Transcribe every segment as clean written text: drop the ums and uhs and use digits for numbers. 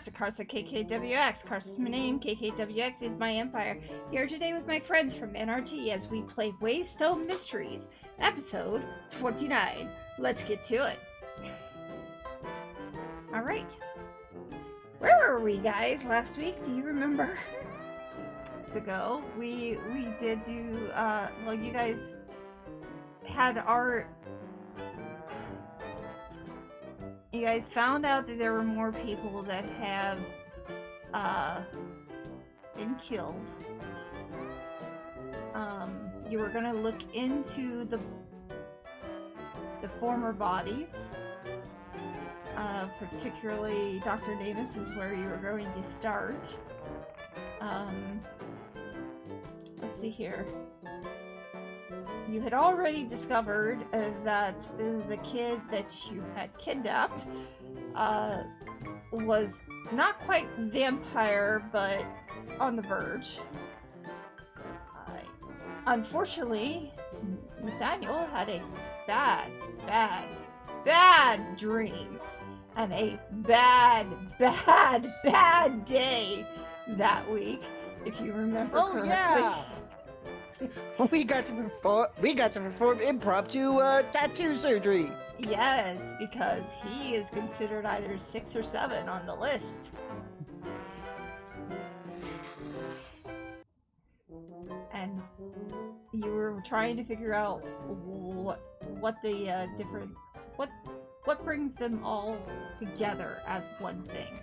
KarsaKKWx. Karsa's my name, KKWX is my empire. Here today with my friends from NRT as we play Waystone Mysteries, episode 29. Let's get to it. Alright. Where were we, guys, last week? Do you remember? Ago, we did do, well, you guys had our... You guys found out that there were more people that have been killed. You were gonna look into the former bodies. Particularly Dr. Davis is where you were going to start. Let's see here. You had already discovered that the kid that you had kidnapped was not quite vampire, but on the verge. Unfortunately, Nathaniel had a bad dream and a bad day that week, if you remember correctly. Yeah. We got to perform impromptu tattoo surgery. Yes, because he is considered either 6 or 7 on the list. And you were trying to figure out what the what brings them all together as one thing.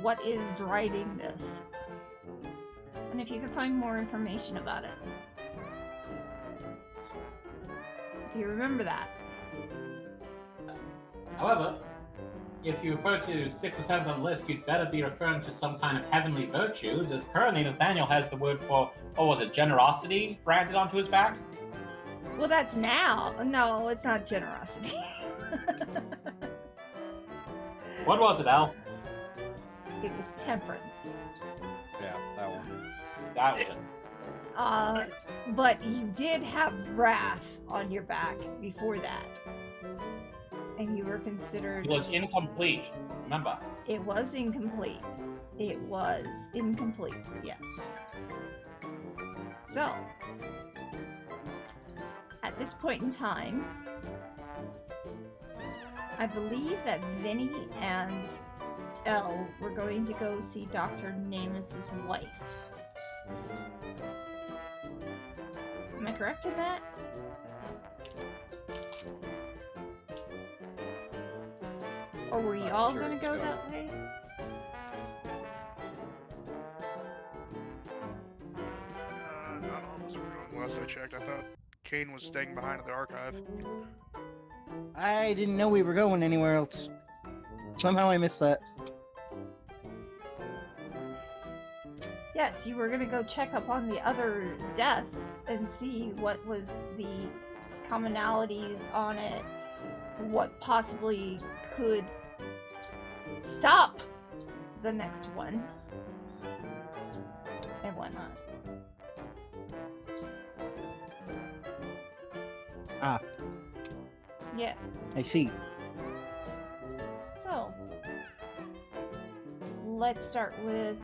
What is driving this? And if you could find more information about it. Do you remember that? However, if you refer to 6 or 7 on the list, you'd better be referring to some kind of heavenly virtues, as currently Nathaniel has the word for, generosity branded onto his back? Well, that's now. No, it's not generosity. What was it, Al? It was temperance. Yeah, that one. That was it. But you did have wrath on your back before that. And you were considered... It was incomplete, remember? It was incomplete. It was incomplete, yes. So, at this point in time, I believe that Vinny and Elle were going to go see Dr. Namus's wife. Am I correct in that? Or were you all gonna go that way? Not all of us were going last I checked. I thought Cain was staying behind at the archive. I didn't know we were going anywhere else. Somehow I missed that. Yes, you were gonna go check up on the other deaths and see what was the commonalities on it, what possibly could stop the next one, and whatnot. Ah. Yeah. I see. So, let's start with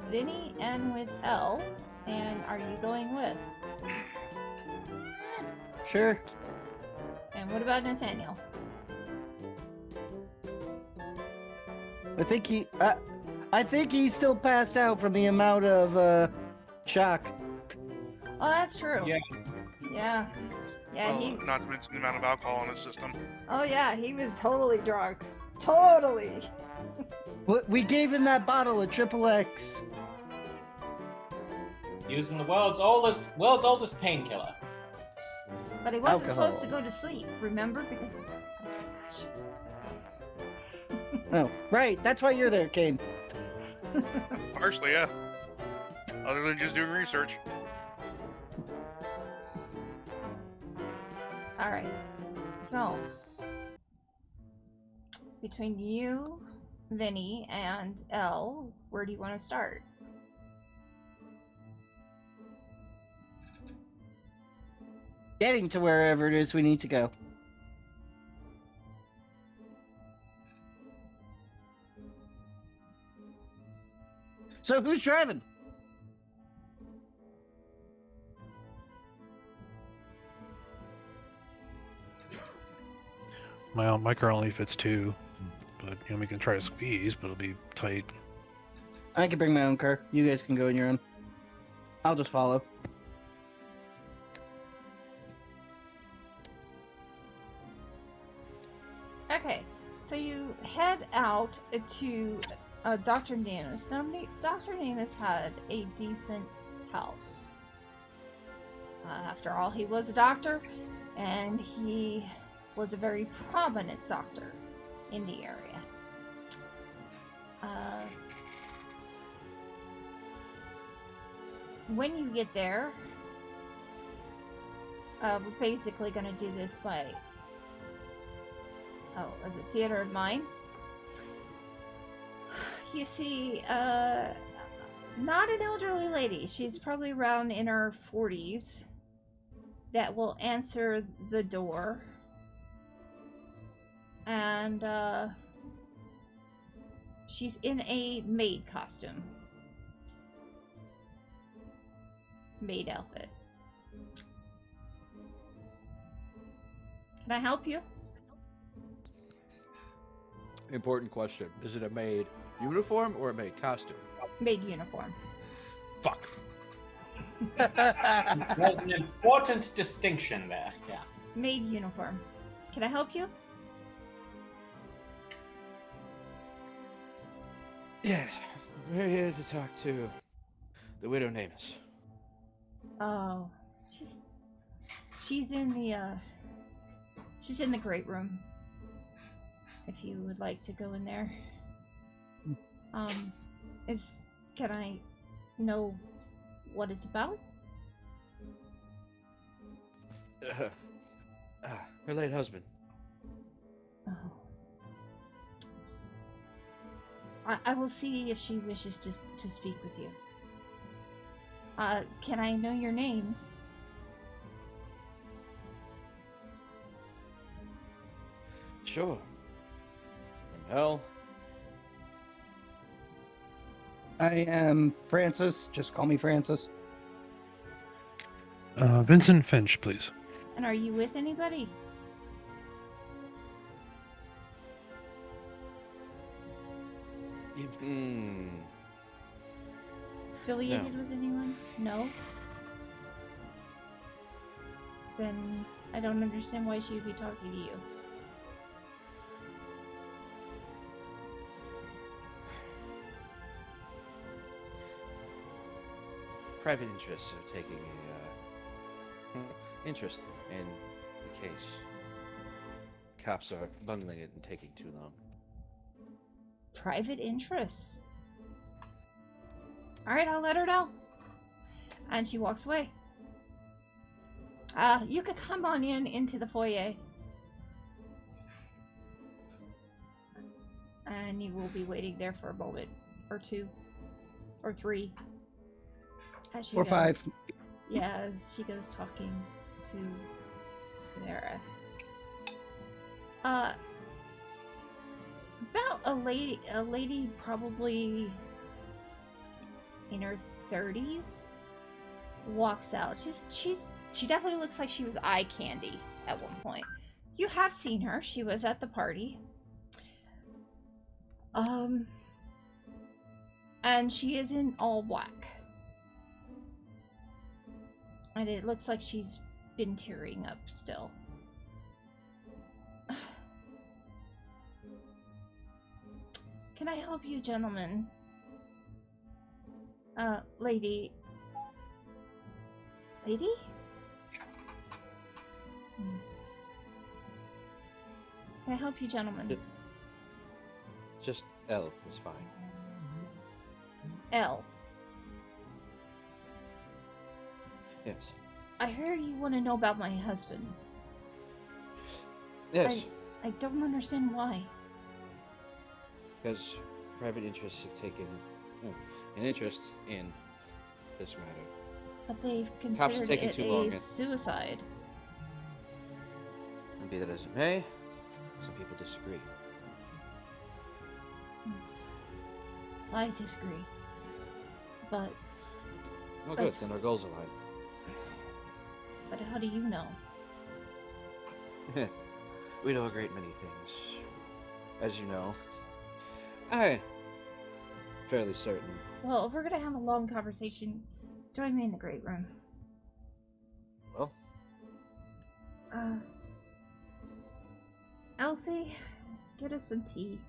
Vinny and with Elle. And are you going with? Sure. And what about Nathaniel? I think he's still passed out from the amount of shock. Oh, that's true. Yeah. Yeah. Yeah, he... Not to mention the amount of alcohol in his system. Oh yeah, he was totally drunk. Totally! We gave him that bottle of XXX. Using the world's oldest painkiller. But he wasn't Alcohol. supposed to go to sleep, remember? Because... Oh my gosh. Oh, right. That's why you're there, Cain. Partially, yeah. Other than just doing research. Alright. So, between you, Vinny, and Elle, where do you want to start? Getting to wherever it is we need to go. So who's driving? My car only fits 2, but we can try to squeeze, but it'll be tight. I can bring my own car. You guys can go in your own. I'll just follow. Okay, so you head out to Dr. Namus. Now, Dr. Namus had a decent house. After all, he was a doctor, and he was a very prominent doctor in the area. When you get there, we're basically going to do this by... Oh, is it theater of mind? You see, not an elderly lady. She's probably around in her 40s that will answer the door. And, she's in a maid costume. Maid outfit. Can I help you? Important question. Is it a maid uniform or a maid costume? Maid uniform. Fuck. There's an important distinction there. Yeah. Maid uniform. Can I help you? Yes. We're here to talk to the widow Namus. Oh, she's in the great room. If you would like to go in there. Can I know what it's about? Her late husband. Oh. I will see if she wishes to speak with you. Can I know your names? Sure. Well, I am Francis. Just call me Francis. Vincent Finch, please. And are you with anybody? Affiliated with anyone? No? Then I don't understand why she would be talking to you. private interests are taking a interest in the case. Cops are bundling it and taking too long. Private interests. Alright, I'll let her know. And she walks away. You could come on into the foyer. And you will be waiting there for a moment. Or two. Or three. As she Or goes. 5. Yeah, as she goes talking to Sarah. About a lady probably in her 30s walks out. She definitely looks like she was eye candy at one point. You have seen her. She was at the party. And she is in all black. And it looks like she's been tearing up still. Can I help you, gentlemen? Lady? Lady? Can I help you, gentlemen? Just L is fine. L. Yes. I heard you want to know about my husband. Yes, I don't understand why. because private interests have taken an interest in this matter. But they've are considered taking it too long, a and- suicide. And be that as it may, some people disagree. I disagree. But Well, good, That's- then our goals align. how do you know? We know a great many things. As you know, I'm fairly certain. Well, if we're gonna have a long conversation, join me in the great room. Well, Elsie, get us some tea.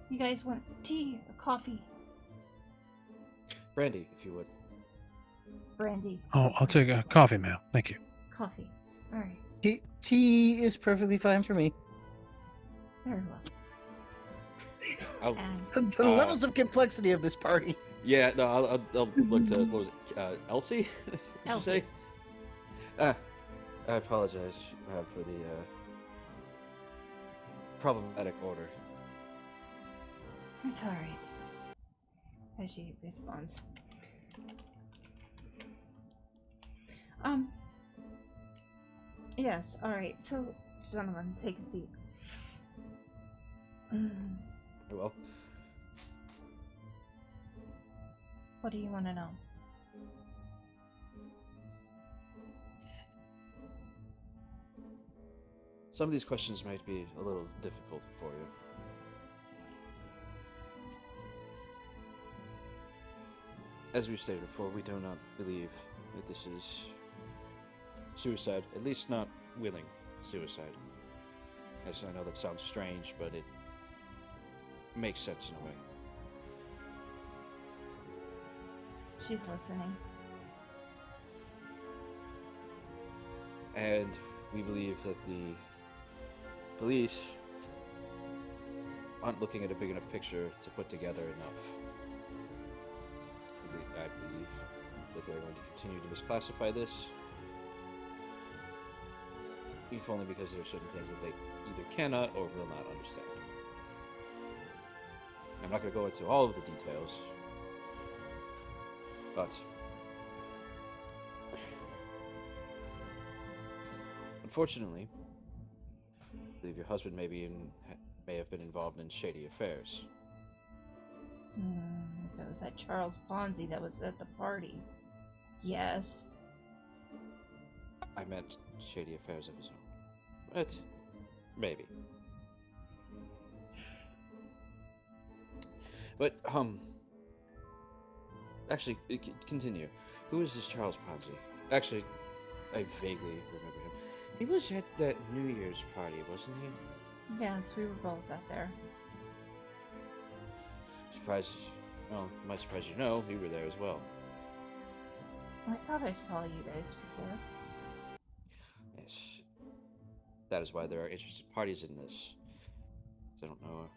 You guys want tea or coffee? Brandy, if you would. Brandy. Oh, I'll take a coffee, ma'am. Thank you. Coffee. Alright, Tea is perfectly fine for me. very well. I'll, And The levels of complexity of this party. yeah, no, I'll look to, what was it, Elsie? Did you Elsie. say? I apologize for the problematic order. it's alright. As she responds. Yes, alright, so, gentlemen, take a seat. Well, What do you want to know? some of these questions might be a little difficult for you. As we stated before, we do not believe that this is suicide, at least not willing suicide. As I know that sounds strange, but it makes sense in a way. She's listening. And we believe that the police aren't looking at a big enough picture to put together enough. I believe that they're going to continue to misclassify this, if only because there are certain things that they either cannot or will not understand. I'm not going to go into all of the details, but unfortunately, I believe your husband may have been involved in shady affairs. That was that Charles Ponzi that was at the party. Yes. I meant shady affairs of his own. But maybe. But actually, continue. Who is this Charles Ponzi? Actually, I vaguely remember him. He was at that New Year's party, wasn't he? Yes, we were both out there. Surprised. Well, my surprise you know, we were there as well. I thought I saw you guys before. Yes. That is why there are interested parties in this. I don't know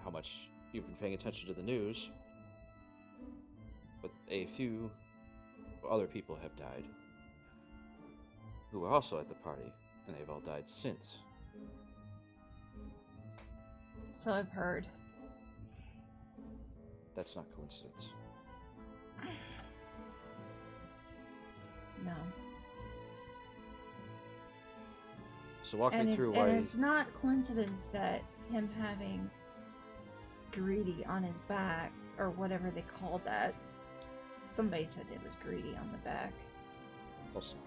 how much you've been paying attention to the news, but a few other people have died who were also at the party, and they've all died since. So I've heard. That's not coincidence. No. So walk And me it's, through and why. it's not coincidence that him having greedy on his back, or whatever they called that. Somebody said it was greedy on the back. Close enough.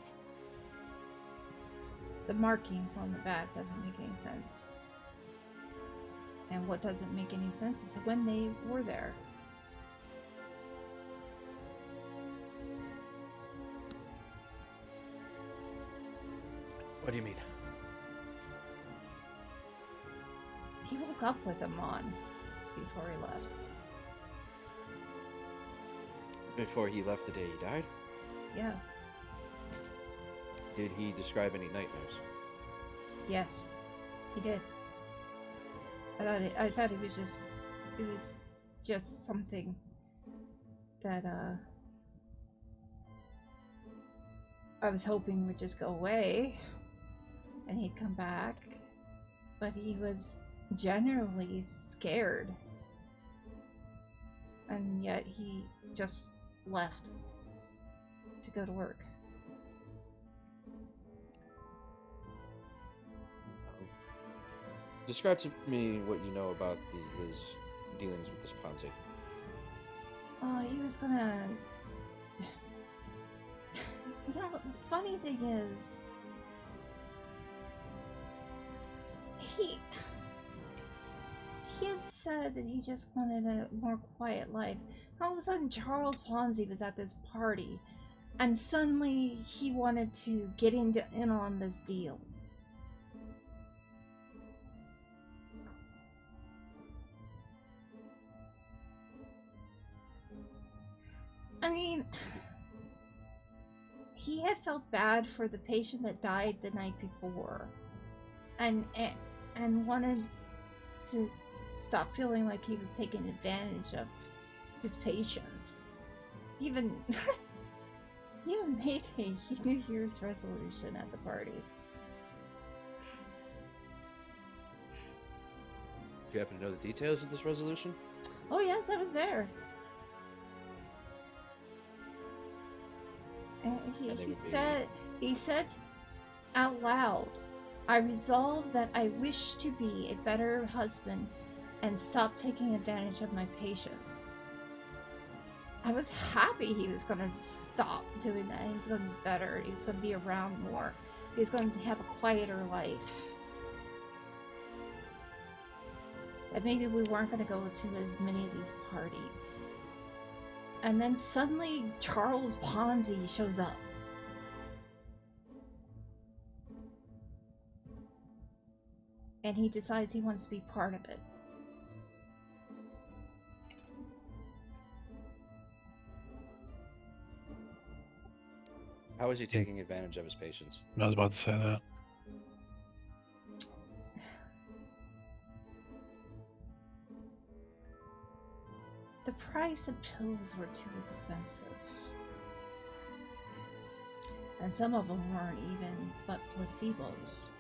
The markings on the back doesn't make any sense. And what doesn't make any sense is when they were there. What do you mean? He woke up with them on before he left. Before he left the day he died? Yeah. Did he describe any nightmares? Yes. He did. I thought it was just something that I was hoping would just go away and he'd come back but he was generally scared. And yet he just left to go to work. Describe to me what you know about his dealings with this Ponzi. He was gonna... You know, the funny thing is... He had said that he just wanted a more quiet life. All of a sudden, Charles Ponzi was at this party, and suddenly he wanted to get in on this deal. I mean, he had felt bad for the patient that died the night before, and wanted to stop feeling like he was taking advantage of his patients. He even made a New Year's resolution at the party. Do you happen to know the details of this resolution? Oh yes, I was there. And he said out loud, "I resolve that I wish to be a better husband and stop taking advantage of my patients." I was happy he was going to stop doing that. He was going to be better. He was going to be around more. He was going to have a quieter life. That maybe we weren't going to go to as many of these parties. And then suddenly Charles Ponzi shows up. And he decides he wants to be part of it. How is he taking advantage of his patients? I was about to say that. The price of pills were too expensive. And some of them weren't even but placebos.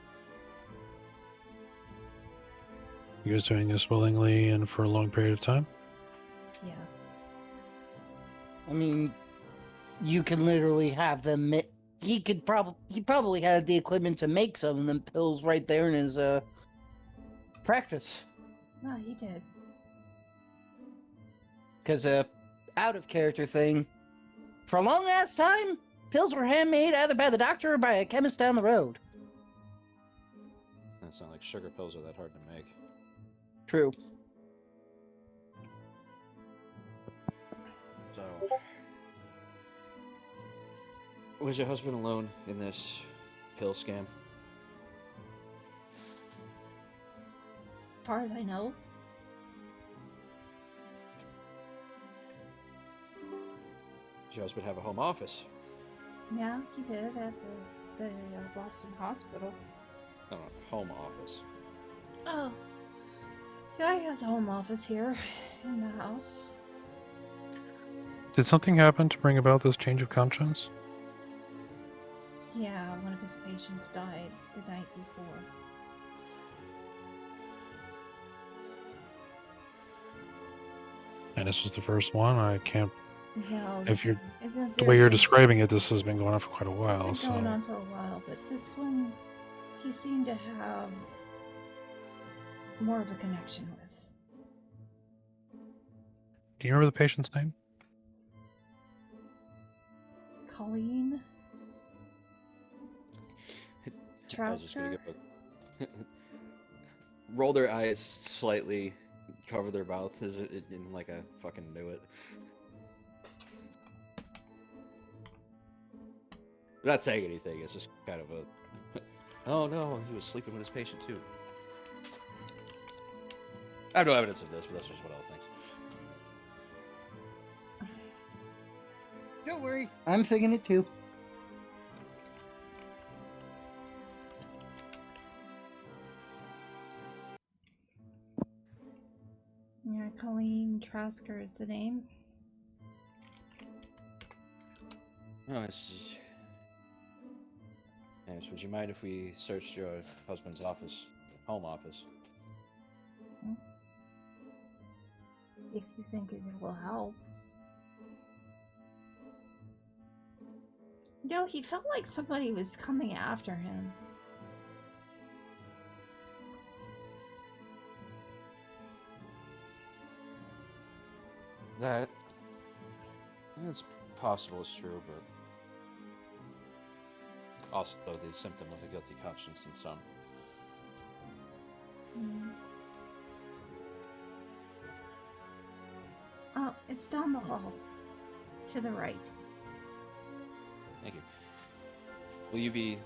He was doing this willingly and for a long period of time? Yeah. I mean, you can literally have them. He probably had the equipment to make some of them pills right there in his practice. No, he did. Because out of character thing, for a long ass time, pills were handmade either by the doctor or by a chemist down the road. That's not like sugar pills are that hard to make. True. So, was your husband alone in this pill scam? As far as I know. Does your husband have a home office? Yeah, he did at the Boston hospital. No, home office. Oh. Yeah, he has a home office here in the house. Did something happen to bring about this change of conscience? Yeah, one of his patients died the night before. And this was the first one? I can't... Yeah, If you're... The way you're describing it, this has been going on for quite a while, It's been going on for a while, but this one, he seemed to have more of a connection with. Do you remember the patient's name? Colleen? I was just gonna Trousker? roll their eyes slightly, cover their mouth as it like I fucking knew it. I'm not saying anything. It's just kind of a. Oh no, he was sleeping with his patient too. I have no evidence of this, but that's just what Elle thinks. Don't worry, I'm thinking it too. Yeah, Colleen Trousker is the name. No, it's. Yes, would you mind if we searched your husband's office? home office. If you think it will help. No, he felt like somebody was coming after him. It's possible it's true, but also the symptom of a guilty conscience in some. Oh, it's down the hall. To the right. Thank you. Will you be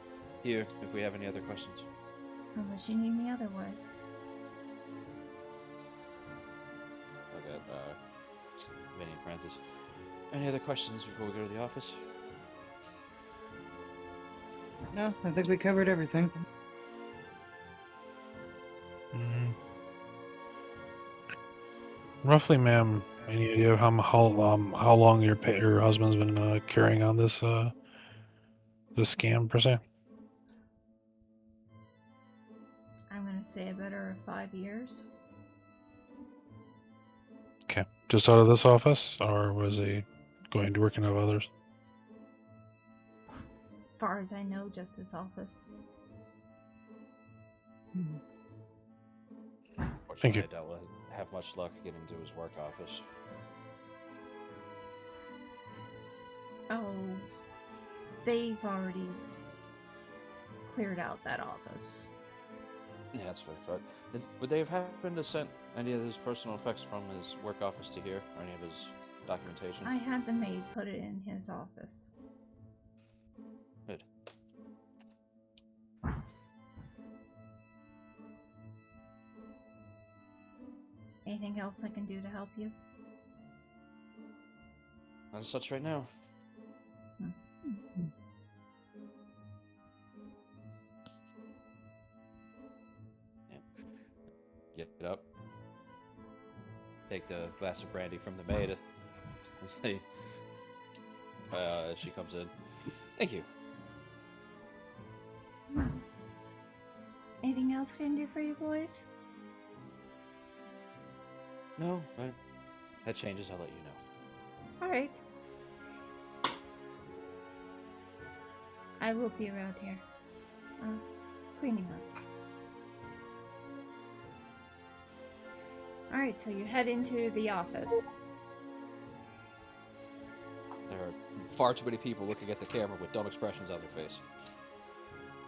here if we have any other questions? Unless you need me otherwise. Okay, Vinny and Francis. Any other questions before we go to the office? No, I think we covered everything. Mm. Roughly, ma'am, any idea of how long your husband's been carrying on this this scam per se? I'm gonna say a better of 5 years. Okay, just out of this office, or was he going to work in others? Far as I know, just this office. Thank you. I doubt we'll have much luck getting to his work office. Oh, they've already cleared out that office. Yeah, that's what I thought. Would they have happened to send any of his personal effects from his work office to here, or any of his documentation? I had the maid put it in his office. Good. Anything else I can do to help you? Not as such right now. Get up. Take the glass of brandy from the maid as she comes in. Thank you. Anything else I can do for you boys? No, but that changes. I'll let you know. Alright. I will be around here. Cleaning up. Alright, so you head into the office. There are far too many people looking at the camera with dumb expressions on their face.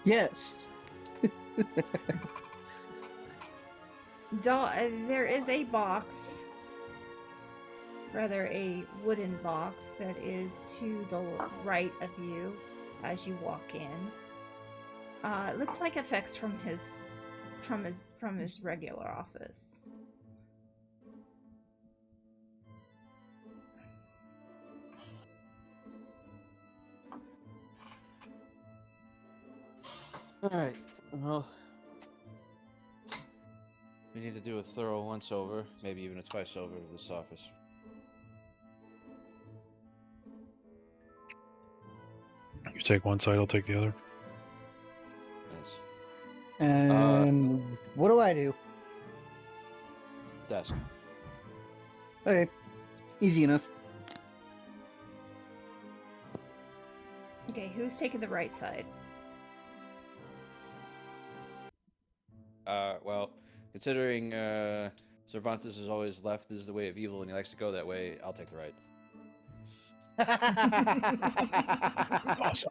Yes. There is a box, rather a wooden box, that is to the right of you as you walk in. It looks like effects from his regular office. Alright, well, we need to do a thorough once over, maybe even a twice over of this office. You take one side, I'll take the other. Yes. And what do I do? Desk. Okay, easy enough. Okay, who's taking the right side? Well, considering Cervantes is always left is the way of evil and he likes to go that way, I'll take the right.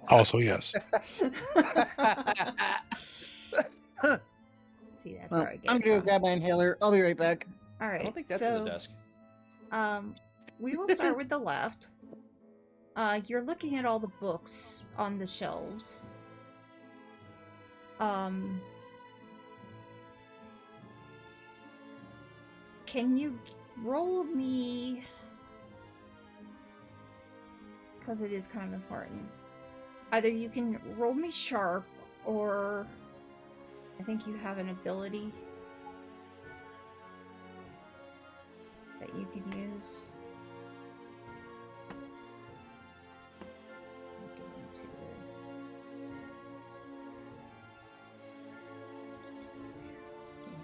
Also, yes. See, that's Well, where I get I'm it gonna go from. grab my inhaler. I'll be right back. All I right, don't think that's so in the desk. we will start with the left. You're looking at all the books on the shelves. Can you roll me, because it is kind of important. Either you can roll me sharp, or I think you have an ability that you can use. Get into it.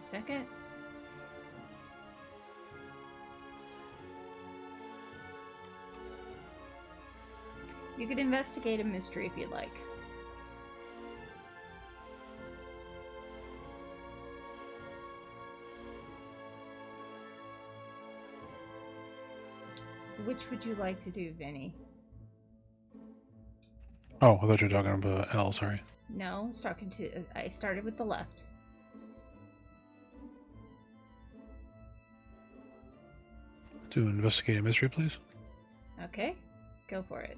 second. You could investigate a mystery if you'd like. Which would you like to do, Vinny? Oh, I thought you were talking about L. Sorry. No, I started with the left. To investigate a mystery, please. Okay, go for it.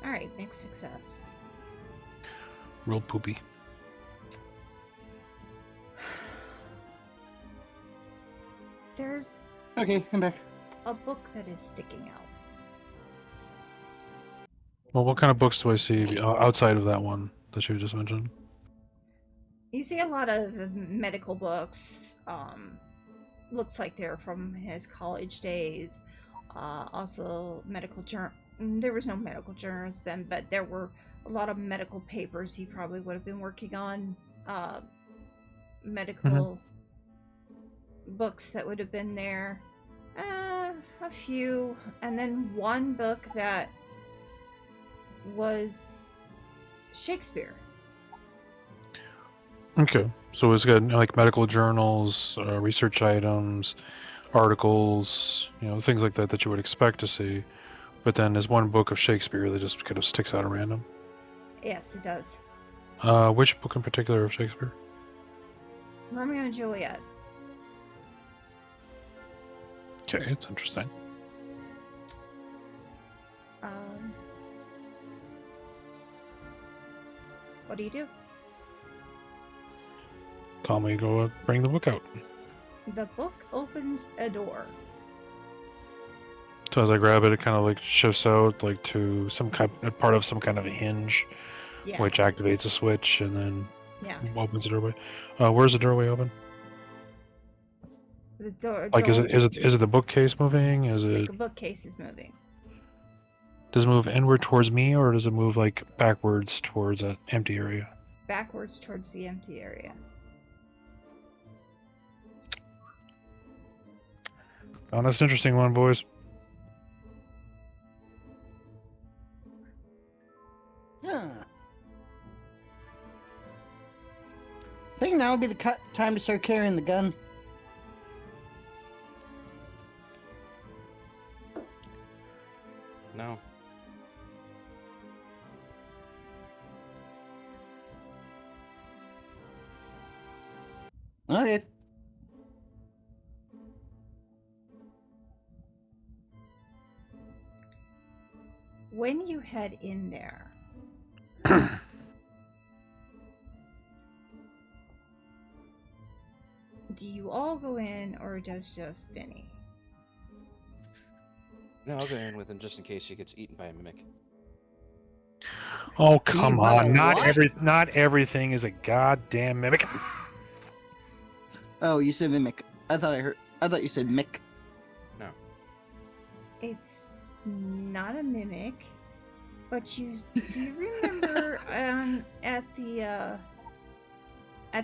Alright, mixed success. Real poopy. There's Okay, I'm back. a book that is sticking out. Well, what kind of books do I see outside of that one that you just mentioned? You see a lot of medical books. Looks like they're from his college days. Also, medical journal. There was no medical journals then, but there were a lot of medical papers he probably would have been working on. Medical books that would have been there. A few. And then one book that was Shakespeare. Okay, so it's got like medical journals, research items, articles, things like that that you would expect to see. But then there's one book of Shakespeare that just kind of sticks out at random. Yes, it does. Which book in particular of Shakespeare? Romeo and Juliet. Okay, it's interesting. What do you do? Calmly go bring the book out. The book opens a door. So as I grab it, it kind of like shifts out like to part of some kind of a hinge, Yeah. which activates a switch and then Yeah. opens the doorway. Where's the doorway open? The door. Like, is it the bookcase moving? Is The it bookcase is moving. does it move inward towards me, or does it move like backwards towards an empty area? Backwards towards the empty area. Oh, that's an interesting one, boys. Huh. I think now would be the time to start carrying the gun. No. Okay. When you head in there, do you all go in, or does just Vinny? No, I'll go in with him just in case he gets eaten by a mimic. Oh, come by a on! what? Not everything is a goddamn mimic. Oh, you said mimic. I thought you said Mick. No. It's not a mimic, but do you remember at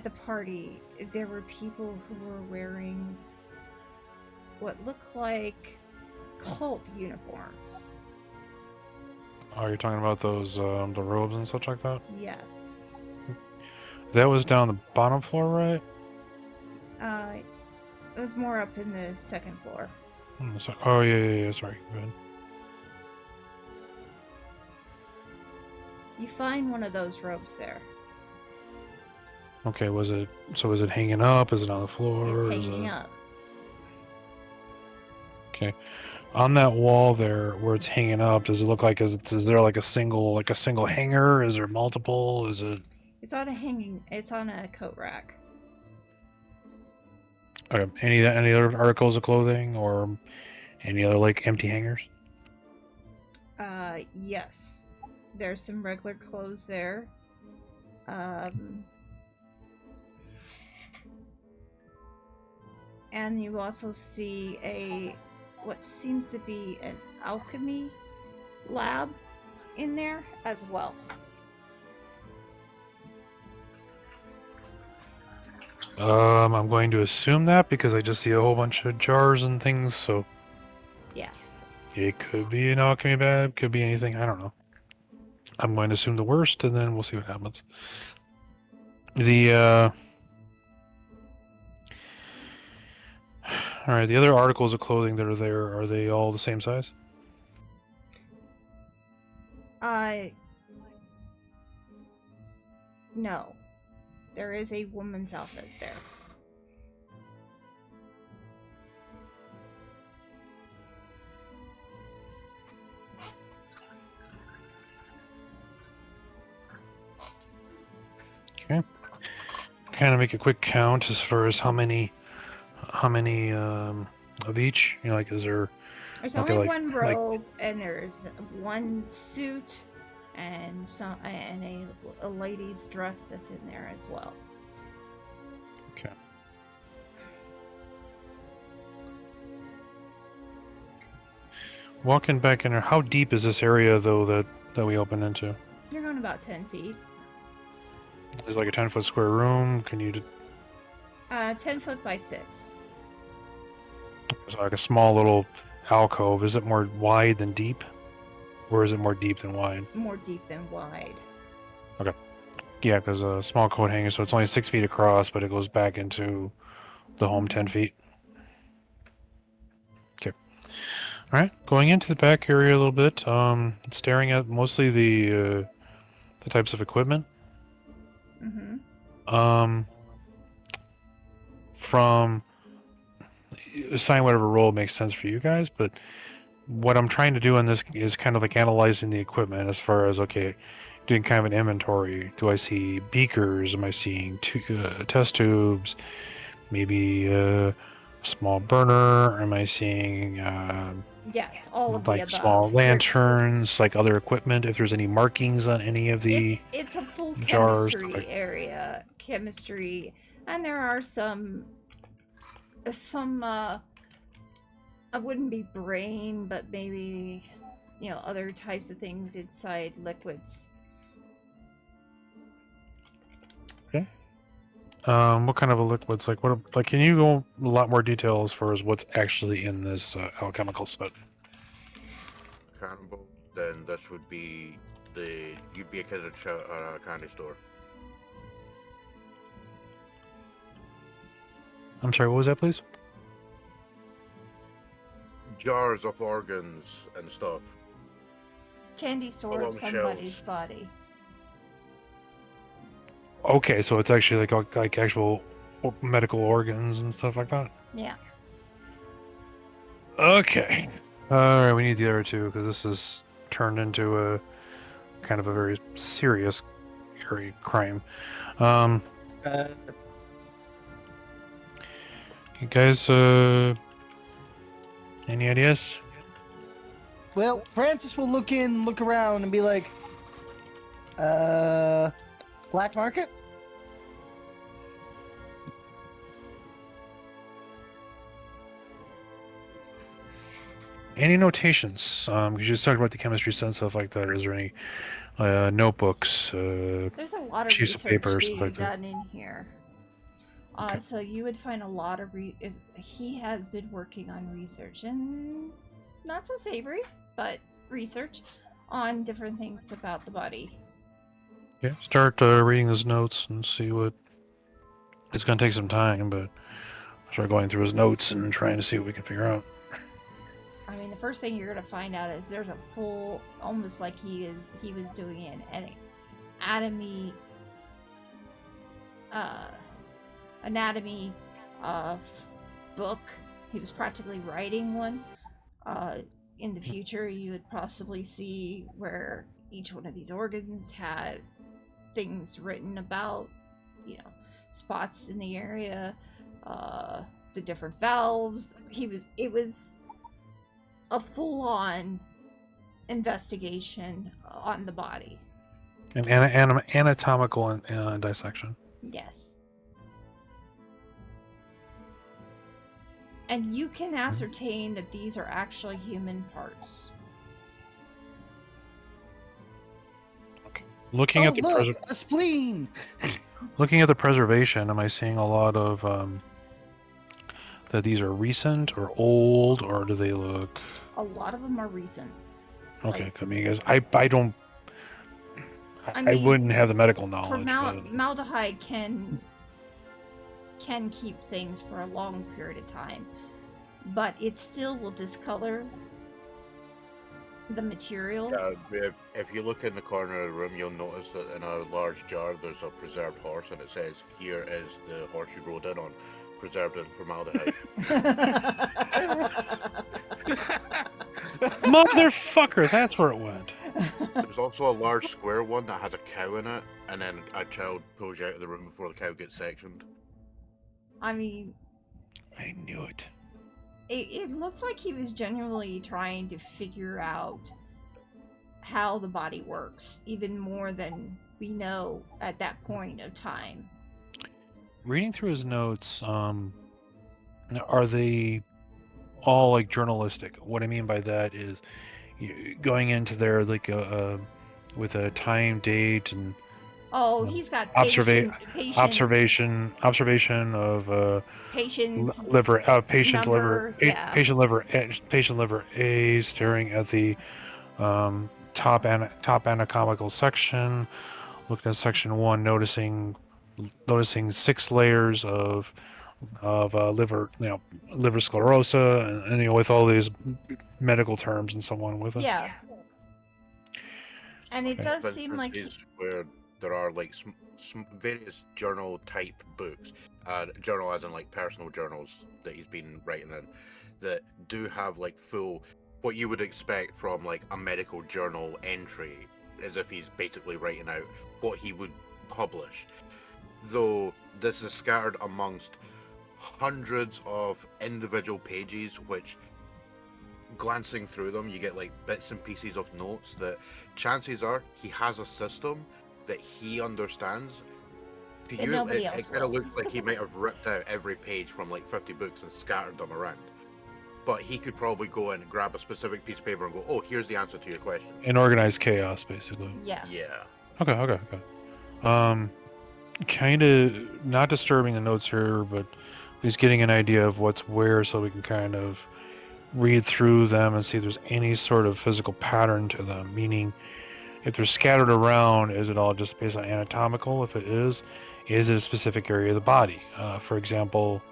the party there were people who were wearing what looked like cult uniforms? Oh, you're talking about those the robes and such like that? Yes. That was down the bottom floor, right? It was more up in the second floor. Oh yeah. Sorry. Go ahead. You find one of those robes there. Okay, was it hanging up? Is it on the floor? It's Is hanging it... up. Okay. On that wall there, where it's hanging up, does it look like is there like a single hanger? Is there multiple? Is it? It's on a hanging. It's on a coat rack. Okay. Any other articles of clothing or any other like empty hangers? Yes. There's some regular clothes there. And you also see what seems to be an alchemy lab in there as well. I'm going to assume that because I just see a whole bunch of jars and things, so Yeah. it could be an alchemy lab, could be anything, I don't know. I'm going to assume the worst, and then we'll see what happens. Alright, the other articles of clothing that are there, are they all the same size? No. There is a woman's outfit there. Okay. Kind of make a quick count as far as how many of each. You know, like, is there? There's Okay, only like- one like- robe, and there's one suit, and a lady's dress that's in there as well. Okay. Walking back in there, how deep is this area though that we open into? You're going about 10 feet. Is it like a 10-foot square room? Can you? 10 foot by 6. It's like a small little alcove. Is it more wide than deep, or is it more deep than wide? More deep than wide. Yeah, because a small coat hanger, so it's only 6 feet across, but it goes back into the home 10 feet. Okay. All right, going into the back area a little bit. Staring at mostly the types of equipment. Mm-hmm. From assign whatever role makes sense for you guys, but what I'm trying to do in this is kind of like analyzing the equipment as far as, okay, doing kind of an inventory. Do I see beakers? Am I seeing test tubes? Maybe a small burner? Am I seeing Yes, all of the like above. small lanterns, like other equipment? If there's any markings on any of the It's a full jars, chemistry like- area. Chemistry. And there are some I wouldn't be brain, but maybe, other types of things inside liquids. what kind of a liquids? Like what? Like, can you go a lot more detail as far as what's actually in this alchemical set? Cannibal, then this would be you'd be a kid at a candy store. I'm sorry, what was that, please? Jars of organs and stuff. Candy store on of the somebody's shelves. body. Okay, so it's actually like actual medical organs and stuff like that. Yeah. Okay. All right, we need the other two because this is turned into a kind of a very serious crime. You guys, any ideas? Well, Francis will look around, and be like, black market? Any notations? Because you just talked about the chemistry set and stuff like that. Is there any notebooks? There's a lot of Sheets of research paper or stuff being like that. done in here. Okay. So you would find a lot of he has been working on research, and not so savory, but research on different things about the body. Yeah, start reading his notes and see what. It's going to take some time, but start going through his notes and trying to see what we can figure out. I mean, the first thing you're gonna find out is there's a full, almost like he was doing an anatomy book. He was practically writing one. In the future, you would possibly see where each one of these organs had things written about, spots in the area, the different valves. It was a full-on investigation on the body. An anatomical dissection. Yes. And you can ascertain that these are actually human parts. Looking Oh, at the look, a spleen! looking at the preservation, am I seeing a lot of that these are recent or old, or do they look? A lot of them are recent. Okay, Like- I mean, because I don't, I I mean, wouldn't have the medical knowledge. but- Formaldehyde can keep things for a long period of time, but it still will discolor the material. If you look in the corner of the room, you'll notice that in a large jar there's a preserved horse, and it says, "Here is the horse you rode in on, preserved in formaldehyde." Motherfucker, that's where it went. There's also a large square one that has a cow in it, and then a child pulls you out of the room before the cow gets sectioned. I mean, I knew it. it looks like he was genuinely trying to figure out how the body works, even more than we know at that point of time. Reading through his notes, are they all like journalistic? What I mean by that is going into there like with a time, date, and Oh, he's got observation of patient liver patient number, liver yeah. patient liver A, staring at the top anatomical section, looking at section 1, noticing 6 layers of liver, liver sclerosa, and with all these medical terms and so on with it. Yeah. And it Okay. does seem like Instances where there are like various journal type books, journal as in like personal journals that he's been writing in, that do have like full what you would expect from like a medical journal entry, as if he's basically writing out what he would publish. Though this is scattered amongst hundreds of individual pages, which, glancing through them, you get like bits and pieces of notes that chances are he has a system that he understands. To That you, nobody it else kind of will. looks like he might have ripped out every page from like 50 books and scattered them around. But he could probably go and grab a specific piece of paper and go, "Oh, here's the answer to your question." In organized chaos, basically. yeah. Yeah. Okay. Kind of not disturbing the notes here, but at least getting an idea of what's where, so we can kind of read through them and see if there's any sort of physical pattern to them. Meaning, if they're scattered around, is it all just based on anatomical? If it is it a specific area of the body? For example,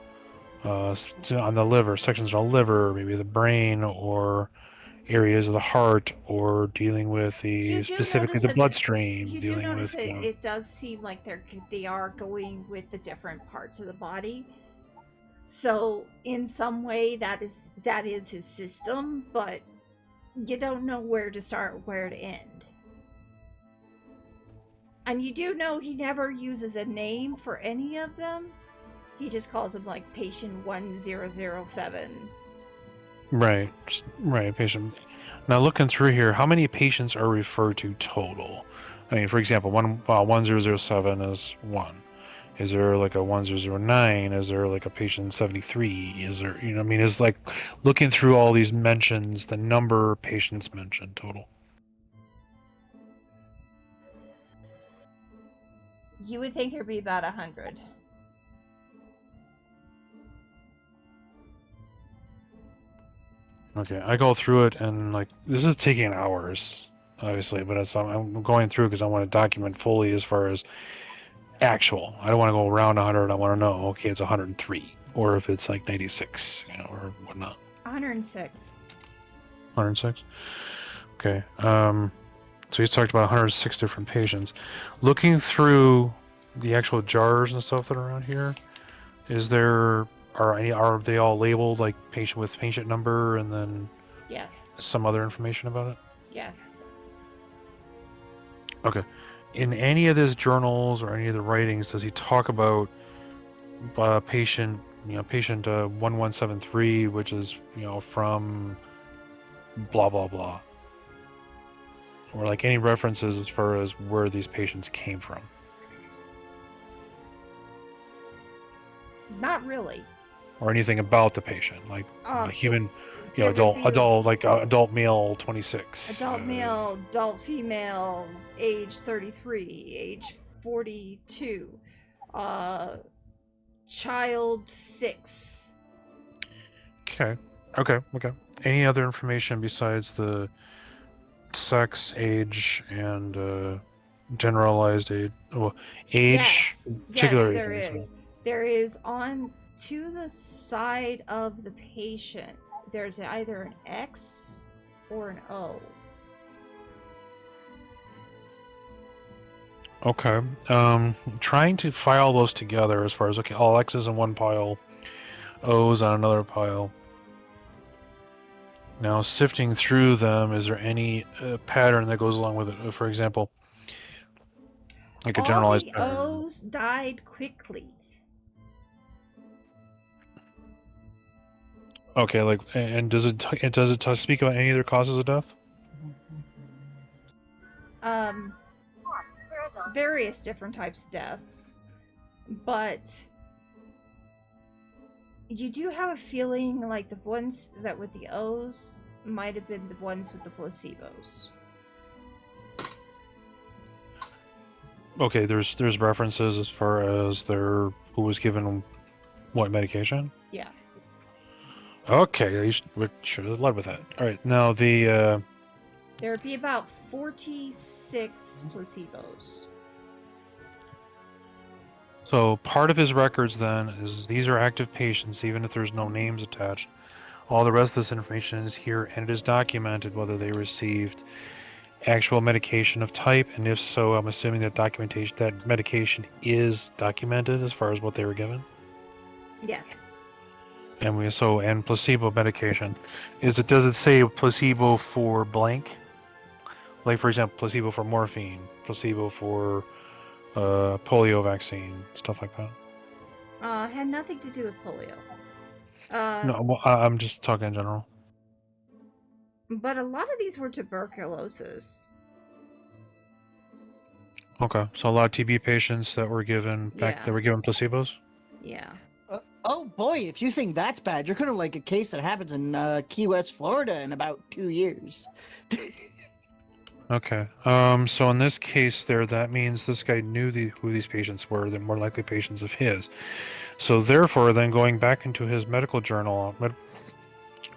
on the liver, sections on the liver, maybe the brain, or areas of the heart, or dealing with You the do specifically notice the that bloodstream. You do dealing notice with that it does seem like they are going with the different parts of the body. So in some way that is his system, but you don't know where to start, where to end. And you do know he never uses a name for any of them. He just calls them like patient 1007. Right, patient. Now looking through here, how many patients are referred to total? I mean, for example, 1007 is 1. Is there like a 1009? Is there like a patient 73? Is there, I mean, is like looking through all these mentions, the number of patients mentioned total. You would think there'd be about 100. Okay, I go through it, and like this is taking hours, obviously, but I'm going through because I want to document fully as far as actual. I don't want to go around 100. I want to know, okay, it's 103, or if it's like 96, or whatnot. 106. 106. Okay. So he's talked about 106 different patients. Looking through the actual jars and stuff that are around here, are they all labeled like patient with patient number and then Yes. some other information about it? Yes. Okay. In any of his journals or any of the writings, does he talk about patient 1173, which is from blah blah blah, or like any references as far as where these patients came from? Not really. or anything about the patient, like human, there would be adult male, 26. adult male, adult female, age 33, age 42, child 6. Okay. Any other information besides the sex, age, and generalized age? Well, age, Yes, particular there age, is. There is on to the side of the patient. There's either an X or an O. Okay. Trying to file those together as far as all X's in one pile, O's on another pile. Now, sifting through them, is there any pattern that goes along with it? For example, like a All generalized the pattern. O's died quickly. Okay, and does it speak about any other causes of death? Various different types of deaths, but you do have a feeling like the ones that with the O's might have been the ones with the placebos. Okay, there's references as far as who was given what medication. Yeah. Okay, we should have led with that. All right, now There would be about 46 placebos. So part of his records then is these are active patients, even if there's no names attached. All the rest of this information is here, and it is documented whether they received actual medication of type, and if so, I'm assuming that medication is documented as far as what they were given. Yes. And placebo medication. Does it say placebo for blank? Like, for example, placebo for morphine, placebo for polio vaccine, stuff like that. Had nothing to do with polio. No, well, I'm just talking in general. But a lot of these were tuberculosis. Okay, so a lot of TB patients that were given Yeah. placebos. Yeah. Oh boy, if you think that's bad, you're gonna like a case that happens in Key West, Florida in about 2 years. Okay. So in this case, that means this guy knew who these patients were. They're more likely patients of his. So therefore, then going back into his medical journal,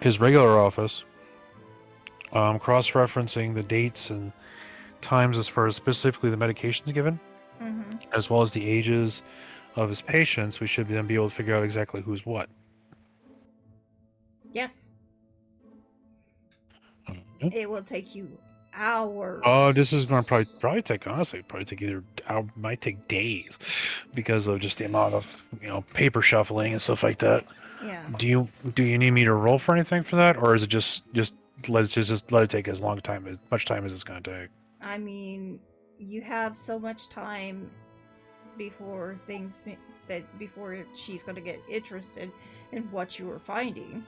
his regular office, cross-referencing the dates and times as far as specifically the medications given, Mm-hmm. as well as the ages of his patients, we should then be able to figure out exactly who's what. Yes. Okay. It will take you hours. Oh, this is going to probably take might take days because of just the amount of paper shuffling and stuff like that. Yeah. Do you need me to roll for anything for that, or is it just let it take as much time as it's going to take? I mean, you have so much time before before she's going to get interested in what you are finding.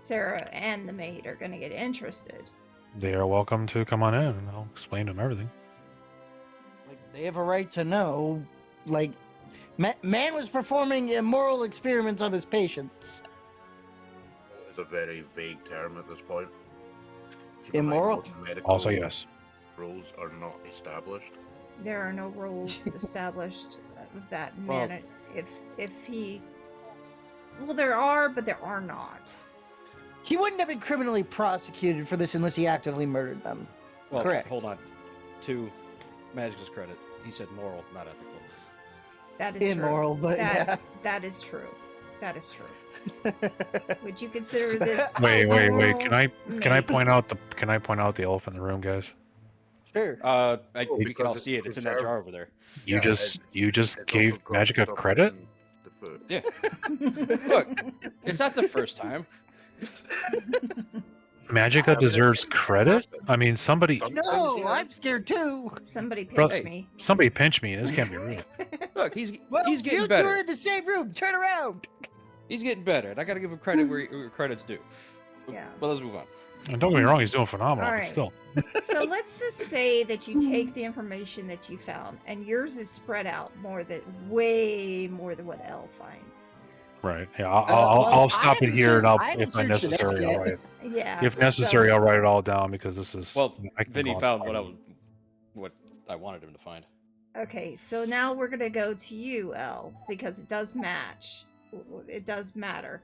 Sarah and the maid are going to get interested. They are welcome to come on in, and I'll explain to them everything. Like they have a right to know. Like, man was performing immoral experiments on his patients. It's a very vague term at this point. Keep in mind, Immoral? most medical Also, yes. rules are not established. There are no rules established of that Well- man. If he, well, there are, but there are not. He wouldn't have been criminally prosecuted for this unless he actively murdered them. Well, Correct. hold on. To Magic's credit, he said moral, not ethical. That is Immoral, true. but That is true. That is true. Would you consider this? Wait. immoral? Can I Maybe. point out the elephant in the room, guys? Sure. We can all because see it. It's in that jar over there. You Yeah, just It's also gave got Magic a stuff credit? in The food. Yeah. Look, it's not the first time. Magica deserves credit? I mean, somebody No, I'm scared too. Somebody Russ- pinched me. pinch me. This can't be real. Look, he's Well, getting you two better. are in the same room. Turn around. He's getting better, and I gotta give him credit where credit's due. Yeah. But let's move on. And don't get me wrong, he's doing phenomenal, Alright. but still. So let's just say that you take the information that you found, and yours is spread out way more than what Elle finds. Right. Yeah, well, I'll stop I it haven't here, and I haven't if searched the desk necessary, I'll yet. write. Yeah. If necessary, so- I'll write it all down because this is. Well, I can Vinny go on found forever. what I wanted him to find. Okay, so now we're gonna go to you, Elle, because it does match. It does matter.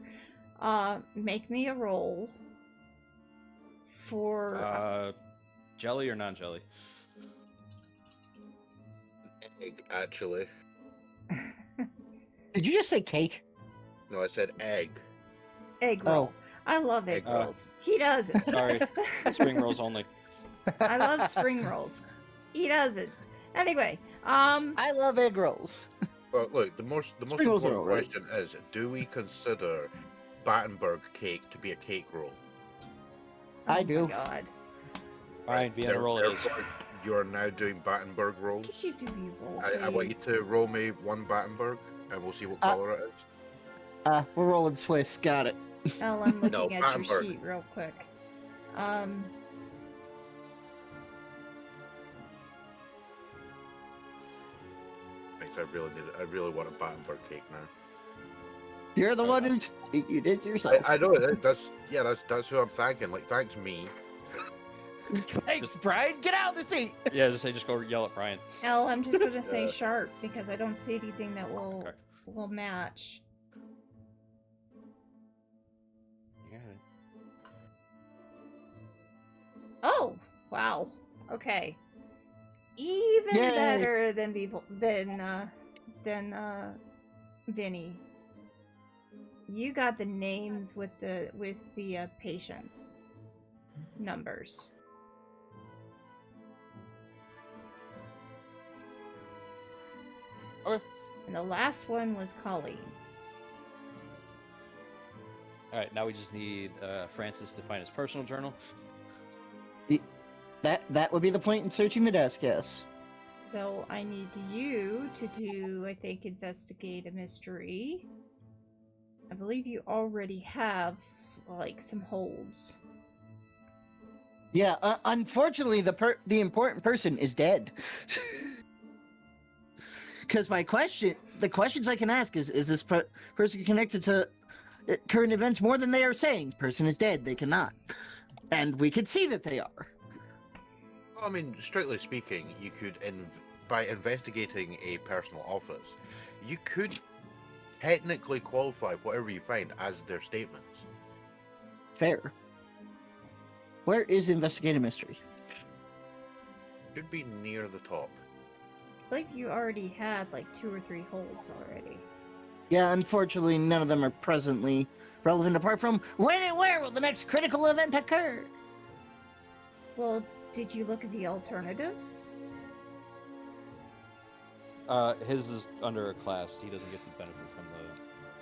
Make me a roll for. Jelly or non-jelly? Egg, actually. Did you just say cake? No, I said egg. Egg roll. I love egg Egg roll. rolls. He does it. Sorry. Spring rolls only. I love spring rolls. He doesn't. Anyway, I love egg rolls. Well, look, the most Sprinkles are important alright. question is: do we consider Battenberg cake to be a cake roll? I oh do. my God. Fine, Vienna roll it is. Therefore, you're now doing Battenberg Could rolls. you do your roll, I want you please? to roll me one Battenberg, and we'll see what color it is. We're rolling Swiss. Got it. Elle, I'm looking No, at your Battenberg. sheet real quick. Thanks, I really want a Battenberg cake now. You're the one who's you did yourself. I know that's who I'm thanking. Like, thanks me. Thanks, Brian. Get out of the seat. Yeah, just go yell at Brian. Elle, I'm just gonna say Yeah. sharp because I don't see anything that will Okay. match. Yeah. Oh, wow. Okay. Even Yay. better than Vinny. You got the names with the patients numbers. Okay. And the last one was Colleen. All right, now we just need Francis to find his personal journal. That would be the point in searching the desk. Yes. So I need you to do, I think, investigate a mystery. I believe you already have, like, some holds. Yeah. Unfortunately, the important person is dead. Because the questions I can ask is this person connected to current events more than they are saying? Person is dead. They cannot, and we could see that they are. I mean, strictly speaking, you could, by investigating a personal office, you could technically qualify whatever you find as their statements. Fair. Where is investigative mystery? Should be near the top. I believe you already had, like, 2 or 3 holds already. Yeah, unfortunately, none of them are presently relevant apart from when and where will the next critical event occur? Well, did you look at the alternatives? His is under a class. He doesn't get the benefit from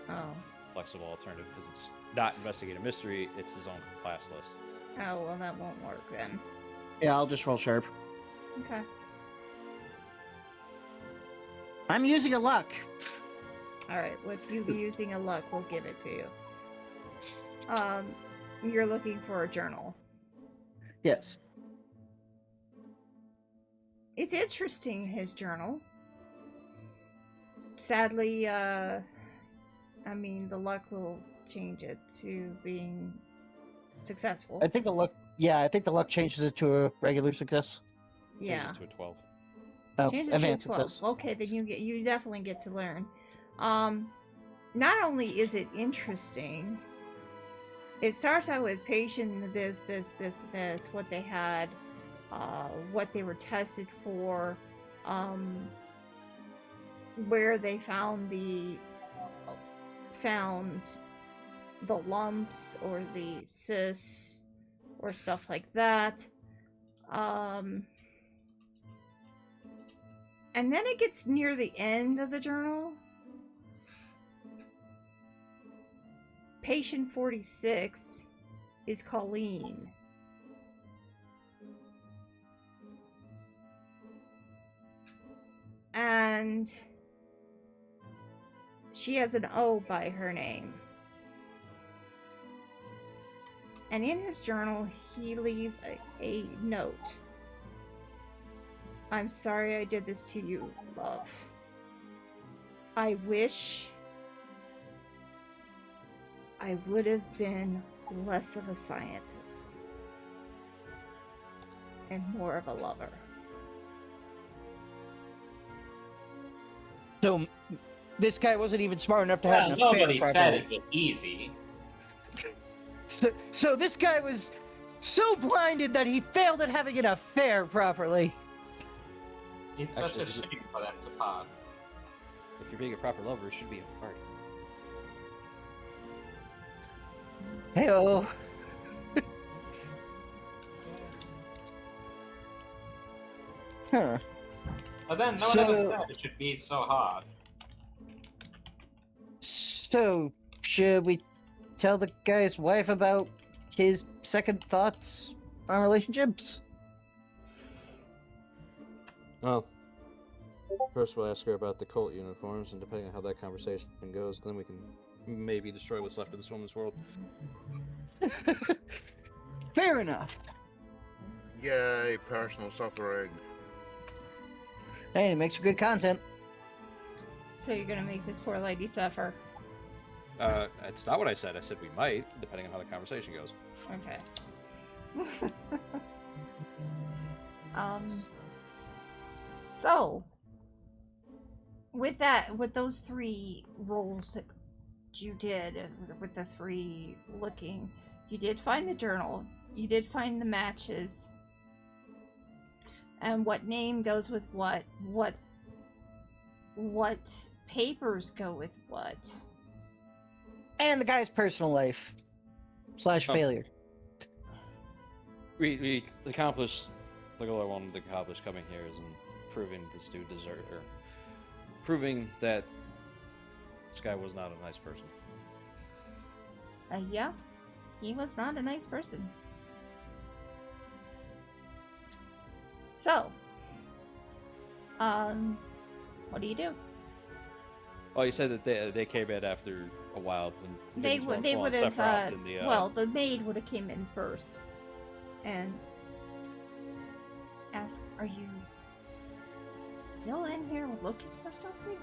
the Oh. flexible alternative because it's not investigative mystery. It's his own class list. Oh, well, that won't work then. Yeah, I'll just roll sharp. Okay. I'm using a luck. Alright, with you using a luck, we'll give it to you. You're looking for a journal. Yes. It's interesting, his journal. Sadly, I mean, the luck will change it to being successful. I think the luck changes it to a regular success. Yeah. Change it to a 12. Oh, Change it to a advanced 12. success. Okay, then you definitely get to learn. Not only is it interesting, it starts out with patient this, what they had, what they were tested for, where they found the lumps or the cysts or stuff like that. And then it gets near the end of the journal. Patient 46 is Colleen. And she has an O by her name. And in his journal, he leaves a note. I'm sorry I did this to you, love. I wish I would have been less of a scientist and more of a lover. So, this guy wasn't even smart enough to have Well, an affair nobody said properly. it was easy. So this guy was so blinded that he failed at having an affair properly. It's such a Actually, shame for them to part. If you're being a proper lover, it should be a party. Hey-oh. Huh. But then no one ever So- said it should be so hard. So, should we tell the guy's wife about his second thoughts on relationships? Well, first we'll ask her about the cult uniforms, and depending on how that conversation goes, then we can maybe destroy what's left of this woman's world. Fair enough. Yay, personal suffering. Hey, it makes for good content. So you're gonna make this poor lady suffer. It's not what I said. I said we might, depending on how the conversation goes. Okay. So with those 3 rolls that you did, with the 3 looking, you did find the journal, you did find the matches, and what name goes with what papers go with what. And the guy's personal life / failure. We accomplished the goal I wanted to accomplish coming here is in proving this dude or proving that this guy was not a nice person. Yeah, he was not a nice person. So, what do you do? Oh, you said that they came in after a while. And They would have. The, Well, the maid would have came in first, and asked, "Are you still in here looking for something?"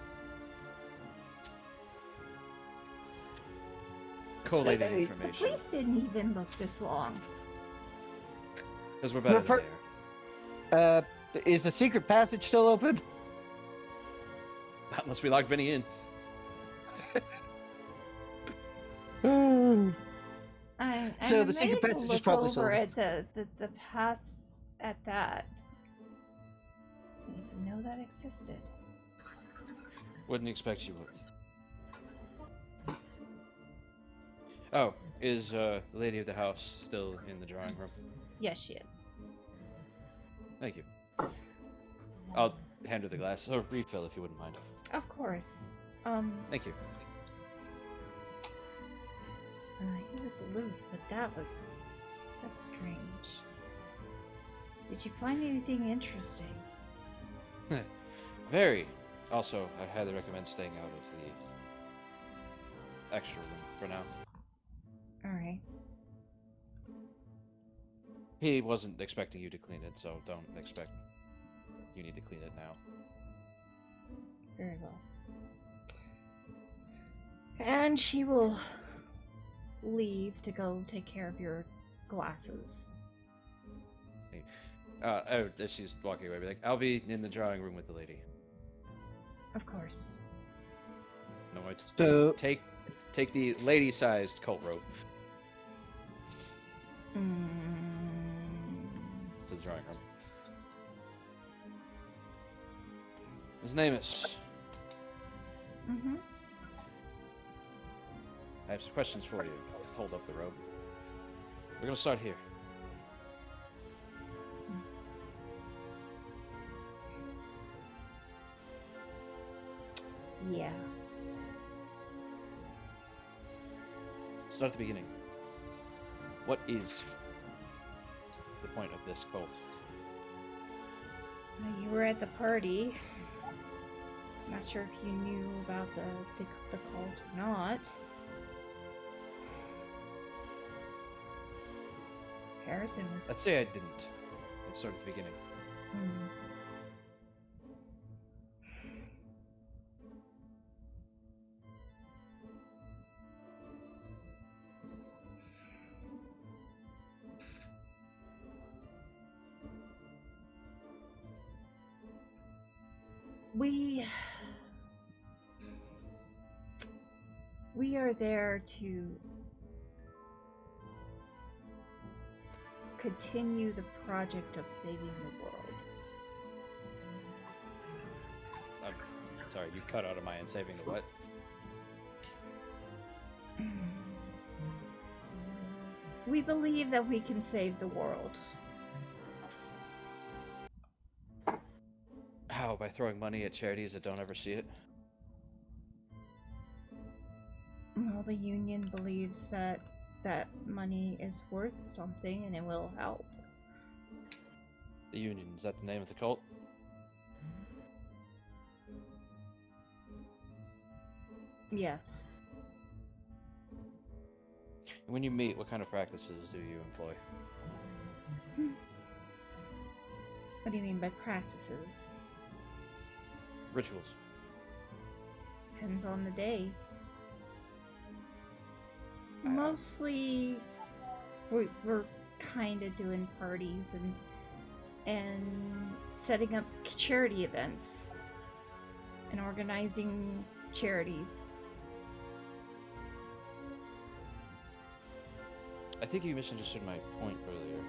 collating Hey, The information. police didn't even look this long. Because we're better than they are. Is the secret passage still open? Unless we lock Vinny in. And So the the secret maid passage is looked probably over still at the pass at that. Didn't even know that existed. Wouldn't expect you would. Oh, is the lady of the house still in the drawing room? Yes, she is. Thank you. I'll hand her the glass, or refill if you wouldn't mind. Of course. Thank you. He was aloof, but that's strange. Did you find anything interesting? Very. Also, I highly recommend staying out of the extra room for now. Alright. He wasn't expecting you to clean it, so don't expect you need to clean it now. Very well. And she will leave to go take care of your glasses. As she's walking away, be like, I'll be in the drawing room with the lady. Of course. No, So- take the lady-sized cult rope Mm. to the drawing room. His name is. Mm-hmm. I have some questions for you. Hold up the rope. We're gonna start here. Yeah. Start at the beginning. What is the point of this cult? You were at the party. Not sure if you knew about the cult or not. Harrison was. Let's say I didn't. Let's start at the beginning. Hmm. We are there to continue the project of saving the world. I'm sorry, you cut out of my end. Saving the what? We believe that we can save the world. How? By throwing money at charities that don't ever see it? Well, the union believes that that money is worth something and it will help. The Union, is that the name of the cult? Yes. When you meet, what kind of practices do you employ? What do you mean by practices? Rituals. Depends on the day. Mostly, we're kind of doing parties and setting up charity events and organizing charities. I think you misunderstood my point earlier.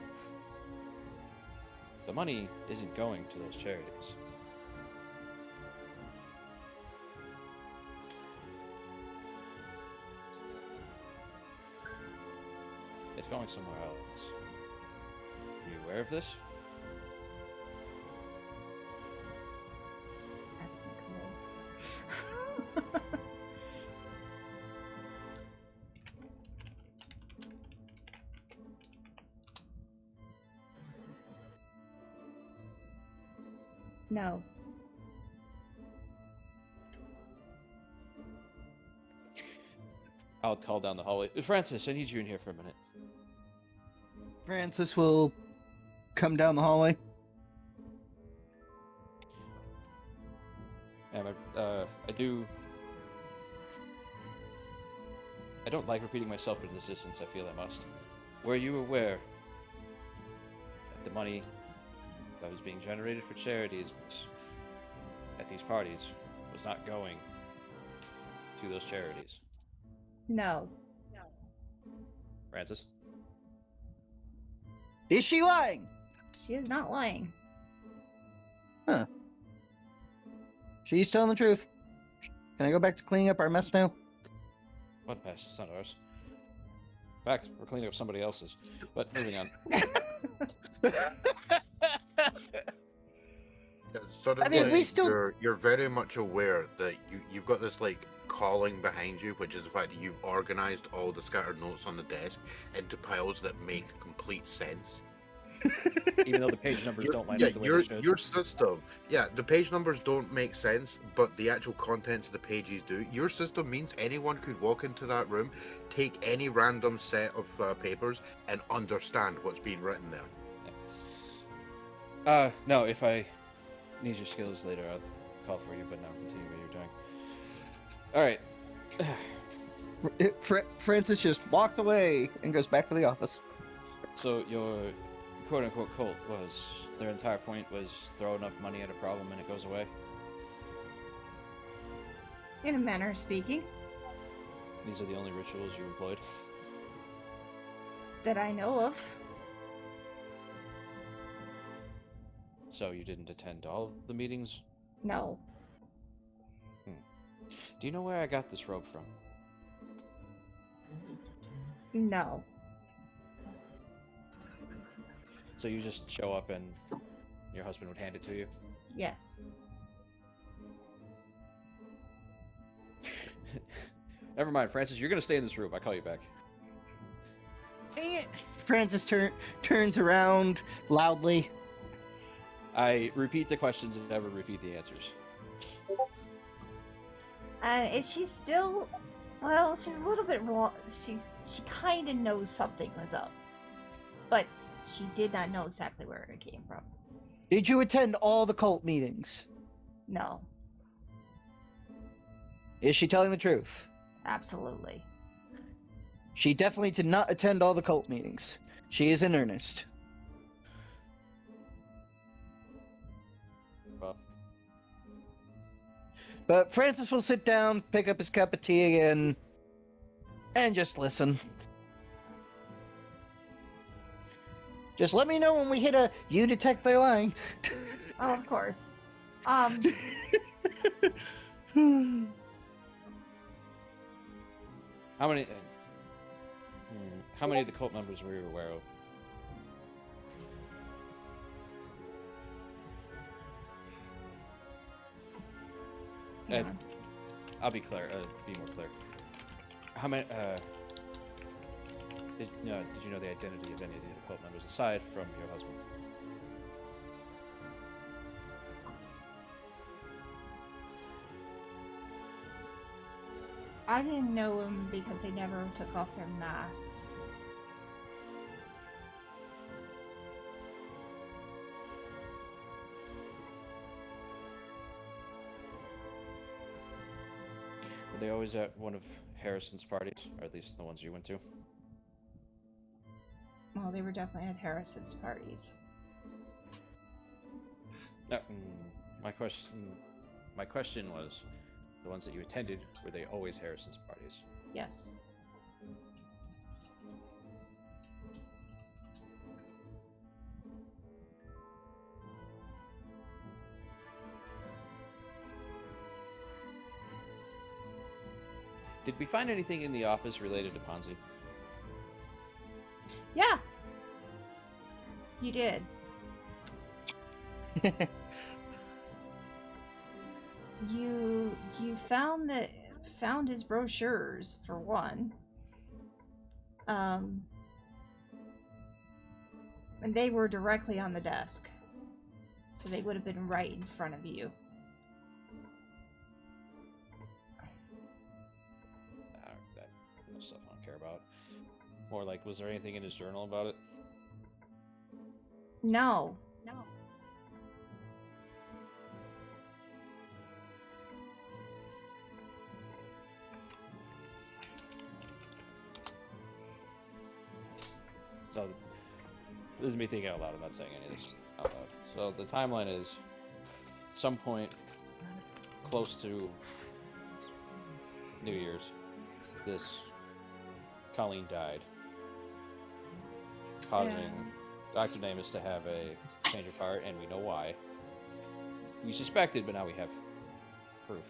The money isn't going to those charities. It's going somewhere else. Are you aware of this? That's cool. No. I'll call down the hallway. Francis, I need you in here for a minute. Francis will come down the hallway. I don't like repeating myself in this instance. I feel I must. Were you aware that the money that was being generated for charities at these parties was not going to those charities? No. Francis? Is she lying? She is not lying. Huh. She's telling the truth. Can I go back to cleaning up our mess now? What mess? It's not ours. In fact, we're cleaning up somebody else's. But moving on. Suddenly, we still- you're very much aware that you've got this like calling behind you, which is the fact that you've organized all the scattered notes on the desk into piles that make complete sense. Even though the page numbers don't line up the way they should. Your system, the page numbers don't make sense, but the actual contents of the pages do. Your system means anyone could walk into that room, take any random set of papers, and understand what's being written there. No, if I need your skills later, I'll call for you, but now continue what you're doing. Alright. Francis just walks away and goes back to the office. So your quote-unquote cult their entire point was throw enough money at a problem and it goes away? In a manner of speaking. These are the only rituals you employed? That I know of. So you didn't attend all of the meetings? No. Do you know where I got this robe from? No. So you just show up and your husband would hand it to you? Yes. Never mind, Francis, you're gonna stay in this room. I'll call you back. Francis turns around loudly. I repeat the questions and never repeat the answers. And she's still, well, she's a little bit wrong. She kind of knows something was up, but she did not know exactly where it came from. Did you attend all the cult meetings? No, Is she telling the truth? absolutely. She definitely did not attend all the cult meetings. She is in earnest. Well, But Francis will sit down, pick up his cup of tea again, and just listen. Just let me know when we hit a "you detect they're lying." Oh, of course. how many? How many of the cult members were you aware of? hang Ed. on. I'll be clear. Be more clear. How many? Did you know the identity of any of the cult members aside from your husband? I didn't know them because they never took off their masks. Were they always at one of Harrison's parties, or at least the ones you went to? Well, they were definitely at Harrison's parties. My question was, the ones that you attended, were they always Harrison's parties? Yes. Did we find anything in the office related to Ponzi? Yeah. You did. You found his brochures for one. And they were directly on the desk. So they would have been right in front of you. That stuff I don't care about. More like, was there anything in his journal about it? No. So, this is me thinking out loud. I'm not saying any of this out loud. So, the timeline is some point close to New Year's, this Colleen died, causing Dr. Namus to have a change of heart, and we know why. We suspected, but now we have proof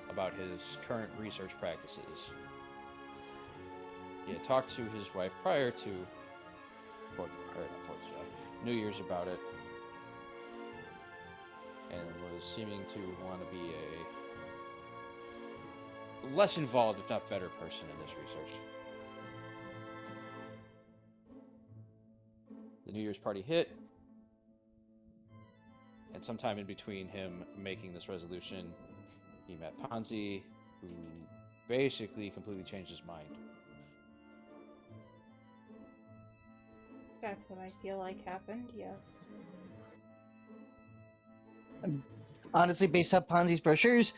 about his current research practices. He had talked to his wife prior to New Year's about it, and was seeming to want to be a less involved, if not better, person in this research. The New Year's party hit, and sometime in between him making this resolution, he met Ponzi, who basically completely changed his mind. That's what I feel like happened, yes. Honestly, based off Ponzi's brochures,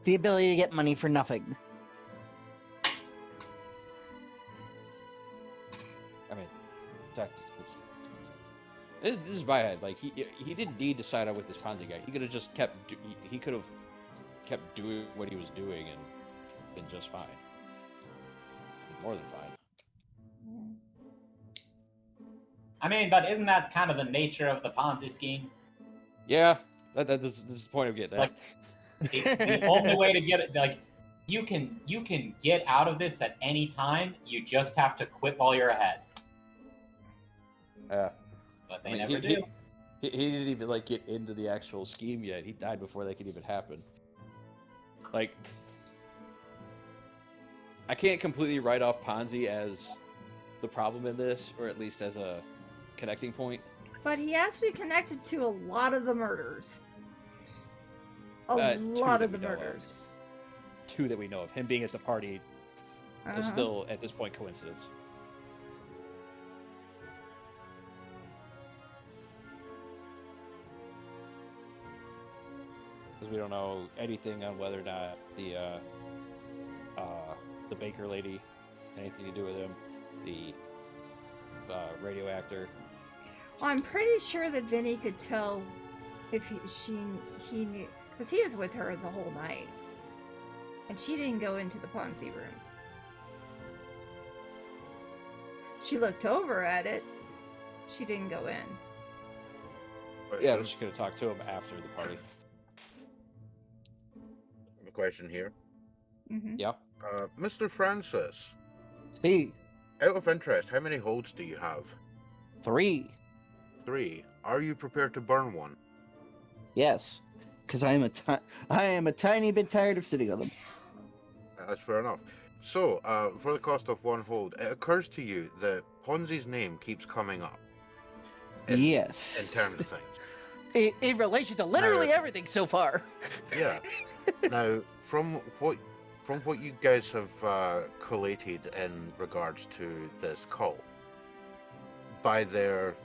the ability to get money for nothing. I mean, this is my head. Like, he didn't need to sign up with this Ponzi guy. He could have just he could have kept doing what he was doing and been just fine. More than fine. I mean, but isn't that kind of the nature of the Ponzi scheme? Yeah, this is the point of getting that. Like, the only way to get it, like, you can get out of this at any time. You just have to quit while you're ahead. Yeah. But they never do. He didn't even like get into the actual scheme yet. He died before that could even happen. Like, I can't completely write off Ponzi as the problem in this, or at least as a connecting point. But he has to be connected to a lot of the murders. A lot of the murders. Two that we know of. Him being at the party is still, at this point, coincidence. we don't know anything on whether or not the baker lady had anything to do with him, the radio actor. Well, I'm pretty sure that Vinny could tell if he knew, because he was with her the whole night, and she didn't go into the Ponzi room. She looked over at it. She didn't go in. Yeah, I'm just gonna talk to him after the party. A question here. Mm-hmm. Yeah. Mr. Francis, See, out of interest, how many holds do you have? 3. 3. Are you prepared to burn one? Yes, because I am a tiny bit tired of sitting on them. That's fair enough. So, for the cost of 1 hold, it occurs to you that Ponzi's name keeps coming up. Yes. In terms of things. In relation to literally everything so far. Yeah. Now, from what you guys have collated in regards to this cult, by their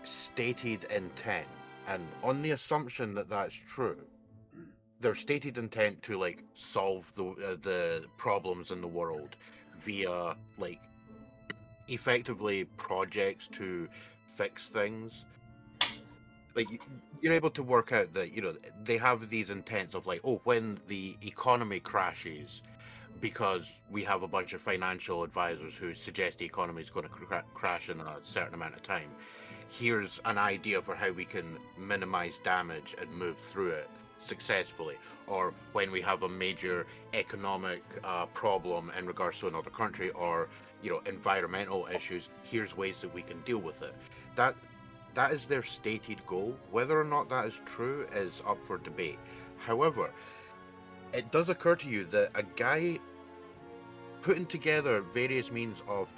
stated intent, and on the assumption that that's true, their stated intent to like solve the problems in the world via like effectively projects to fix things. Like you're able to work out that they have these intents of like, oh, when the economy crashes, because we have a bunch of financial advisors who suggest the economy is going to crash in a certain amount of time, here's an idea for how we can minimize damage and move through it successfully. Or when we have a major economic problem in regards to another country, or environmental issues, here's ways that we can deal with it. That is their stated goal. Whether or not that is true is up for debate. However, it does occur to you that a guy putting together various means of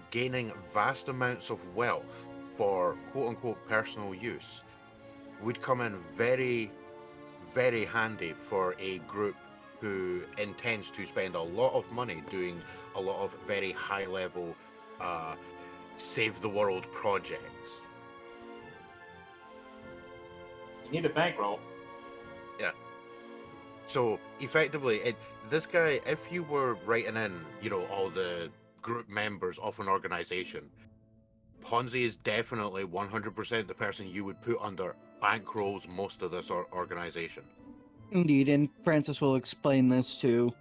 gaining vast amounts of wealth for quote-unquote personal use would come in very, very handy for a group who intends to spend a lot of money doing a lot of very high-level save the world projects. You need a bankroll. Yeah. So effectively, this guy, if you were writing in, all the group members of an organization, Ponzi is definitely 100% the person you would put under bankrolls most of this organization. Indeed, and Francis will explain this to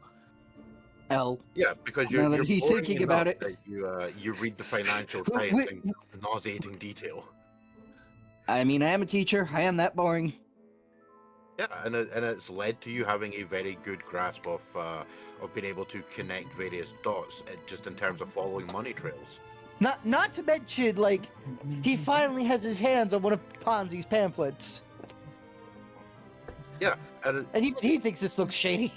L. Yeah, because Now that you're he's boring thinking about enough it. that you read the Financial Times in nauseating detail. I mean, I am a teacher. I am that boring. Yeah, and it's led to you having a very good grasp of being able to connect various dots, just in terms of following money trails. Not to mention, like, he finally has his hands on one of Ponzi's pamphlets. Yeah, and even he thinks this looks shady.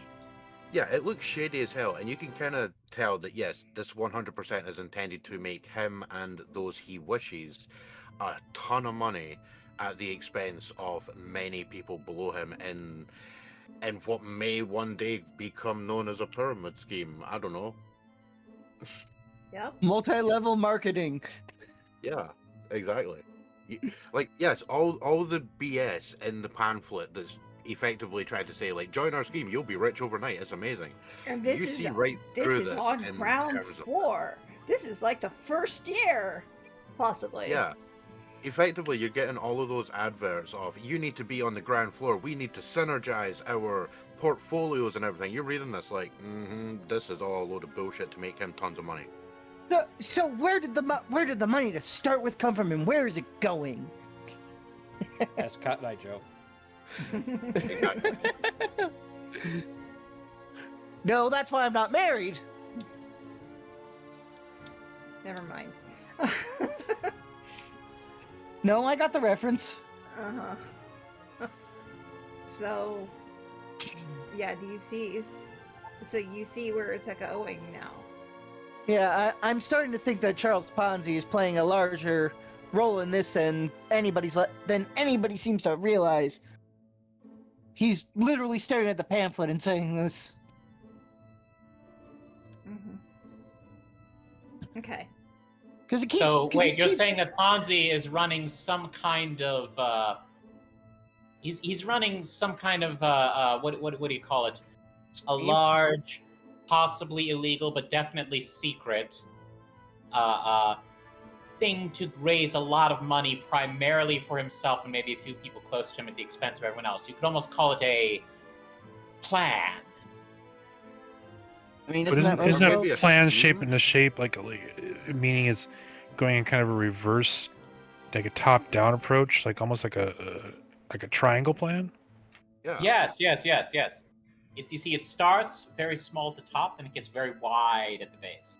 Yeah, it looks shady as hell, and you can kind of tell that, yes, this 100% is intended to make him and those he wishes a ton of money at the expense of many people below him in what may one day become known as a pyramid scheme. I don't know. Yep. Multi-level marketing. Yeah, exactly. Like, yes, all the BS in the pamphlet that's effectively trying to say, like, join our scheme, you'll be rich overnight. It's amazing. And this you is see right through this is on in ground terms of- floor. This is like the first year, possibly. Yeah. Effectively, you're getting all of those adverts of, you need to be on the ground floor. We need to synergize our portfolios and everything. You're reading this like, this is all a load of bullshit to make him tons of money. So where did the money to start with come from, and where is it going? That's Cotton Eye Joe. No, that's why I'm not married. Never mind. No, I got the reference. So, yeah, do you see? So you see where it's going now. Yeah, I'm starting to think that Charles Ponzi is playing a larger role in this than anybody seems to realize. He's literally staring at the pamphlet and saying this. Okay. Because it keeps. So wait, you're saying that Ponzi is running some kind of He's running some kind of what do you call it? A Scheme? large, possibly illegal, but definitely secret thing to raise a lot of money primarily for himself and maybe a few people close to him at the expense of everyone else. You could almost call it a plan. I mean, But isn't that isn't maybe that a plan scheme? shaped in a shape meaning it's going in kind of a reverse, like a top-down approach, like almost like a triangle plan? Yeah. Yes. It's you see, it starts very small at the top, then it gets very wide at the base.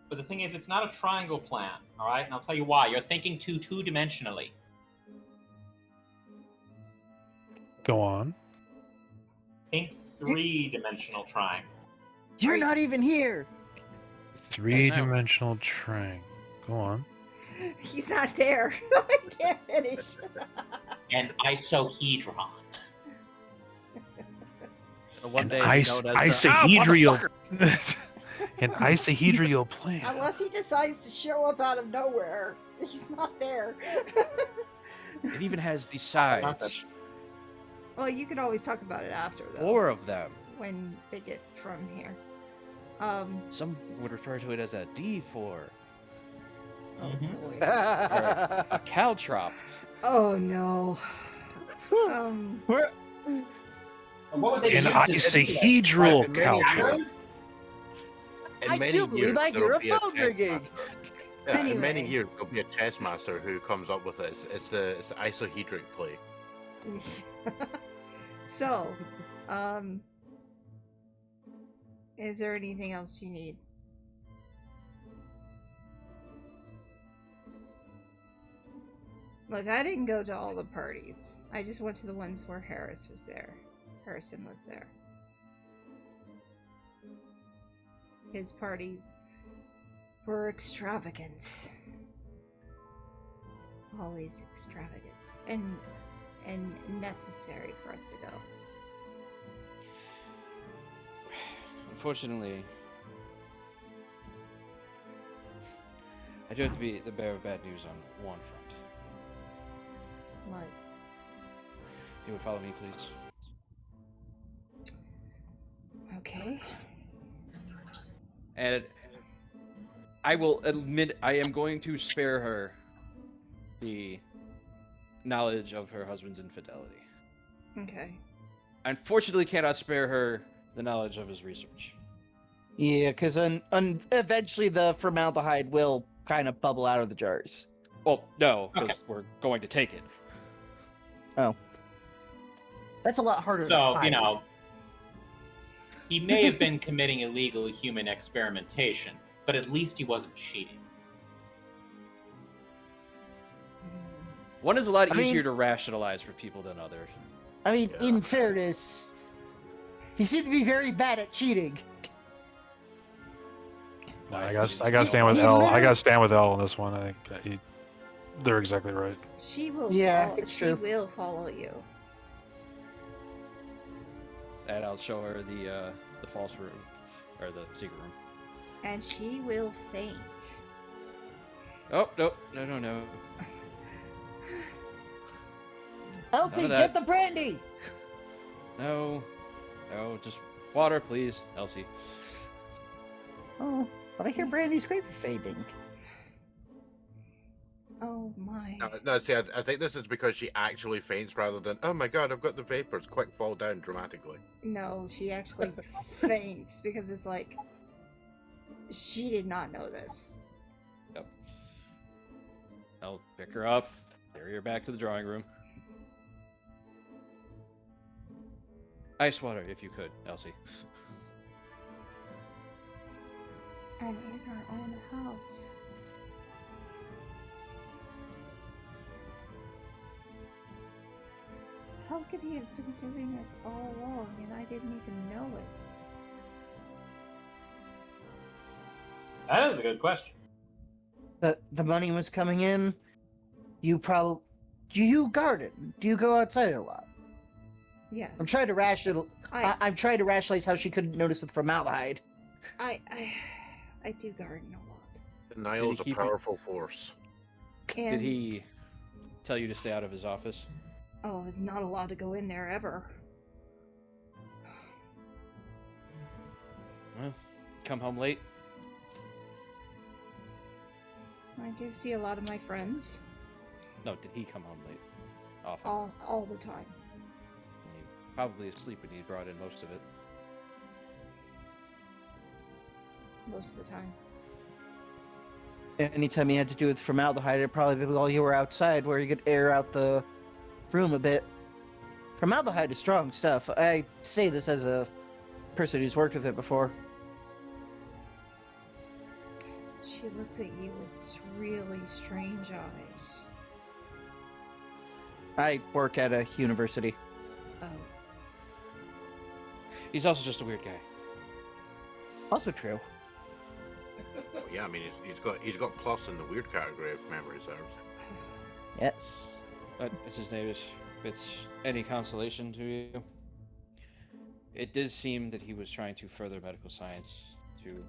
But the thing is, it's not a triangle plan, all right? And I'll tell you why. You're thinking two-dimensionally. Go on. Think three-dimensional triangle. You're not even here. Three-dimensional triangle. Go on. He's not there. I can't finish. And isohedron. One An day known as isohedral. An isohedral plan. Unless he decides to show up out of nowhere. He's not there. It even has the sides. Well, you can always talk about it after, though. 4 of them. When they get from here. Some would refer to it as a D4. Mhm. Boy. Or a caltrop. Oh no. What would they An use to isohedral Right, many caltrop. years- In I many do believe years, I there'll hear a be phone chess ringing. master. Yeah, in many Anyway. years, there'll be a chess master who comes up with it. It's the isohedric play. So, is there anything else you need? Look, I didn't go to all the parties. I just went to the ones where Harrison was there. His parties were extravagant. Always extravagant. And necessary for us to go. Unfortunately, I do have to be the bearer of bad news on one front. What? You would follow me, please? Okay. And I will admit I am going to spare her the knowledge of her husband's infidelity. Okay. I unfortunately cannot spare her the knowledge of his research. Yeah, because eventually the formaldehyde will kind of bubble out of the jars. Well, no, because Okay. we're going to take it. Oh. That's a lot harder to So, hide. he may have been committing illegal human experimentation, but at least he wasn't cheating. One is a lot I mean- easier to rationalize for people than others. I mean, Yeah. in fairness, he seemed to be very bad at cheating. No, I gotta stand with He L. I literally- gotta stand with L on this one. I think they're exactly right. She will. Yeah, follow, it's she true. will follow you. And I'll show her the false room, or the secret room. And she will faint. Oh, no. Elsie, None of get that. the brandy! No, just water, please, Elsie. Oh, but I hear brandy's great for fainting. Oh my. No, see, I think this is because she actually faints rather than, oh my god, I've got the vapors, quick, fall down dramatically. No, she actually faints because it's like she did not know this. Yep. I'll pick her up, carry her back to the drawing room. Ice water, if you could, Elsie. And in our own house. How could he have been doing this all along and I didn't even know it? That is a good question. The money was coming in. Do you garden? Do you go outside a lot? Yes. I'm trying to I'm trying to rationalize how she couldn't notice the formaldehyde. I do garden a lot. Denial's a keep it- powerful force. And Did he tell you to stay out of his office? Oh, I was not allowed to go in there ever. Well, come home late? I do see a lot of my friends No, did he come home late? Often. all the time. He probably asleep when he brought in most of it. Most of the time. Anytime you had to do with formaldehyde, it'd probably be while you were outside where you could air out the room a bit. Formaldehyde is strong stuff. I say this as a person who's worked with it before. She looks at you with really strange eyes. I work at a university. Oh. He's also just a weird guy. Also true. Well, yeah, I mean, he's got plus in the weird category if memory serves. Yes. But as his name is, if it's any consolation to you, it did seem that he was trying to further medical science to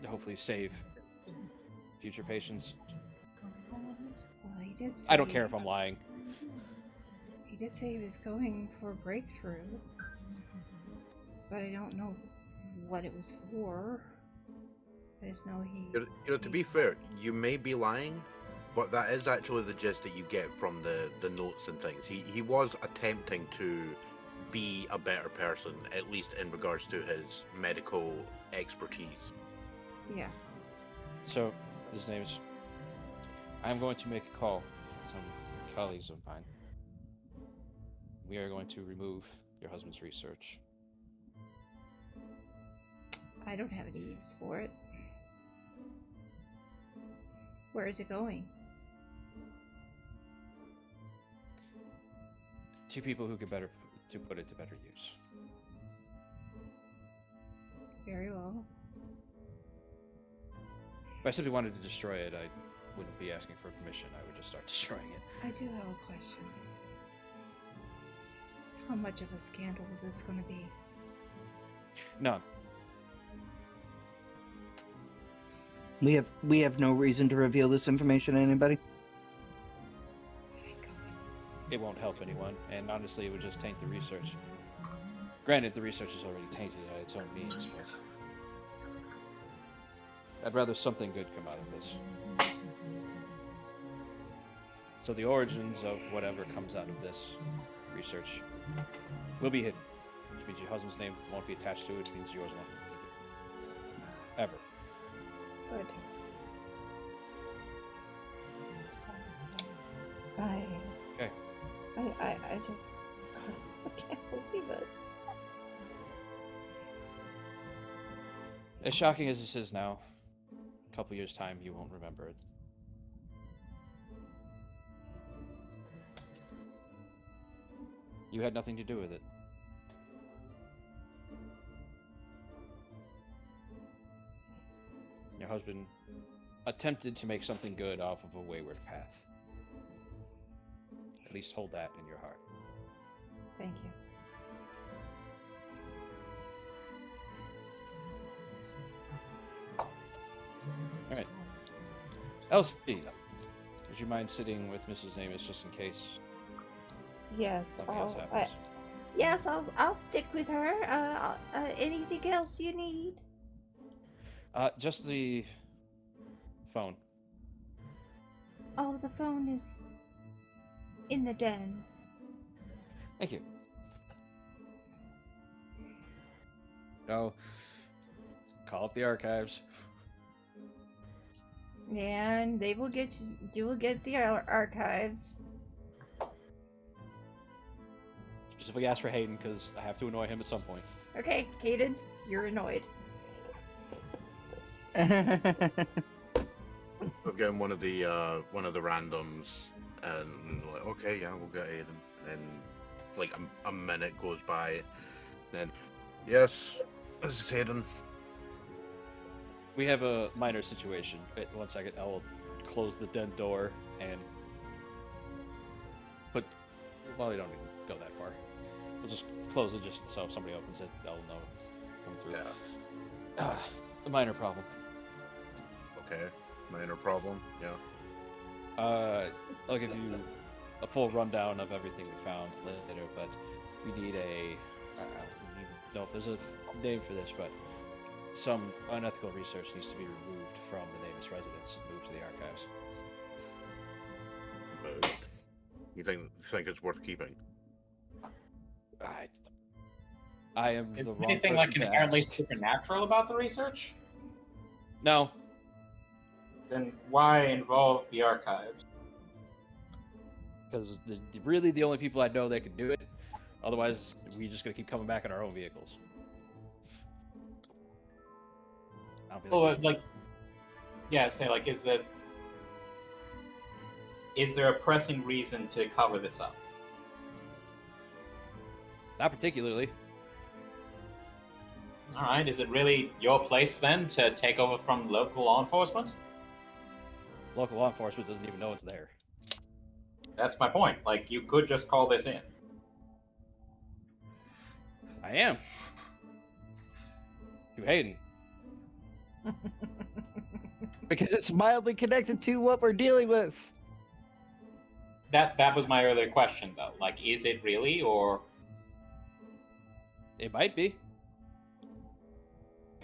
hopefully save future patients. Well, he did say, I don't care if I'm lying. He did say he was going for a breakthrough. But I don't know what it was for. I just know he... You know, to be fair, you may be lying, but that is actually the gist that you get from the notes and things. He was attempting to be a better person, at least in regards to his medical expertise. Yeah. So, his name is... I'm going to make a call to some colleagues of mine. We are going to remove your husband's research. I don't have any use for it. Where is it going? Two people who could better to put it to better use. Very well. If I simply wanted to destroy it, I wouldn't be asking for permission. I would just start destroying it. I do have a question. How much of a scandal is this going to be? None. We have no reason to reveal this information to anybody. Thank God. It won't help anyone, and honestly, it would just taint the research. Granted, the research is already tainted at its own means, but I'd rather something good come out of this. So the origins of whatever comes out of this research will be hidden, which means your husband's name won't be attached to it, which means yours won't either. Ever. Good. Okay. I just... I can't believe it. As shocking as this is now, a couple years' time, you won't remember it. You had nothing to do with it. Your husband attempted to make something good off of a wayward path. At least hold that in your heart. Thank you. Alright. Elsie, would you mind sitting with Mrs. Amos just in case Yes, something else I'll, happens? yes, I'll stick with her. Anything else you need? Just the phone. Oh, the phone is in the den. Thank you. Go. Call up the archives. And they will get you will get the archives. Specifically ask for Hayden because I have to annoy him at some point. Okay, Hayden, you're annoyed. We'll get him one of the randoms, and like, okay, yeah, we'll get Aiden. And then, like a minute goes by, then, yes, this is Hayden. We have a minor situation. Wait, 1 second. I will close the den door and put. Well, we don't even go that far. We'll just close it just so if somebody opens it, they'll know coming through. Yeah. A minor problem. Okay. Minor problem. Yeah. I'll give you a full rundown of everything we found later, but we need a. I don't even know if there's a name for this, but some unethical research needs to be removed from the Nameless residence and moved to the archives. You think it's worth keeping? I am Is the wrong anything person like to inherently ask. supernatural about the research? No, Then why involve the archives? because really the only people I know that can do it. Otherwise, we're just gonna keep coming back in our own vehicles. I don't feel Well, like, yeah, say like, is there a pressing reason to cover this up? not particularly. All right, is it really your place then to take over from local law enforcement? Local law enforcement doesn't even know it's there. That's my point. Like, you could just call this in. I am. To Hayden. Because it's mildly connected to what we're dealing with. That was my earlier question, though. Like, is it really, or It might be.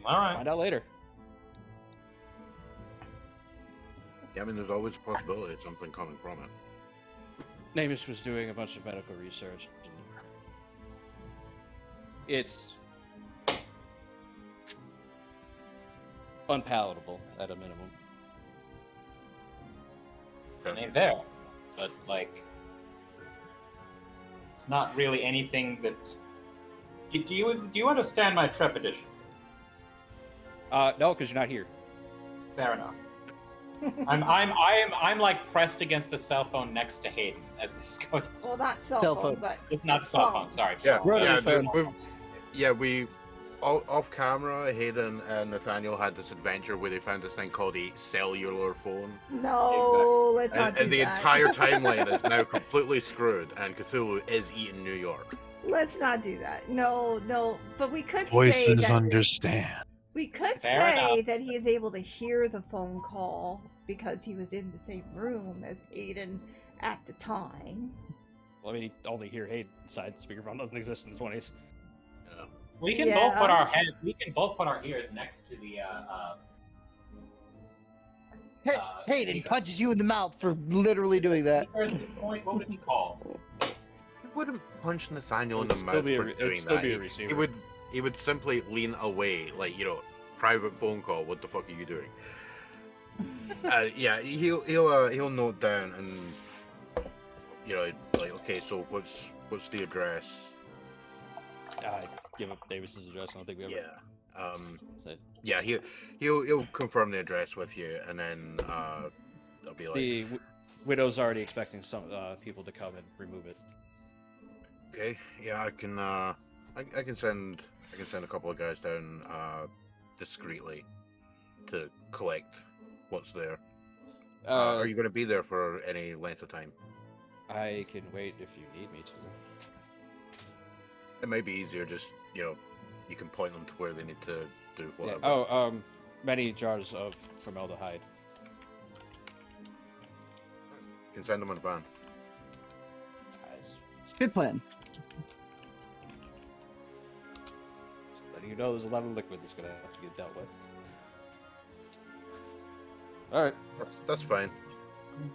all right? Find out later. Yeah, I mean, there's always a possibility of something coming from it. Namus was doing a bunch of medical research. It's unpalatable at a minimum. I mean, there, but like, it's not really anything that. Do you understand my trepidation? No, because you're not here. Fair enough. I'm like pressed against the cell phone next to Hayden as this is going. Well, not cell Cell phone, phone. but It's not cell phone. phone. Sorry. Yeah, Rotary yeah, phone. we off camera. Hayden and Nathaniel had this adventure where they found this thing called a cellular phone, no, let's not do and the that. entire timeline is now completely screwed, and Cthulhu is eating New York. Let's not do that. No, but we could say Voices that understand. we could Fair say enough. that he is able to hear the phone call because he was in the same room as Aiden at the time. Well, I mean, you only hear Hayden inside. Speakerphone doesn't exist in the 20s. We can Yeah. both put our head. We can both put our ears next to the. Hey, Hayden punches you in the mouth for literally doing that. At this point, what would it be called? He wouldn't punch Nathaniel in the It'd still mouth be a for re- it'd doing still that. be a He receiver. would simply lean away, like, private phone call. What the fuck are you doing? Yeah, he'll note down and like, okay, so what's the address? I give up Davis's address. I don't think we ever Yeah. said. Yeah, he'll confirm the address with you, and then I'll be like, The widow's already expecting some people to come and remove it. okay, yeah, I can send a couple of guys down discreetly to collect what's there. Are you going to be there for any length of time? I can wait if you need me to. It may be easier, just you can point them to where they need to do Yeah. whatever. Many jars of formaldehyde. You can send them in a van. Guys, Good plan. just letting you know there's a lot of liquid that's gonna have to get dealt with. All right. That's fine.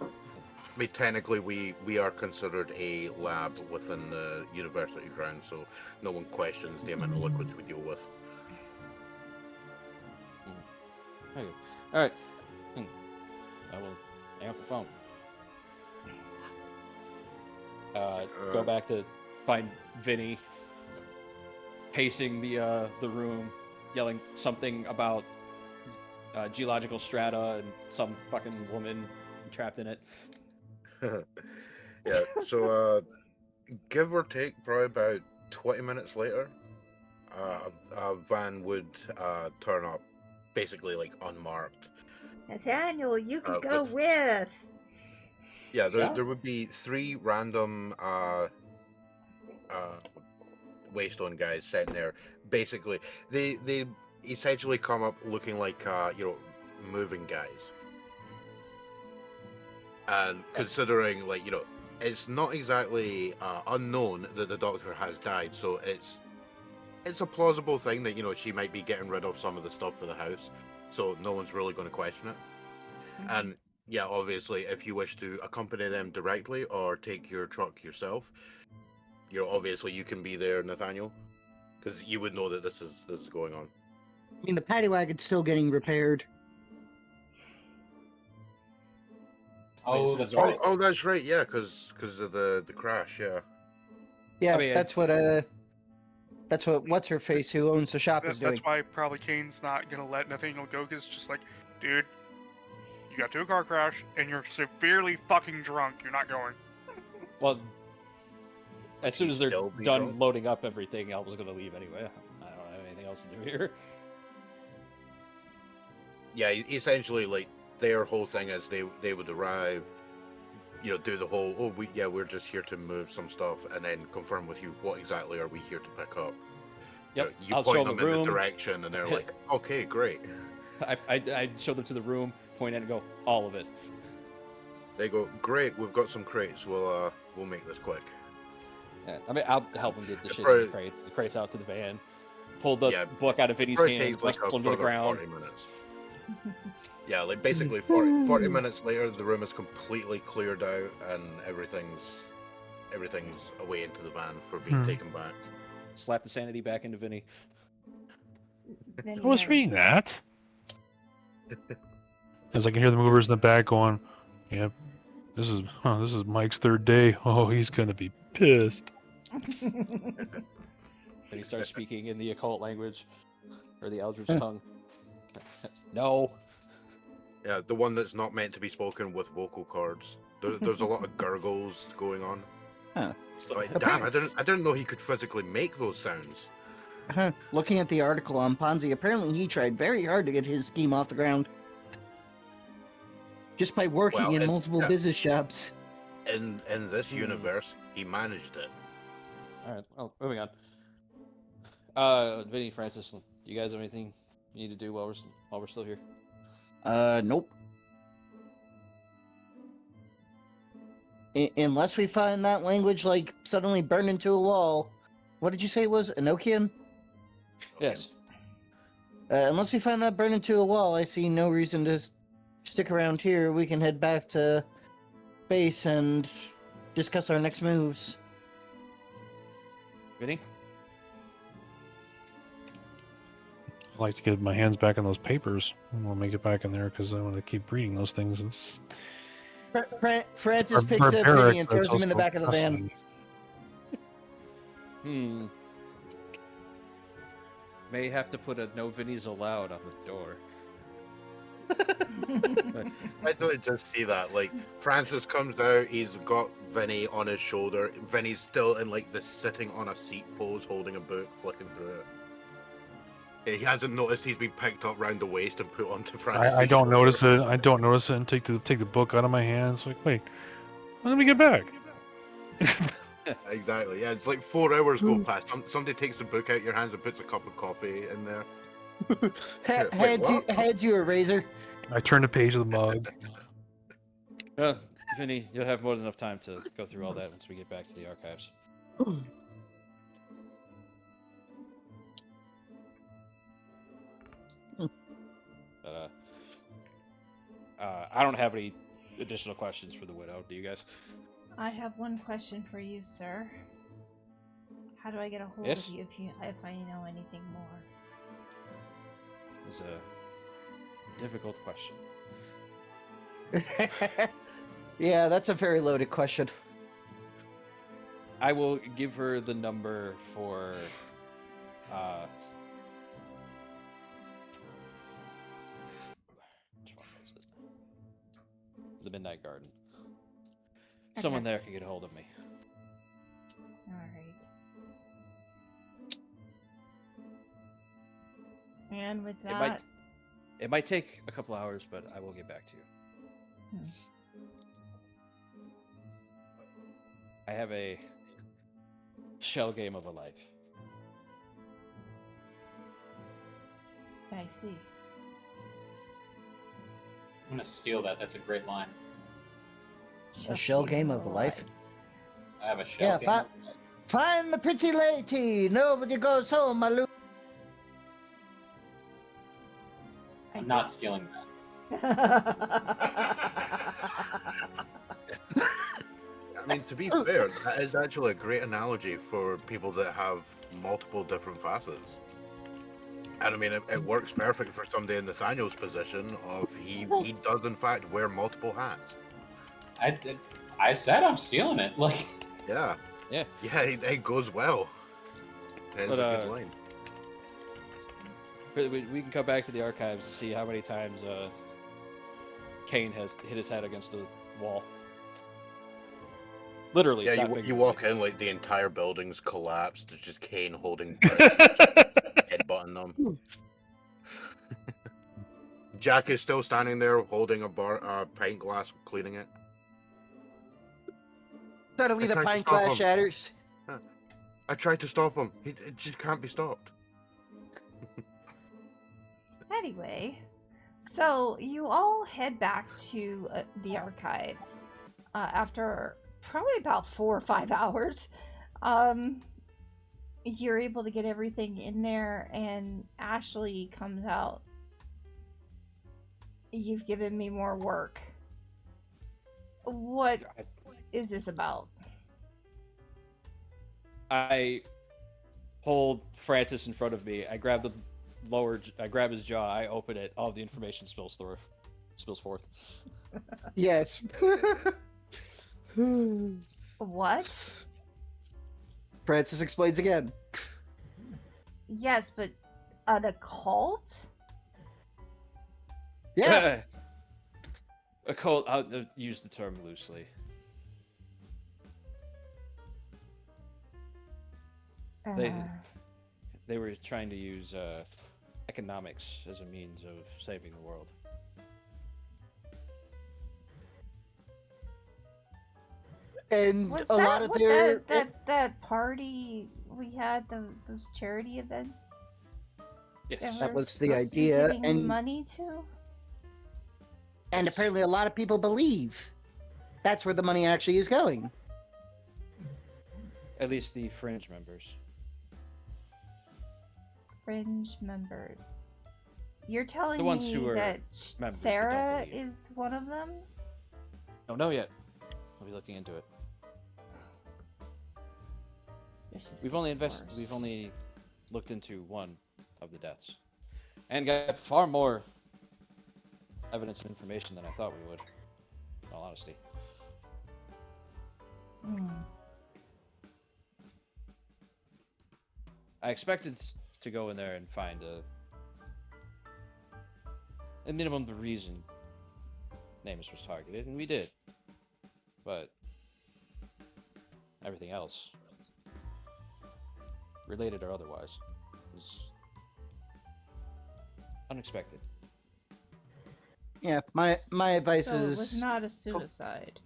I mean, technically, we are considered a lab within the university grounds, so no one questions the amount of liquids we deal with. Okay. All right. I will hang up the phone. Go back to find Vinny pacing the room, yelling something about geological strata and some fucking woman trapped in it. Yeah, so give or take, probably about 20 minutes later, a van would turn up, basically like unmarked. Nathaniel, you could go with- with. Yeah, Yeah. there would be 3 random Waystone guys sitting there. Basically, they essentially come up looking like moving guys. And considering, like, it's not exactly unknown that the Doctor has died, so it's a plausible thing that she might be getting rid of some of the stuff for the house, so no one's really going to question it. And yeah, obviously, if you wish to accompany them directly or take your truck yourself, obviously you can be there, Nathaniel, because you would know that this is going on. I mean, the paddy wagon's still getting repaired. Oh, Wait, that's so- right. Oh, that's right. Yeah, because of the crash. Yeah. Yeah, mean, that's what what's her face who owns the shop is doing. That's why probably Kane's not gonna let Nathaniel go, because it's just like, dude, you got into a car crash and you're severely fucking drunk. You're not going. Well, as soon as they're Still be done drunk? loading up everything, I was gonna leave anyway. I don't have anything else to do here. Yeah, essentially, like, their whole thing is they would arrive, do the whole, we're just here to move some stuff, and then confirm with you what exactly are we here to pick up. Yep, You I'll show point them them the in room. the direction, and they're like, okay, great. I show them to the room, point at it, and go, all of it. They go, great, we've got some crates. We'll make this quick. Yeah, I mean, I'll help them get the It shit probably- in the crates out to the van. Pull the Yeah, book out of Vinny's Probably hand, takes like wrestle a him to the further ground. 40 minutes. Yeah, like basically 40 minutes later, the room is completely cleared out, and everything's away into the van for being taken back. Slap the sanity back into Vinny. Vinny I was had- reading that. As I can hear the movers in the back going, "Yep, this is Mike's third day. Oh, he's gonna be pissed." Then he starts speaking in the occult language, or the Eldritch tongue. No. Yeah, the one that's not meant to be spoken with vocal cords. There's a lot of gurgles going on. Huh. Like, damn, I didn't know he could physically make those sounds. Looking at the article on Ponzi, apparently he tried very hard to get his scheme off the ground. Just by working Well, in and- multiple yeah. business shops. In this universe, he managed it. All right. Well, moving on. Vinny, Francis, you guys have anything you need to do while we're still here? Nope. Unless we find that language, like, suddenly burned into a wall. What did you say it was? Enochian? Yes. Unless we find that burned into a wall, I see no reason to stick around here. We can head back to base and discuss our next moves. Vinny? I'd like to get my hands back on those papers. We'll make it back in there because I want to keep reading those things. It's Francis picks up barbaric, Vinny and but it's throws him in the also back of the van. fascinating. May have to put a no Vinny's allowed on the door. I don't just see that. Like, Francis comes out, he's got Vinny on his shoulder. Vinny's still in like the sitting on a seat pose, holding a book, flicking through it. He hasn't noticed he's been picked up round the waist and put onto Francis. I don't notice it. I don't notice it and take the book out of my hands. Like, wait, let me get back. Exactly. Yeah, it's like 4 hours go past. Somebody takes the book out of your hands and puts a cup of coffee in there. Wait, what? Hands you a razor. I turn the page of the mug. Vinny, you'll have more than enough time to go through all that once we get back to the archives. I don't have any additional questions for the widow. Do you guys? I have one question for you, sir. How do I get a hold Yes? of you if I know anything more? It's a difficult question. Yeah, that's a very loaded question. I will give her the number for which one was it? The Midnight Garden. Someone Okay. there can get a hold of me. Alright. And with that, It might take a couple hours, but I will get back to you. I have a shell game of a life. I see. I'm gonna steal that. That's a great line. A shell game of life. I have a shell Yeah, game. Find the pretty lady. Nobody goes home, my Luke. I'm not stealing that. I mean, to be fair, that is actually a great analogy for people that have multiple different facets. And I mean, it works perfect for somebody in Nathaniel's position of he does in fact wear multiple hats. I said I'm stealing it. Like, Yeah. It goes well. It's But, a good line. We can come back to the archives to see how many times Cain has hit his head against a wall. Literally. Yeah, not you figuratively. walk in like the entire building's collapsed. It's just Cain holding bricks, headbutting them. Jack is still standing there holding a pint glass, cleaning it. Suddenly the tried to pint stop glass him. shatters. I tried to stop him. It just can't be stopped. Anyway, so you all head back to the archives after probably about 4 or 5 hours. You're able to get everything in there, and Ashley comes out. You've given me more work. What is this about? I hold Francis in front of me. I grab I grab his jaw. I open it. All of the information spills forth. Yes. What? Francis explains again. Yes, but an occult? Yeah. Occult. I'll use the term loosely. They were trying to use economics as a means of saving the world. And Was a that lot of what their that party we had, those charity events? Yes. That we're was the supposed to be idea, giving and- money to? and apparently a lot of people believe that's where the money actually is going. At least the fringe members. Fringe members. You're telling The ones me who are that members but don't Sarah believe. is one of them? Don't know yet. I'll be looking into it. This just We've only gets worse. We've only looked into one of the deaths, and got far more evidence and information than I thought we would. In all honesty. Hmm. I expected to go in there and find a minimum the reason Namus was targeted, and we did. But everything else, related or otherwise, was unexpected. Yeah, my advice So is it was not a suicide.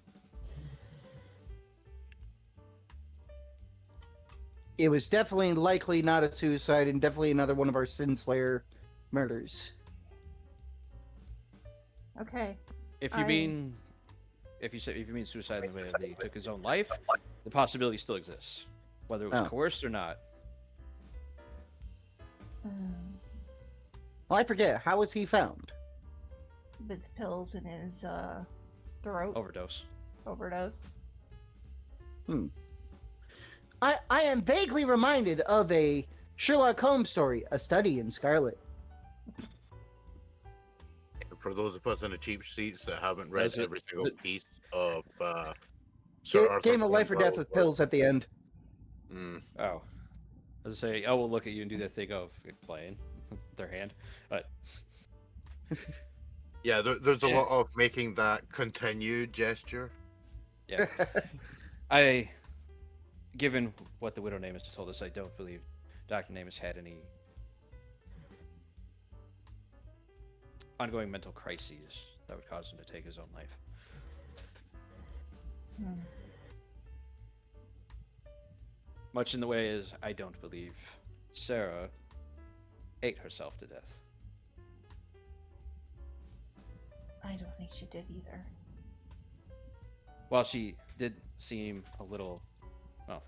it was definitely likely not a suicide and definitely another one of our Sinslayer murders. Okay. If you mean suicide in the way that he took his own life, the possibility still exists, whether it was Oh. coerced or not. Well, I forget. How was he found? With pills in his throat. Overdose. Overdose. I am vaguely reminded of a Sherlock Holmes story, A Study in Scarlet. For those of us in the cheap seats that haven't read Is it- every single piece of Game of Life or Death with pills at the end. Oh. I was gonna say, oh, we'll look at you and do that thing of playing their hand. But Yeah, there's a Yeah. lot of making that continued gesture. yeah. Given what the Widow Namus has told us, I don't believe Dr. Namus had any ongoing mental crises that would cause him to take his own life. Much in the way as I don't believe Sarah ate herself to death. I don't think she did either. While she did seem a little, well,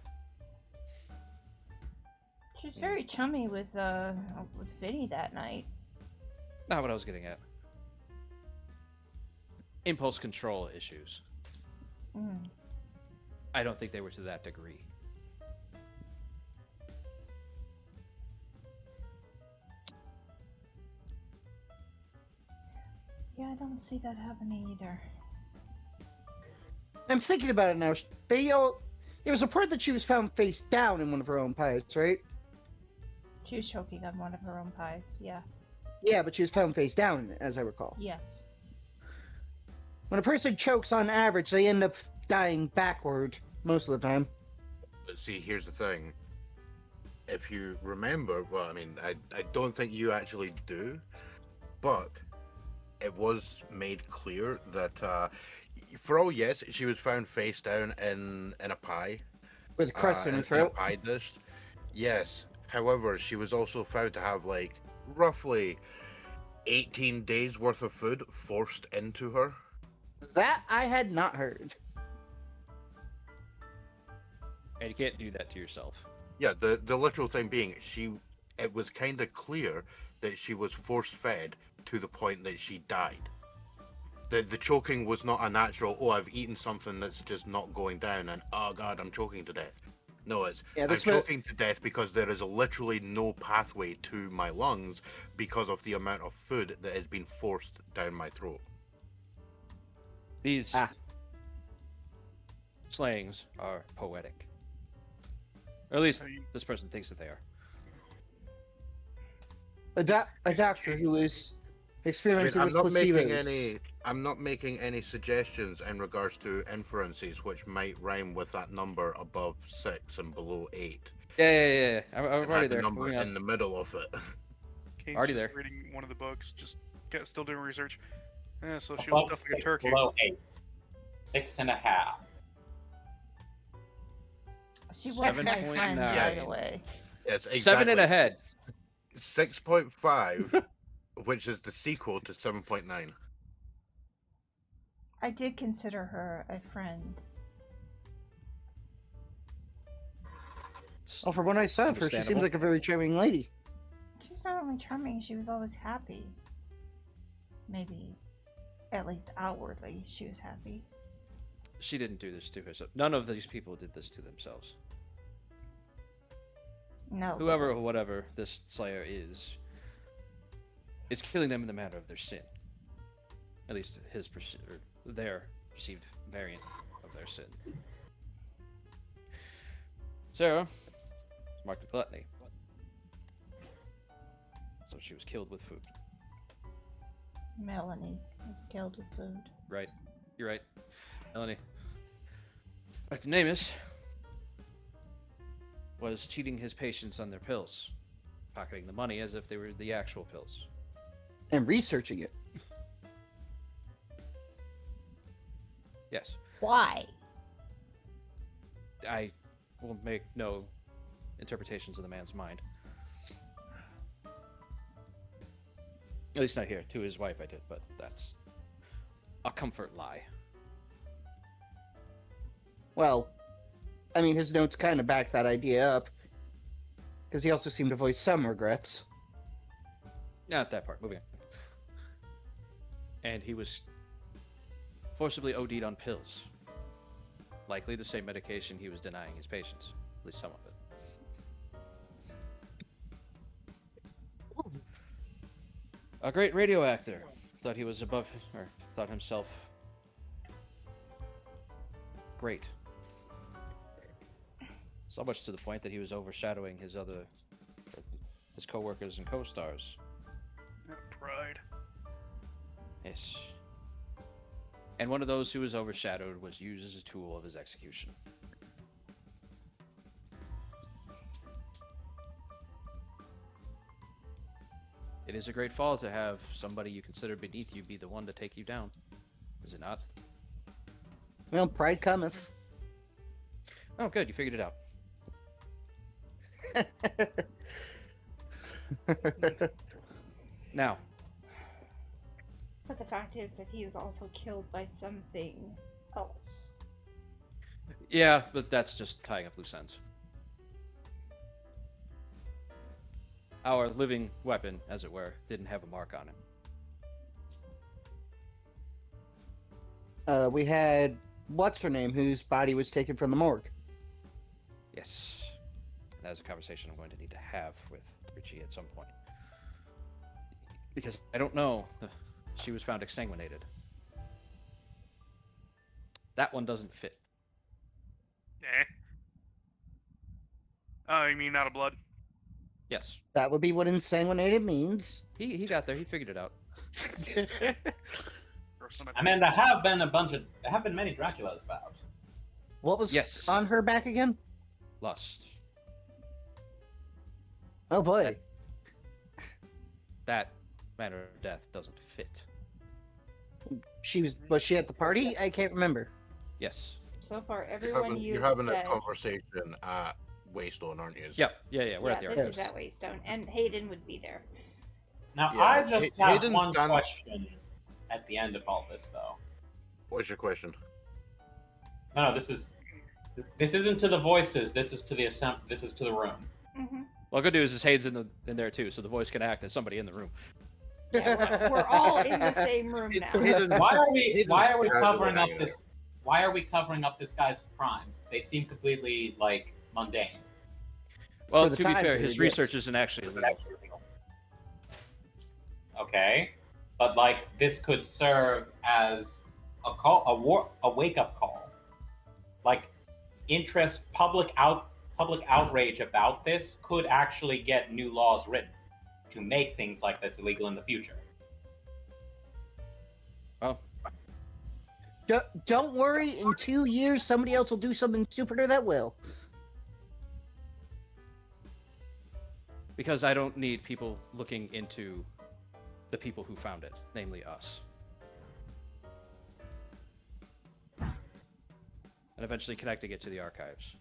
She's very chummy with Vinny that night. not what I was getting at. Impulse control issues. Mm. I don't think they were to that degree. Yeah, I don't see that happening either. I'm thinking about it now. It was reported that she was found face down in one of her own pies, right? She was choking on one of her own pies. Yeah. Yeah, but she was found face down, as I recall. Yes. When a person chokes, on average, they end up dying backward most of the time. But see, here's the thing. If you remember, well, I mean, I don't think you actually do, but it was made clear that, for all yes, she was found face down in a pie. With a crust in her in a throat. pie dish. Yes. However, she was also found to have, like, roughly 18 days worth of food forced into her. That I had not heard. And you can't do that to yourself. Yeah, the literal thing being, it was kind of clear that she was force-fed to the point that she died. The choking was not a natural, oh, I've eaten something that's just not going down, and oh god, I'm choking to death. No, it's, I'm choking to death because there is literally no pathway to my lungs because of the amount of food that has been forced down my throat. These slayings are poetic. Or at least this person thinks that they are. A doctor who is experimenting with placebos. I'm not making any suggestions in regards to inferences which might rhyme with that number above 6 and below 8. Yeah. I'm already The there. number in the middle of it. Kane's Already just there. reading one of the books, still doing research. Yeah, so she was Above stuffing a 6, turkey. below 8. 6.5. She was my 7.9. friend, by the way. Yes, exactly. 7 and ahead. 6.5, which is the sequel to 7.9. I did consider her a friend. Oh, from what I saw of her, she seems Understandable. like a very charming lady. She's not only charming, she was always happy. Maybe, at least outwardly, she was happy. She didn't do this to herself. None of these people did this to themselves. No. Whoever or whatever this Slayer is killing them in the manner of their sin. At least their perceived variant of their sin. Sarah marked a gluttony. So she was killed with food. Melanie was killed with food. Right. You're right. Melanie. Archnemus was cheating his patients on their pills, pocketing the money as if they were the actual pills. And researching it. Yes. Why? I will make no interpretations of the man's mind. At least not here. To his wife I did, but that's a comfort lie. Well, I mean, his notes kind of back that idea up. Because he also seemed to voice some regrets. Not that part. Moving on. And he was forcibly OD'd on pills. Likely the same medication he was denying his patients. At least some of it. A great radio actor. Thought he was above, or thought himself great. So much to the point that he was overshadowing his co-workers and co-stars. Pride. Yes. And one of those who was overshadowed was used as a tool of his execution. It is a great fall to have somebody you consider beneath you be the one to take you down. Is it not? Well, pride cometh. Oh, good. You figured it out. Now, But the fact is that he was also killed by something else. Yeah, but that's just tying up loose ends. Our living weapon, as it were, didn't have a mark on it. We had what's her name, whose body was taken from the morgue. Yes. That is a conversation I'm going to need to have with Richie at some point. Because I don't know. She was found exsanguinated. That one doesn't fit. Eh. Oh, you mean out of blood? Yes. That would be what insanguinated means. He got there. He figured it out. I mean, there have been many Draculas about. What was Yes. on her back again? Lust. Oh boy. That manner of death doesn't fit. Was she at the party? I can't remember. Yes. So far, everyone You're you've having said. this conversation at Waystone, aren't you? Yep. Yeah. We're at the This archives. is at Waystone, and Hayden would be there. Now, Yeah, I just have Hayden's one done- question at the end of all this, though. What's your question? No, this isn't to the voices. This is to the This is to the room. Mm-hmm. Well, good news is Hayden's in there too, so the voice can act as somebody in the room. Yeah, we're all in the same room now. Why are we Hayden's covering up casual this? Why are we covering up this guy's crimes? They seem completely mundane. Well, For the to be time fair, period, his research isn't actually illegal. Okay, but this could serve as a call, a wake-up call. Public outrage about this could actually get new laws written to make things like this illegal in the future. Well, Don't worry, in 2 years, somebody else will do something stupider that will. because I don't need people looking into the people who found it, namely us. And eventually connecting it to the archives.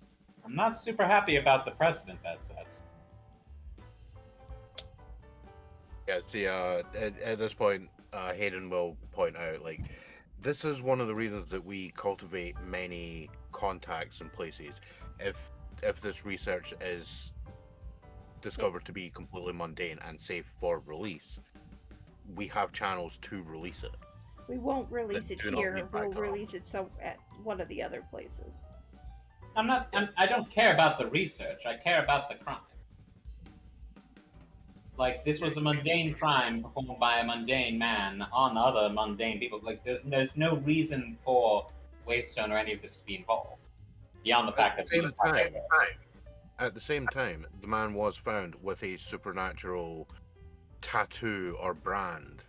I'm not super happy about the precedent that sets. Yeah, see, at this point, Hayden will point out, this is one of the reasons that we cultivate many contacts and places. If this research is discovered to be completely mundane and safe for release, we have channels to release it. We won't release it do not here. need We'll backup. release it at one of the other places. I don't care about the research. I care about the crime. This was a mundane crime performed by a mundane man on other mundane people. There's no reason for Waystone or any of this to be involved. Beyond the fact that At the same time, the man was found with a supernatural tattoo or brand.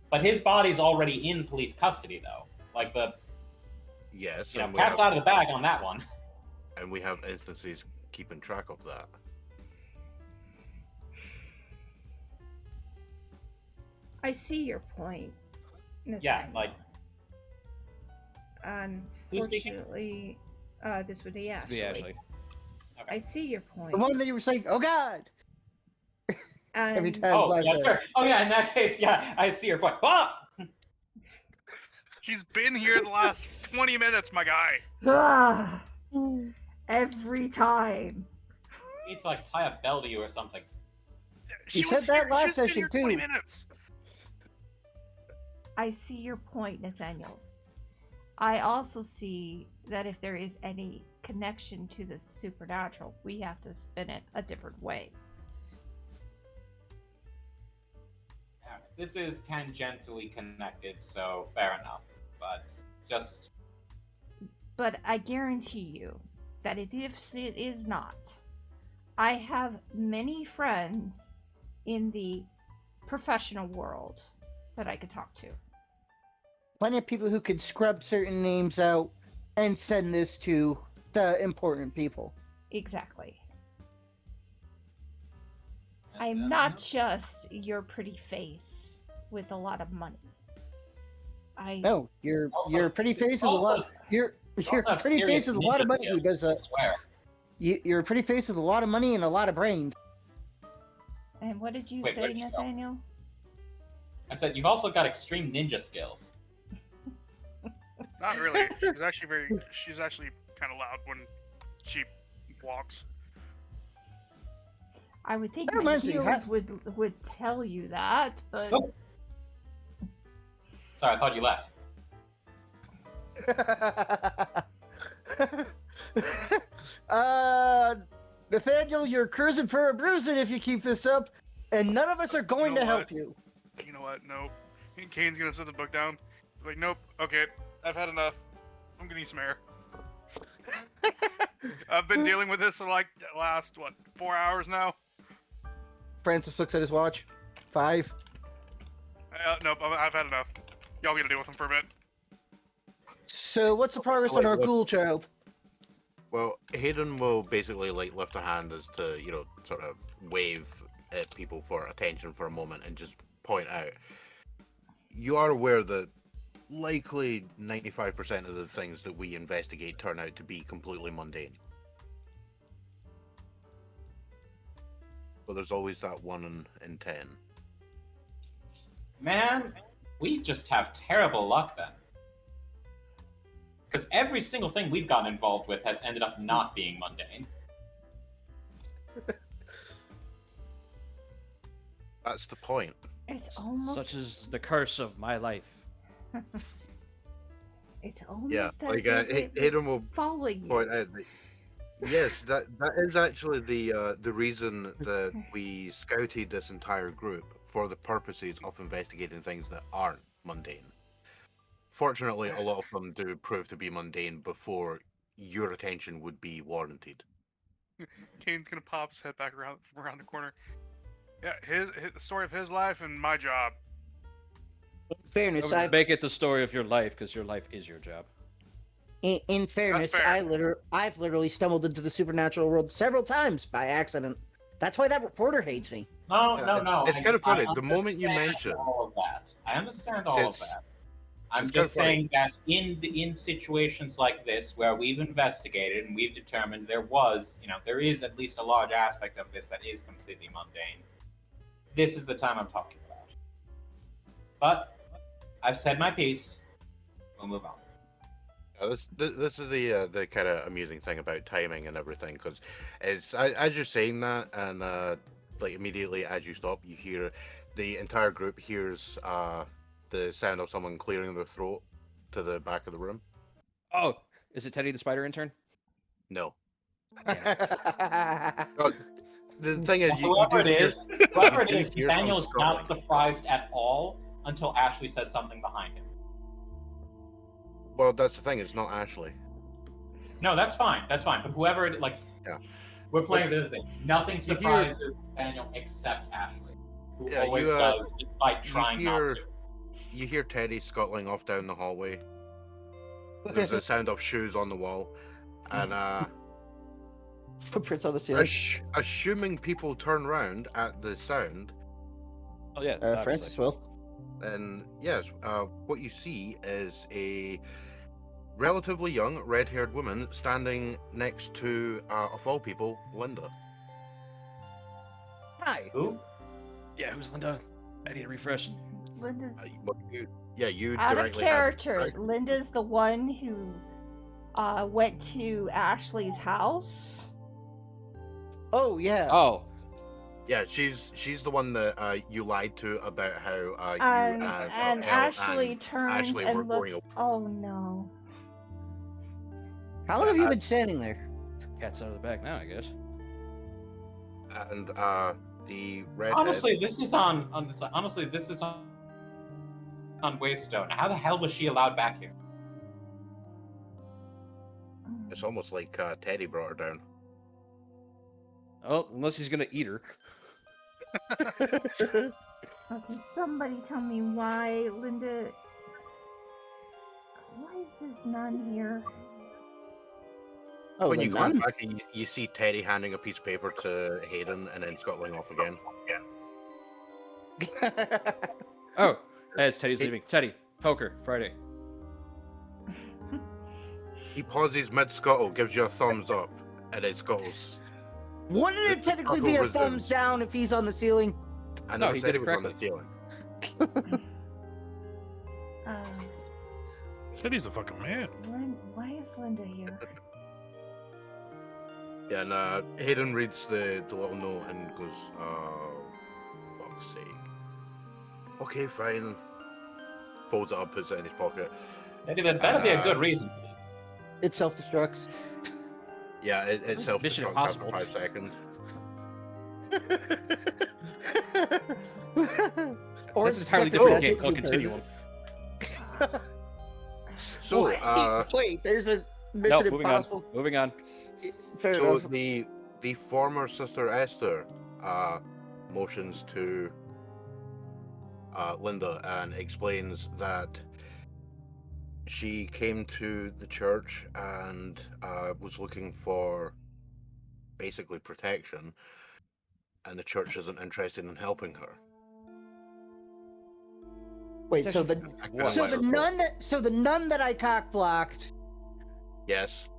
But his body's already in police custody, though. Yes, Cat's out of the bag on that one. and we have instances keeping track of that. I see your point. Yeah, Who's speaking? Unfortunately, this would be Ashley. Ashley. I see your point. The one that you were saying, "Oh God!" every And- time. Oh, yeah, Lassa- sure. Oh, yeah, in that case, yeah, I see your point. Ah! She's been here the last 20 minutes, my guy. Ah, every time. You need to, tie a bell to you or something. She You was said that here- last she's been session, here 20 too. minutes. I see your point, Nathaniel. I also see that if there is any connection to the supernatural, we have to spin it a different way. Yeah, this is tangentially connected, so fair enough. But just... But I guarantee you that if it is not, I have many friends in the professional world that I could talk to. Plenty of people who could scrub certain names out and send this to the important people. Exactly. I'm not just your pretty face with a lot of money. No, your pretty face with a lot. Your have pretty face serious with a lot of ninja money who skills, does I swear. You're a pretty face with a lot of money and a lot of brains. And what did you Wait, say, where'd you go? Nathaniel? I said, you've also got extreme ninja skills. Not really. She's actually kind of loud when she walks. I would think That my reminds me, heels would tell you that, but Oh. Sorry, I thought you left. Nathaniel, you're cruising for a bruising if you keep this up, and none of us are going know to help what? you. You know what? Nope. And Kane's gonna set the book down. He's like, nope. Okay, I've had enough. I'm gonna need some air. I've been dealing with this for like the last 4 hours now. Francis looks at his watch. 5. Nope. I've had enough. Y'all gotta deal with him for a bit. So, what's the progress on our ghoul child? Well, Hayden will basically like lift a hand as to, you know, sort of wave at people for attention for a moment and just point out. You are aware that likely 95% of the things that we investigate turn out to be completely mundane. But there's always that 1 in 10. Man, we just have terrible luck then. Because every single thing we've gotten involved with has ended up not being mundane. That's the point. it's almost Such is the curse of my life. it's almost Yeah, as like, if it Hayden was will following Point you. out that, yes, that is actually the reason that we scouted this entire group for the purposes of investigating things that aren't mundane. Fortunately, a lot of them do prove to be mundane before your attention would be warranted. Kane's gonna pop his head back around from around the corner. Yeah, the story of his life and my job. In fairness, Make it the story of your life, because your life is your job. in fairness, fair. I've literally stumbled into the supernatural world several times by accident. That's why that reporter hates me. No. It's kind of funny. I The moment you understand mention, all of that, I understand all of It's- that. I'm it's kinda just saying that in situations like this, where we've investigated and we've determined there is at least a large aspect of this that is completely mundane. This is the time I'm talking about. But I've said my piece. We'll move on. this is the kind of amusing thing about timing and everything, because as you're saying that, and like immediately as you stop, you hear the entire group hears the sound of someone clearing their throat to the back of the room. Oh, is it Teddy the spider intern? No. Yeah. The thing is, Whoever it is, hear Daniel some is not struggling. surprised at all until Ashley says something behind him. Well, that's the thing. It's not Ashley. No, that's fine. That's fine. But whoever it Yeah. we're playing the other thing. Nothing You surprises Daniel except Ashley, who Yeah, always you, does, despite trying not to. You hear Teddy scuttling off down the hallway. There's a sound of shoes on the wall, and Footprints on the ceiling. assuming people turn round at the sound, Oh yeah, Francis will. then yes, what you see is a relatively young red-haired woman standing next to, of all people, Linda. Hi. Who? Yeah, who's Linda? I need a refresh. Linda's You out of directly had- character. right? Linda's the one who went to Ashley's house. Oh yeah. Oh, Yeah, she's the one that you lied to about how you And Elle Ashley and turns Ashley and were going looks. Oh no. How long have you been standing there? cat's out of the bag now, I guess. and the redhead. Honestly, this is on Waystone. How the hell was she allowed back here? It's almost like Teddy brought her down. Oh, unless he's gonna eat her. Okay, somebody tell me why Linda. Why is this nun here? Oh, When the you glance nun? back, you see Teddy handing a piece of paper to Hayden and then scuttling off again. Oh, it's Teddy's Hey. leaving. Teddy, poker, Friday. He pauses mid-scuttle, gives you a thumbs up, and then scuttles. Wouldn't it technically be a Resumes. thumbs down if he's on the ceiling? I No, never he said did he it was on the correctly. ceiling. Said he's a fucking man. Why is Linda here? Yeah, and Hayden reads the little note and goes, "Oh, fuck's sake." Okay, fine. Folds it up, puts it in his pocket. Maybe there better be a good reason. It self-destructs. Yeah, it Mission self-destructs after Impossible. 5 seconds. Or That's it's entirely different different game magic called because- Continuum. So, wait, there's a No, Mission moving on. Impossible. Moving on. Fair so enough. the former Sister Esther motions to Linda and explains that she came to the church and was looking for basically protection, and the church isn't interested in helping her. Wait, so the I couldn't so let the her go. nun that I cock-blocked. Yes.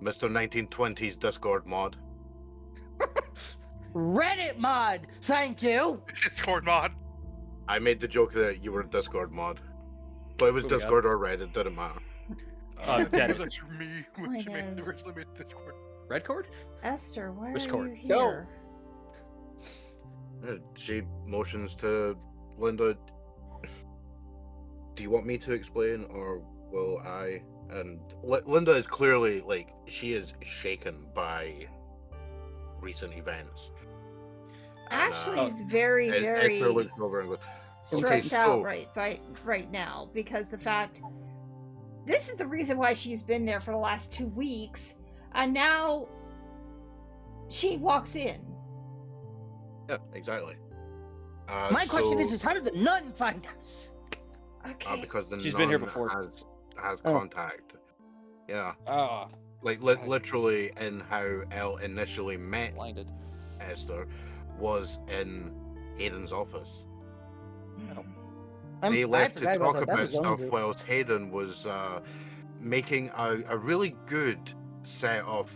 Mr. 1920s Discord mod. Reddit mod, thank you. Discord mod. I made the joke that you were a Discord mod. But it was Moving on. Discord or Reddit, didn't matter. Dead. That's me. When she made, is- originally made Discord. Red cord? Esther, why are Discord. you No. here? She motions to Linda. Do you want me to explain, or will I? And Linda is clearly, like, she is shaken by recent events. And, Ashley's very, very Esther looks over and goes, stressed okay, out so- right now because the fact this is the reason why she's been there for the last 2 weeks, and now she walks in. yeah, exactly. My question so- is how did the nun find us? Okay. because the She's been here nun before. has Oh. contact. Yeah, Ah, like literally in how Elle initially met blinded. Esther was in Hayden's office. I They left to forgot talk that. That about was long stuff ago. whilst Hayden was making a really good set of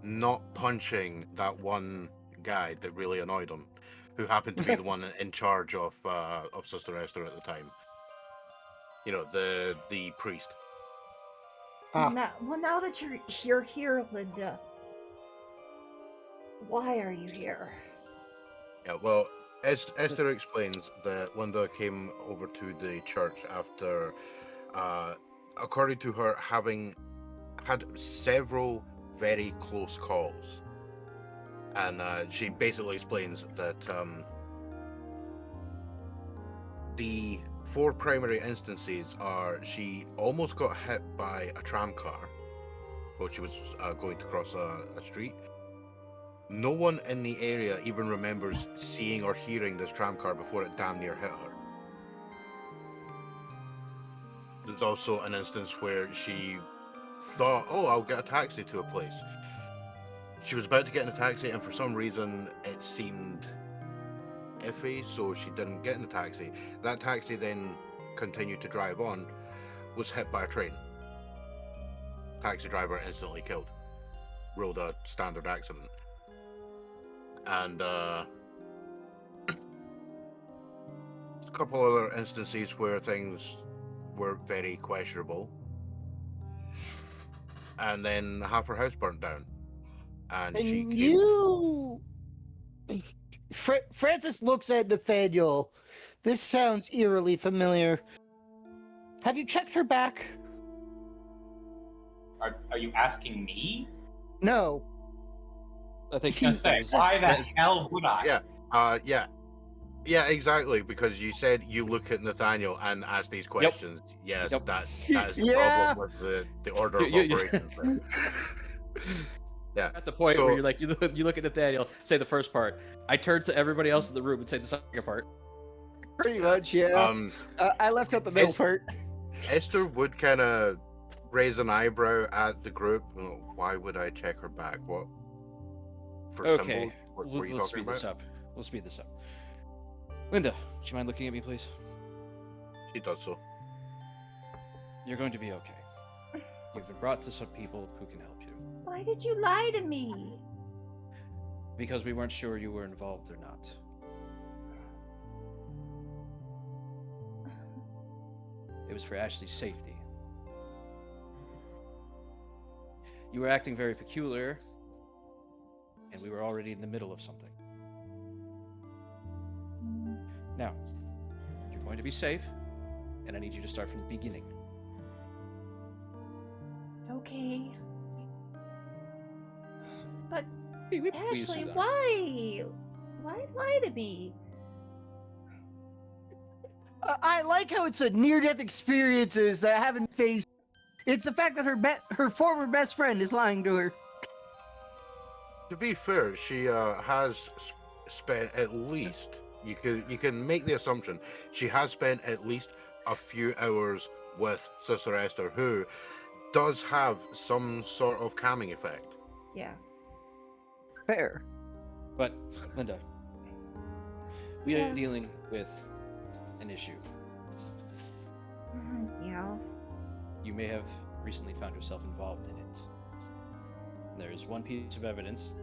not punching that one guy that really annoyed him, who happened to be the one in charge of Sister Esther at the time. You know, the priest. Ah. Now that you're here, Linda, why are you here? Yeah, well, Esther explains that Linda came over to the church after, according to her, having had several very close calls. And she basically explains that the 4 primary instances are she almost got hit by a tram car while she was going to cross a street. No one in the area even remembers seeing or hearing this tram car before it damn near hit her. There's also an instance where she thought, oh, I'll get a taxi to a place. She was about to get in a taxi, and for some reason it seemed iffy, so she didn't get in the taxi. That taxi then continued to drive on, was hit by a train. Taxi driver instantly killed. Ruled a standard accident. And a couple other instances where things were very questionable. And then half her house burnt down. And she And came. you, Francis looks at Nathaniel. This sounds eerily familiar. Have you checked her back? Are you asking me? No. I think I was gonna say, why the hell would I? Yeah. Yeah, exactly. Because you said you look at Nathaniel and ask these questions. Yes, Yep. that is the Yeah. problem with the order of You- operations. there. Yeah. At the point So- where you're like, you look at Nathaniel, say the first part. I turn to everybody else in the room and say the second part. Pretty much, yeah. I left out the middle it's- part. Esther would kind of raise an eyebrow at the group. Oh, why would I check her back? What? For Okay, symbols? What were you let's talking speed this about? up. Let's speed this up. Linda, would you mind looking at me, please? She does so. You're going to be okay. You've been brought to some people who can help you. Why did you lie to me? Because we weren't sure you were involved or not. It was for Ashley's safety. You were acting very peculiar, and we were already in the middle of something. Now, you're going to be safe, and I need you to start from the beginning. Okay. But We Ashley, used to that. why? Why lie to me? I like how it's a near-death experiences that I haven't faced. It's the fact that her former best friend is lying to her. To be fair, she has spent at least, you can make the assumption, she has spent at least a few hours with Sister Esther, who does have some sort of calming effect. Yeah. Fair. But, Linda, we are dealing with an issue. Yeah. You may have recently found yourself involved in it. There is one piece of evidence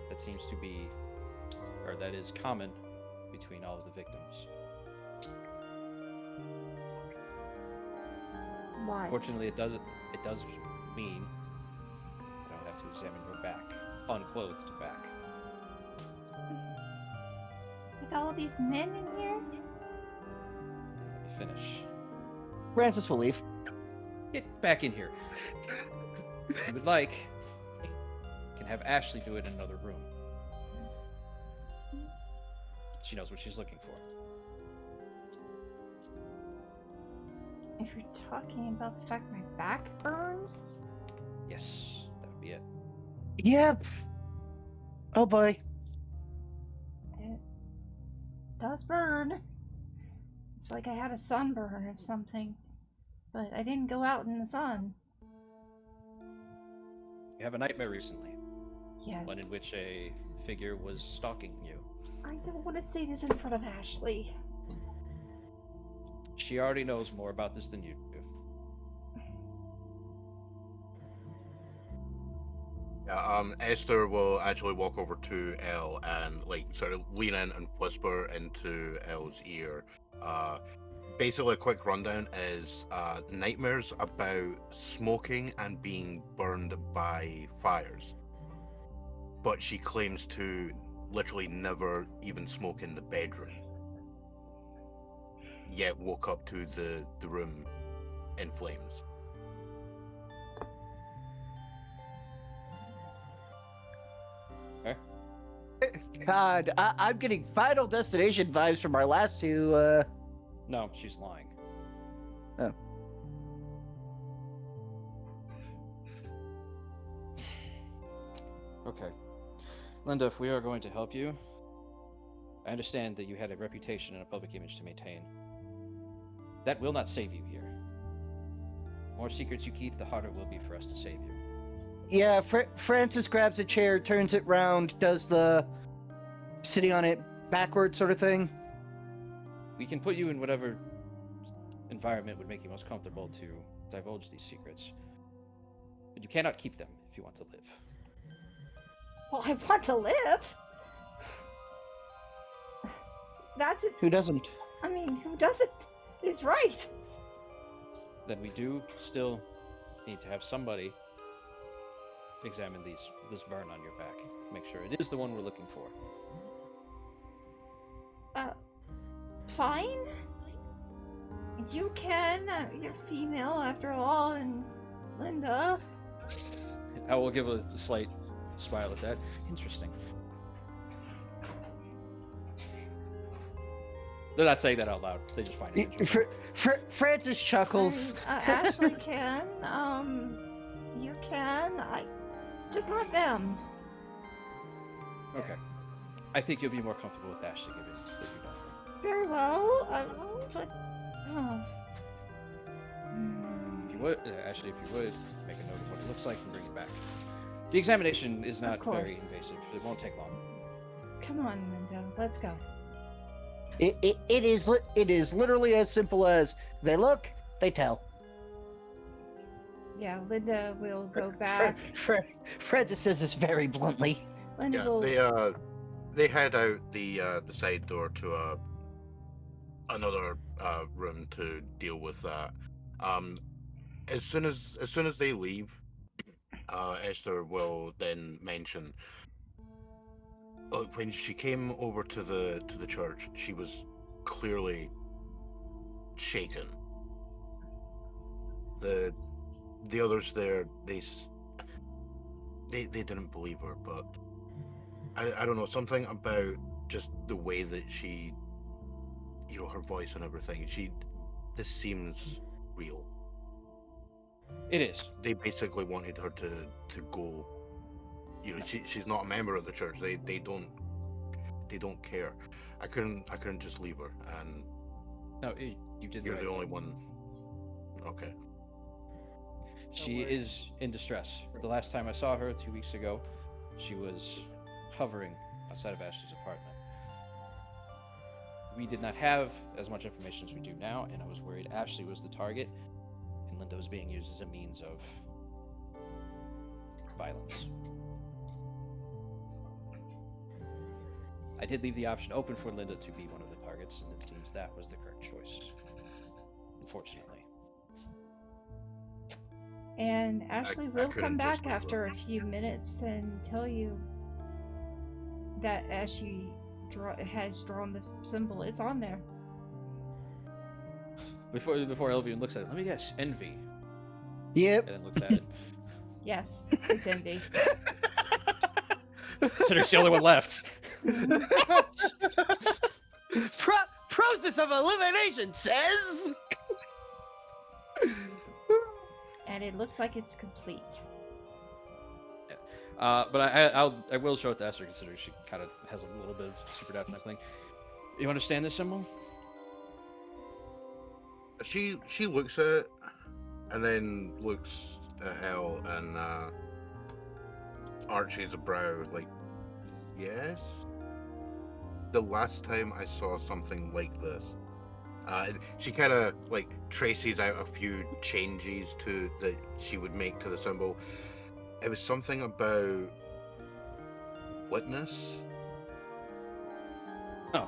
that seems to be, or that is common between all of the victims. What? Fortunately, it does mean I don't have to examine your back, unclothed back. With all these men in here? Let me finish. Francis will leave. Get back in here. If you would like, you can have Ashley do it in another room. She knows what she's looking for. If you're talking about the fact my back burns? Yes, that would be it. Yep. Oh boy. It does burn. It's like I had a sunburn or something. But I didn't go out in the sun. You have a nightmare recently. Yes. One in which a figure was stalking you. I don't want to say this in front of Ashley. She already knows more about this than you do. Yeah, Esther will actually walk over to Elle and like sort of lean in and whisper into Elle's ear. Basically, a quick rundown is nightmares about smoking and being burned by fires. But she claims to literally never even smoke in the bedroom. Yet woke up to the room in flames. Okay. God, I'm getting Final Destination vibes from our last two. No, she's lying. Oh. Okay. Linda, if we are going to help you, I understand that you had a reputation and a public image to maintain. That will not save you here. The more secrets you keep, the harder it will be for us to save you. Yeah, Francis grabs a chair, turns it round, does the sitting on it backward sort of thing. We can put you in whatever environment would make you most comfortable to divulge these secrets. But you cannot keep them if you want to live. Well, I want to live. That's it. Who doesn't? I mean, who doesn't is right. Then we do still need to have somebody examine this burn on your back. Make sure it is the one we're looking for. Fine. You can. You're female after all, and Linda. I will give a slight smile at that. Interesting. They're not saying that out loud. They just find it interesting. Francis chuckles. Ashley can. You can. Just not them. Okay. I think you'll be more comfortable with Ashley given that you know her. Very well. But. If you would, Ashley, if you would, make a note of what it looks like and bring it back. The examination is not very invasive. It won't take long. Come on, Linda. Let's go. It is literally as simple as they look, they tell. Yeah, Linda will go back. Francis says this very bluntly. Linda Yeah, will. they head out the side door to another room to deal with that. As soon as they leave, Esther will then mention, look, when she came over to the church, she was clearly shaken. The others there, they didn't believe her, but I don't know, something about just the way that she, her voice and everything. This seems real. It is. They basically wanted her to go. She's not a member of the church. They don't care. I couldn't just leave her, and No, you did. you're right the only thing. one. Okay. She is in distress. The last time I saw her 2 weeks ago, she was hovering outside of Ashley's apartment. We did not have as much information as we do now, and I was worried Ashley was the target, and Linda was being used as a means of violence. I did leave the option open for Linda to be one of the targets, and it seems that was the correct choice. Unfortunately. And Ashley will come couldn't just back leave her. after a few minutes and tell you that as she has drawn the symbol, it's on there. Before Elvian looks at it, let me guess, envy. Yep. And then looks at it. Yes, it's envy. So there's the only one left. Process of elimination says. And it looks like it's complete. But I will show it to Esther, considering she kind of has a little bit of supernatural thing. You understand this symbol? She looks at it, and then looks at Elle and arches a brow, like, yes. The last time I saw something like this, she kind of like traces out a few changes that she would make to the symbol. It was something about witness. Oh.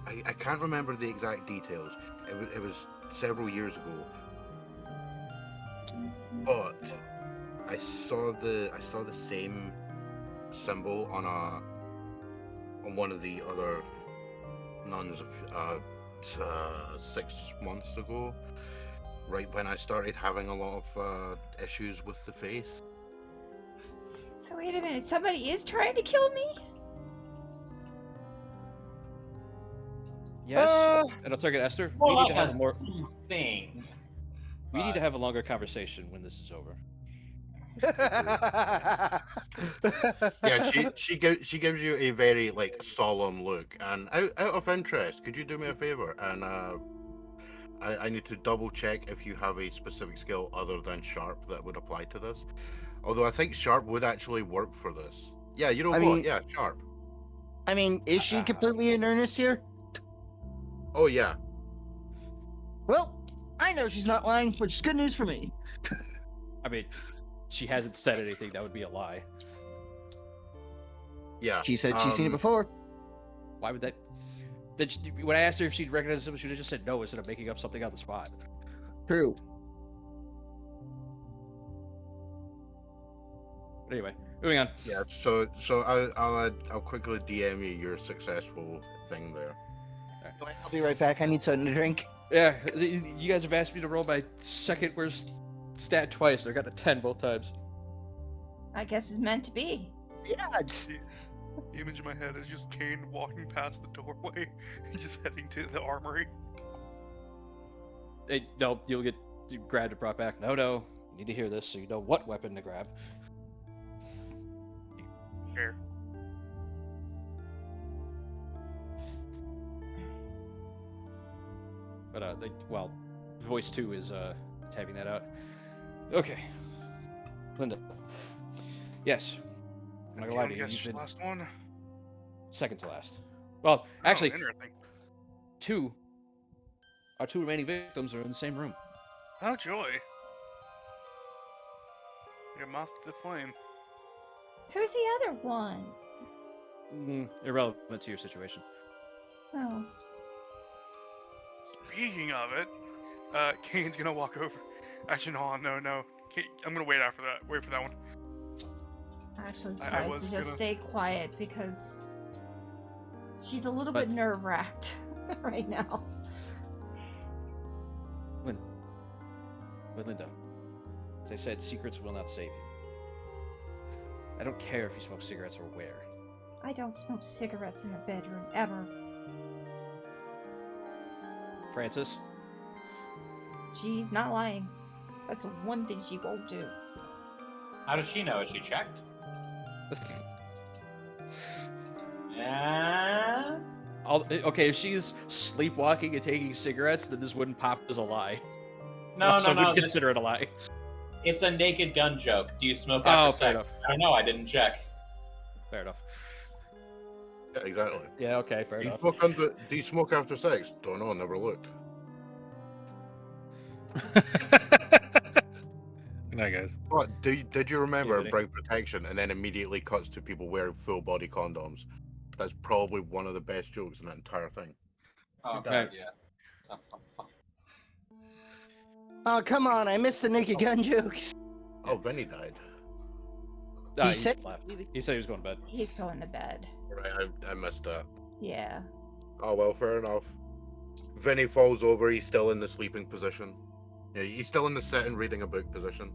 And I can't remember the exact details. It was several years ago. But I saw the same symbol on one of the other nuns 6 months ago, right when I started having a lot of issues with the faith. So wait a minute, somebody is trying to kill me? Yes. And I'll target Esther. More We need like to have a a more. thing. We need to have a longer conversation when this is over. Yeah, she gives you a very like solemn look. And out of interest, could you do me a favor? And I need to double check if you have a specific skill other than sharp that would apply to this. Although I think sharp would actually work for this. Yeah, you know what? mean- Yeah, sharp. I mean, is she completely in earnest here? Oh yeah. Well, I know she's not lying, which is good news for me. I mean, she hasn't said anything that would be a lie. Yeah. She said she's seen it before. Why would that? When I asked her if she'd recognize the symbol, she would have just said no instead of making up something on the spot. True. But anyway, moving on. Yeah. So I'll quickly DM you your successful thing there. I'll be right back. I need something to drink. Yeah, you guys have asked me to roll my second worst stat twice, and I got a 10 both times. I guess it's meant to be. Yeah, it's... The image in my head is just Cain walking past the doorway, just heading to the armory. Hey, no, you'll get grabbed and brought back. No, you need to hear this so you know what weapon to grab. Here. But well, voice 2 is tabbing that out. Okay, Linda. Yes, I'm not gonna lie to you. Guess You've been last one. second to last. Well, actually, Oh, interesting. our two remaining victims are in the same room. Oh joy. You're moth to the flame. Who's the other one? Irrelevant to your situation. Oh. Speaking of it, Cain's gonna walk over. Actually, no. I'm gonna wait after that. Wait for that one. Actually I tries was to just gonna- stay quiet because she's a little But- bit nerve-wracked right now. But Linda, as I said, secrets will not save you. I don't care if you smoke cigarettes or where. I don't smoke cigarettes in the bedroom, ever. Francis? She's not lying. That's the one thing she won't do. How does she know? Is she checked? Yeah. Okay, if she's sleepwalking and taking cigarettes, then this wouldn't pop as a lie. No, So no. we'd consider it a lie. It's a naked gun joke. Do you smoke Oh, after fair sex? enough. I don't know. I didn't check. Fair enough. Yeah, exactly. Yeah, okay, fair Do you enough. do you smoke after sex? Don't know. Never looked. Good night, guys. But did you remember Vinny. Bring Protection and then immediately cuts to people wearing full body condoms? That's probably one of the best jokes in that entire thing. Oh Okay. god, yeah. So fuck. Oh, come on. I missed the naked gun jokes. Oh, Vinny died. Nah, He said- left. He said he was going to bed. He's going to bed. Right, I missed that. Yeah. Oh well, fair enough. Vinny falls over. He's still in the sleeping position. Yeah, he's still in the sitting reading a book position.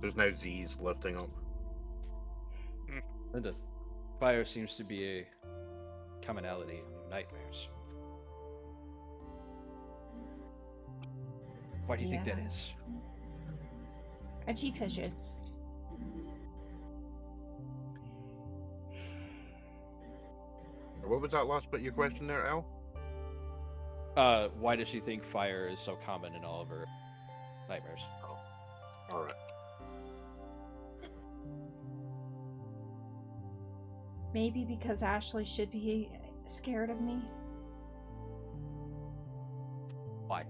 There's now Z's lifting up. Linda, fire seems to be a commonality in nightmares. Why do you think that Yeah. is? And she fidgets. What was that last bit of your question there, Al? Why does she think fire is so common in all of her nightmares? All right. Maybe because Ashley should be scared of me. Why?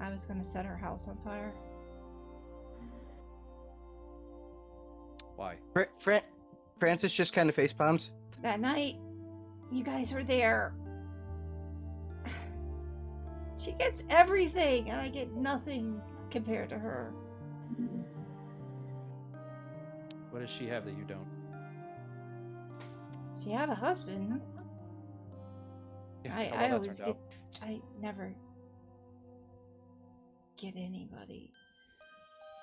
I was gonna set her house on fire. Why? Francis just kind of face palms. That night, you guys were there. She gets everything, and I get nothing compared to her. What does she have that you don't? She had a husband. Yeah, I how well that always turned get. out. I never get anybody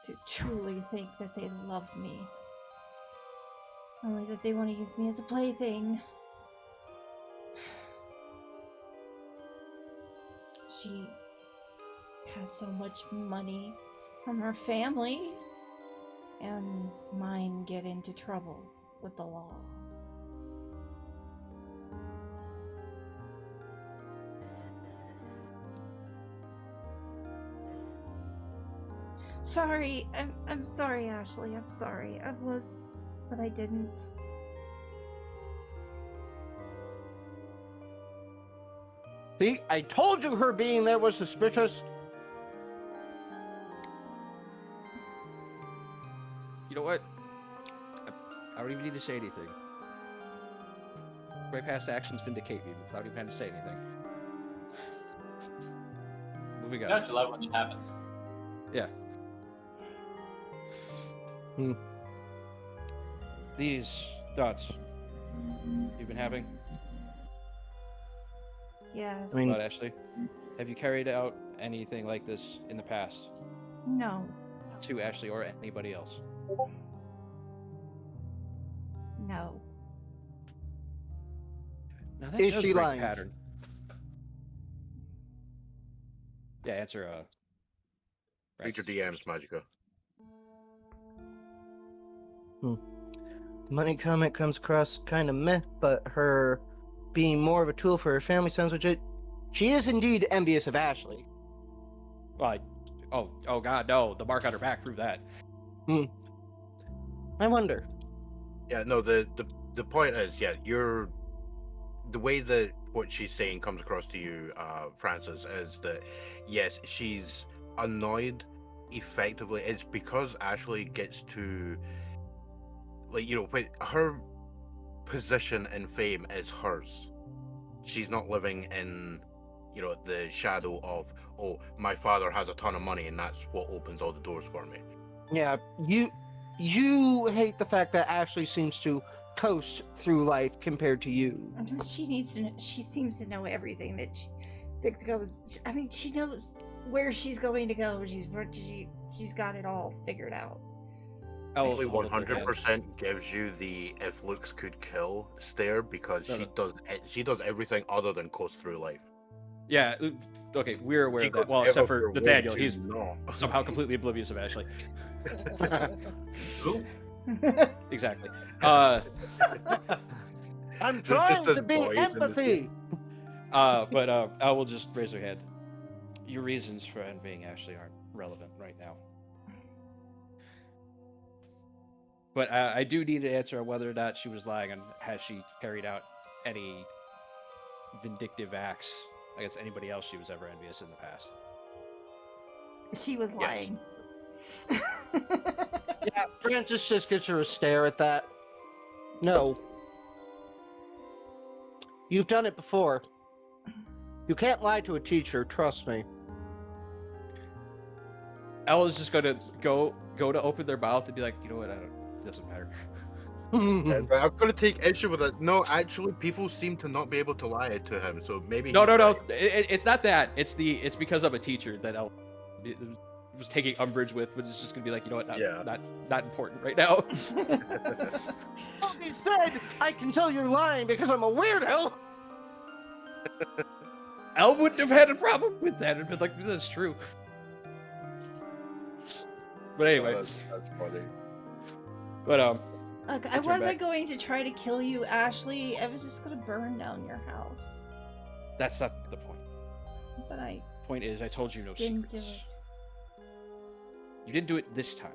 to truly think that they love me. Only that they want to use me as a plaything. She has so much money from her family, and mine get into trouble with the law. Sorry, I'm sorry, Ashley. I'm sorry. I was, but I didn't. See, I told you her being there was suspicious. You know what? I don't even need to say anything. My past actions vindicate me without even having to say anything. Moving on. Don't you love when it happens? Yeah. Hmm. These thoughts you've been having Yes. I mean- about Ashley, have you carried out anything like this in the past No. to Ashley or anybody else? No. Now that Is does she break lying? pattern. Yeah, answer. Read your Francis. DMs, Magica. The money comment comes across kind of meh, but her being more of a tool for her family sounds legit. She is indeed envious of Ashley. Well, oh God, no! The mark on her back proved that. I wonder. Yeah, no. The point is, yeah, the way that what she's saying comes across to you, Francis, is that yes, she's annoyed. Effectively, it's because Ashley gets to, like, when her position and fame is hers. she's not living in, the shadow of, oh, my father has a ton of money and that's what opens all the doors for me. Yeah, you hate the fact that Ashley seems to coast through life compared to you. She needs to. She seems to know everything that goes. I mean, she knows where she's going to go. She's got it all figured out. Ashley 100% gives you the "if looks could kill" stare because she does everything other than coast through life. Yeah. Okay, we're aware She of that. goes Well, out except of for her way Nathaniel, to he's not. somehow completely oblivious of Ashley. Who? Exactly. I'm There's trying just this to be void in the empathy. But I will just raise her hand. Your reasons for envying Ashley aren't relevant right now. But I do need to answer on whether or not she was lying, and has she carried out any vindictive acts against anybody else she was ever envious in the past. She was lying. Yeah, Francis just gives her a stare at that. No. You've done it before. You can't lie to a teacher, trust me. Ella's just gonna go to open their mouth and be like, you know what, it doesn't matter. I'm going to take issue with it. No, actually, people seem to not be able to lie to him, so maybe. No. It's not that. It's because I'm a teacher that Ella was taking umbrage with, but it's just gonna be like, you know what, not important right now. He said, I can tell you're lying because I'm a weirdo. Elle wouldn't have had a problem with that and been like, that's true. But anyway. That's funny. But Look, I wasn't going to try to kill you, Ashley. I was just gonna burn down your house. that's not the point. But I Point is, I told you no didn't do secrets. it. You didn't do it this time.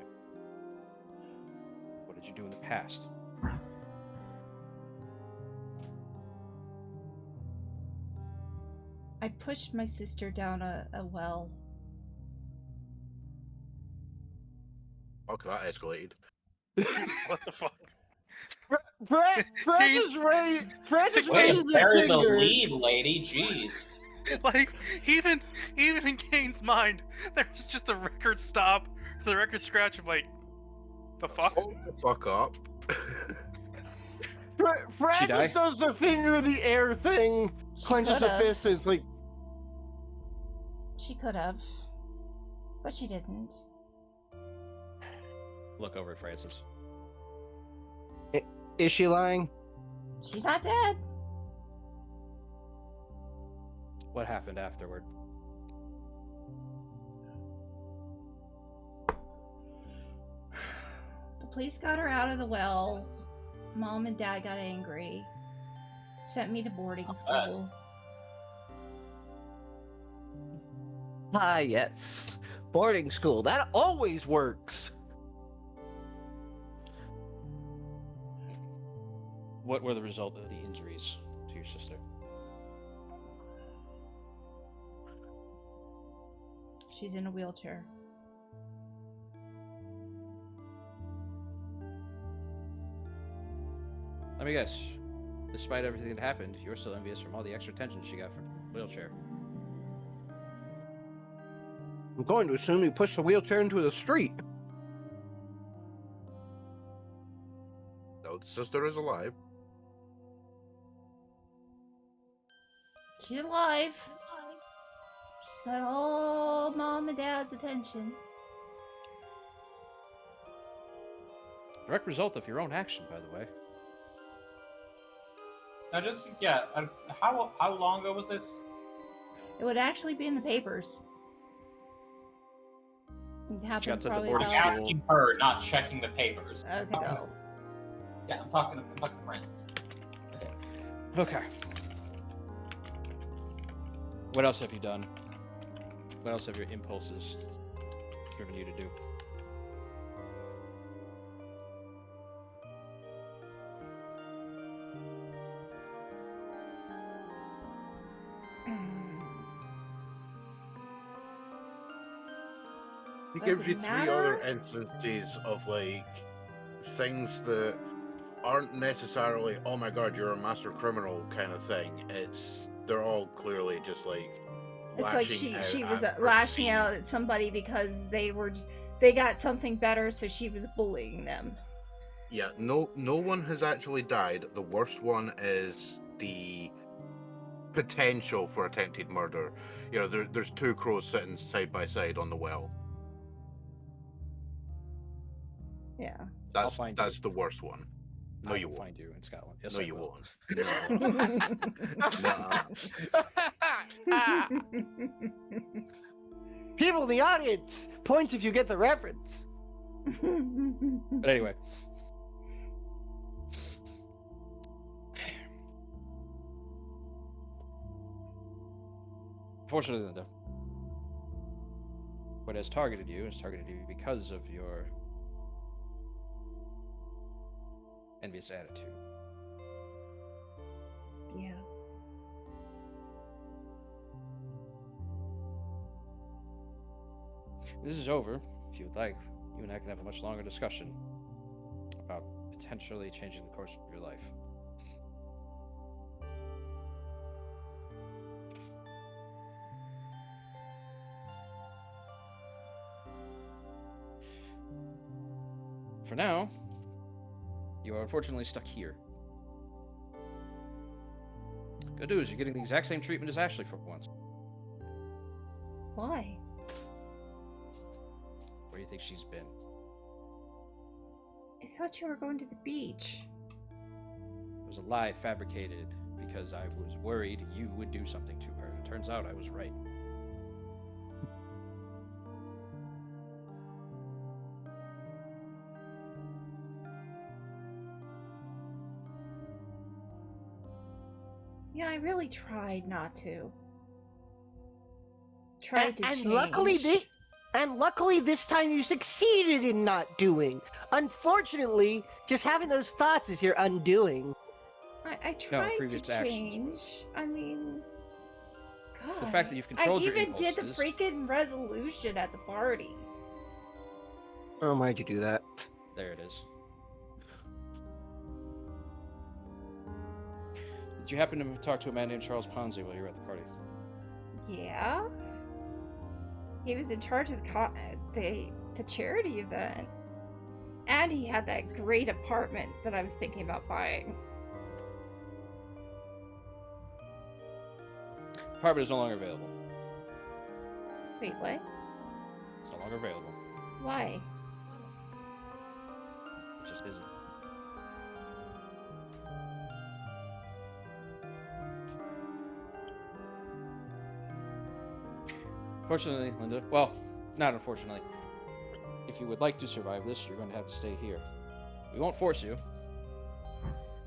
What did you do in the past? I pushed my sister down a well. Okay, that escalated. What the fuck? Francis Way raised to the bury the finger. lead, lady. Jeez. Like, even in Cain's mind, there's just a record stop, the record scratch of like, the fuck? Hold the fuck up. Francis does the finger in the air thing, She clenches a could've. fist, and it's like, She could have, but she didn't. Look over at Francis. is she lying? She's not dead. What happened afterward? The police got her out of the well. Mom and Dad got angry. Sent me to boarding school. Ah, yes. Boarding school. That always works. What were the result of the injuries to your sister? She's in a wheelchair. Let me guess. Despite everything that happened, you're still envious from all the extra attention she got from the wheelchair. I'm going to assume you pushed the wheelchair into the street. No, the sister is alive. She's alive. She's got all Mom and Dad's attention. Direct result of your own action, by the way. Now, how long ago was this? It would actually be in the papers. It happened got to the probably boarding about... school. Asking her, not checking the papers. Okay, go. Yeah, I'm talking to Francis. Okay. What else have you done? What else have your impulses driven you to do? He Does gives it you three matter? other instances of like things that aren't necessarily, oh my god, you're a master criminal kind of thing. They're all clearly just like It's like lashing out she was at lashing perceived- out at somebody because they got something better, so she was bullying them. Yeah, no one has actually died. The worst one is the potential for attempted murder. You know, there's two crows sitting side by side on the well. Yeah. I'll find That's you. the worst one. No, I you will won't. find you in Scotland. Yes, No, I you will. won't. People in the audience, points if you get the reference. But anyway. Fortunately, Linda, what has targeted you has targeted you because of your envious attitude. Yeah. This is over. If you would like, you and I can have a much longer discussion about potentially changing the course of your life. For now, you are unfortunately stuck here. Good news, you're getting the exact same treatment as Ashley for once. Why? Where do you think she's been? I thought you were going to the beach. It was a lie fabricated because I was worried you would do something to her. It turns out I was right. Yeah, I really tried not to. Tried to change. Luckily this time you succeeded in not doing. Unfortunately, just having those thoughts is your undoing. I tried to previous actions change. was. I mean, God. The fact that you've controlled I your even did the impulses- freaking resolution at the party. Oh, why'd you do that? There it is. Did you happen to talk to a man named Charles Ponzi while you were at the party? Yeah. He was in charge of the charity event. And he had that great apartment that I was thinking about buying. Apartment is no longer available. Wait, what? It's no longer available. Why? It just isn't. Fortunately, Linda, well, not unfortunately, if you would like to survive this, you're going to have to stay here. We won't force you.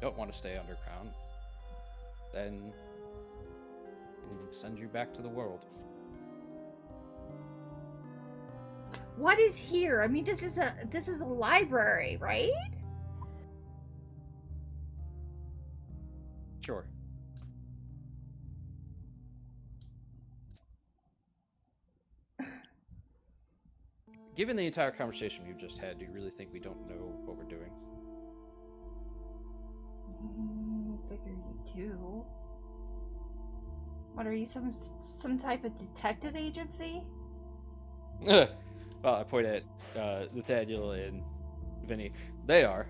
Don't want to stay underground. Then we'll send you back to the world. What is here? I mean, this is a library, right? Sure. Given the entire conversation we've just had, do you really think we don't know what we're doing? Figure you do. What are you, some type of detective agency? Well, I point at Nathaniel and Vinny. They are.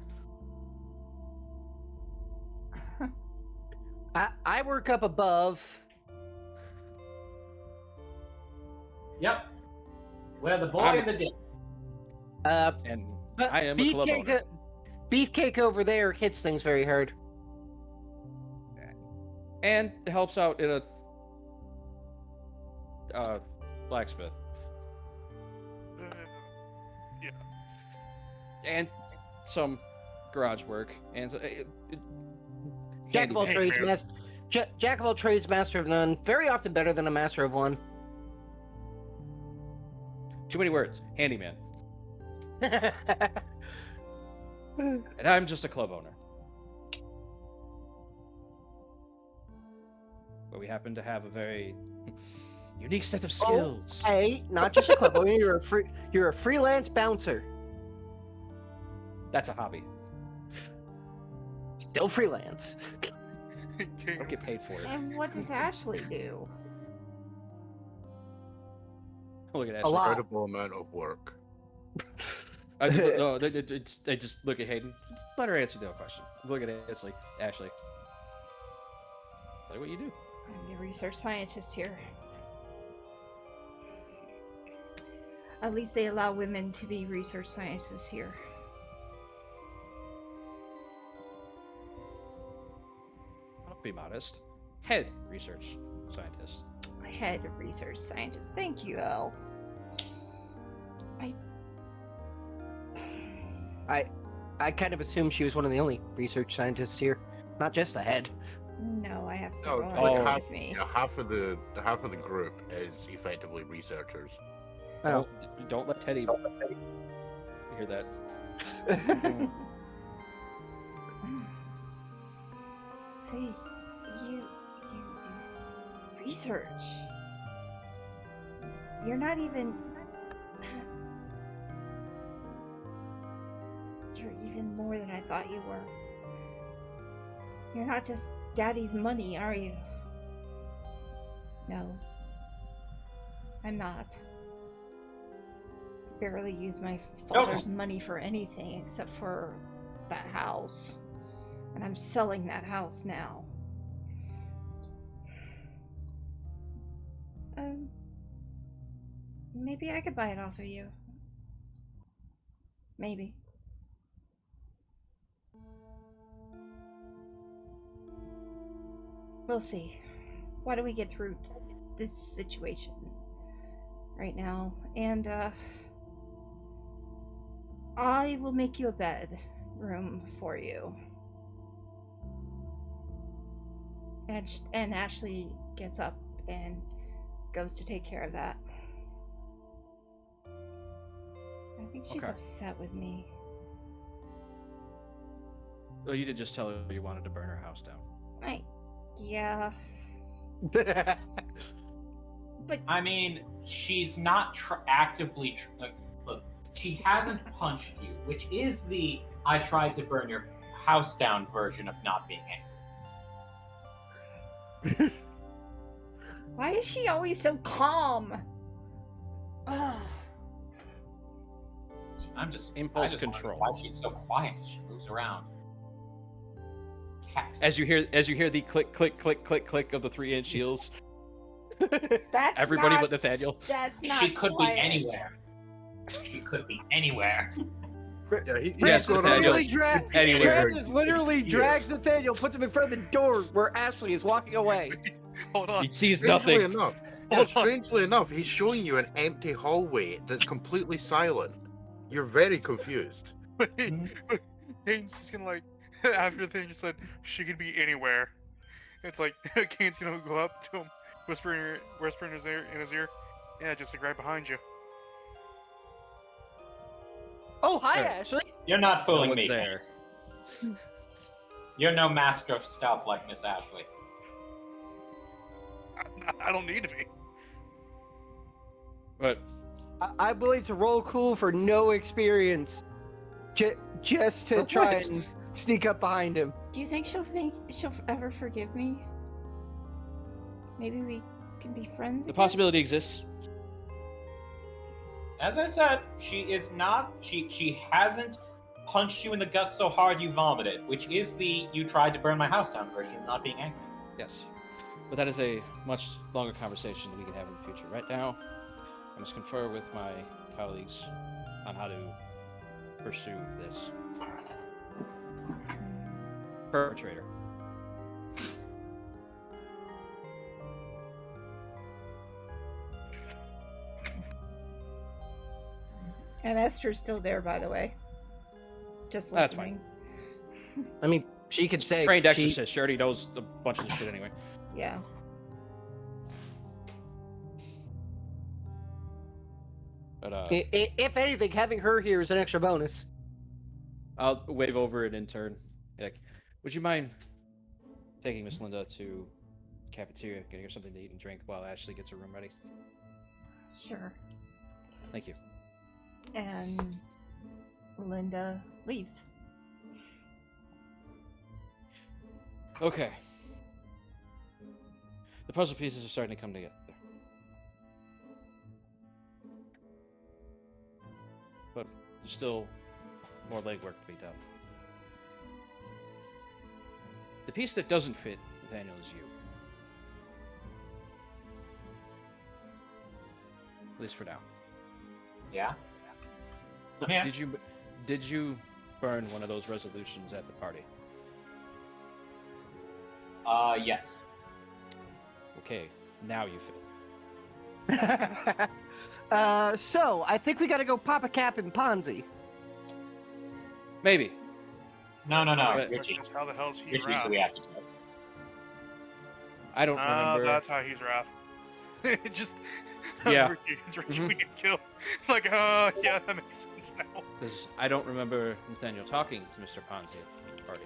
I work up above. Yep. We're the boy I'm- and the dick. And But I am a club owner. Beefcake over there hits things very hard. And it helps out in a blacksmith. Yeah. And some garage work. And Jack of all handyman. trades, Jack of all trades, master of none. Very often better than a master of one. Too many words. Handyman. And I'm just a club owner. But we happen to have a very unique set of skills. Hey, not just a club owner. You're a freelance bouncer. That's a hobby. Still freelance. King, Don't get paid for it. And what does Ashley do? Look at A Ashley. lot. Incredible amount of work. No, they just look at Hayden. Let her answer the question. Look at Ashley. Ashley. Tell you what you do. I'm the research scientist here. At least they allow women to be research scientists here. I'll be modest. Head research scientist. Head research scientist. Thank you, Elle. I kind of assumed she was one of the only research scientists here, not just the head. No, I have No, several like here half, with me. yeah, half of the group is effectively researchers. Oh. Don't let Teddy hear that. So you do research. You're not even. You're even more than I thought you were. You're not just daddy's money, are you? No. I'm not. Barely use my father's money for anything except for that house. And I'm selling that house now. Maybe I could buy it off of you. Maybe. We'll see. Why don't we get through this situation right now? And, I will make you a bed room for you. And Ashley gets up and goes to take care of that. I think she's Okay. upset with me. Well, you did just tell her you wanted to burn her house down. Yeah. But I mean, she's not actively. Look, she hasn't punched you, which is the "I tried to burn your house down" version of not being angry. why is she always so calm? Ugh. I'm just Impulse I just control. wonder why she's so quiet as she moves around. Cat. As you hear the click click click click click of the 3-inch heels. That's Everybody not, but Nathaniel. That's not She could quiet. be anywhere. She could be anywhere. Yeah, Yes, got Nathaniel. on Anywhere. Francis literally drags Nathaniel, puts him in front of the door where Ashley is walking away. hold on. He sees Strangely nothing. enough, Hold on. strangely enough, he's showing you an empty hallway that's completely silent. You're very confused. Kane's just gonna like after the thing just said she could be anywhere. It's like Kane's gonna go up to him, whisper in his ear. Yeah, just like right behind you. Oh, hi, Yeah. Ashley. You're not No fooling one's me. there. You're no master of stealth like Miss Ashley. I don't need to be. But I'm willing to roll cool for no experience, just to For try what? and sneak up behind him. Do you think she'll ever forgive me? Maybe we can be friends the again? possibility exists. As I said, she is not. She hasn't punched you in the gut so hard you vomited, which is the "you tried to burn my house down" version of not being angry. Yes. But that is a much longer conversation that we can have in the future. Right now, I must confer with my colleagues on how to pursue this perpetrator. And Esther's still there, by the way. Just That's listening. I mean, she could say Trained she, exorcist. She already knows a bunch of this shit anyway. Yeah. But if anything, having her here is an extra bonus. I'll wave over an intern. Like, would you mind taking Miss Linda to cafeteria, getting her something to eat and drink while Ashley gets her room ready? Sure. Thank you. And Linda leaves. Okay. The puzzle pieces are starting to come together. But there's still more legwork to be done. The piece that doesn't fit, Nathaniel, is you. At least for now. Yeah. Yeah. Did you burn one of those resolutions at the party? Yes. Okay, now you fit. So I think we gotta go pop a cap in Ponzi. Maybe. No, Right. Richie. How the hell's he Richie's Wrath? the reactor type. I don't remember. That's how he's Wrath. Just Yeah. It's Richie we can kill. Like, yeah, that makes sense now. Because I don't remember Nathaniel talking to Mr. Ponzi at the party.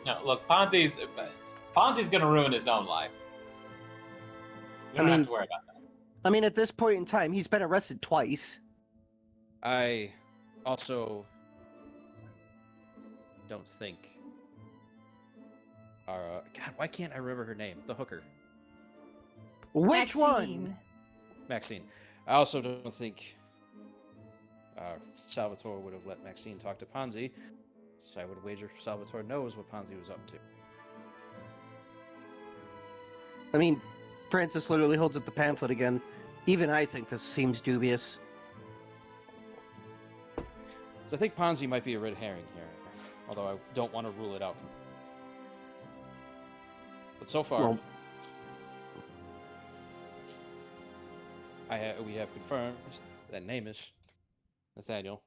No, look, Ponzi's gonna ruin his own life. We don't have to worry about that. I mean, at this point in time, he's been arrested twice. I also don't think our God, why can't I remember her name? The hooker, Which one? Maxine. Maxine. I also don't think Salvatore would have let Maxine talk to Ponzi. So I would wager Salvatore knows what Ponzi was up to. I mean, Francis literally holds up the pamphlet again. Even I think this seems dubious. So I think Ponzi might be a red herring here, although I don't want to rule it out. But so far, Well- we have confirmed that name is Nathaniel,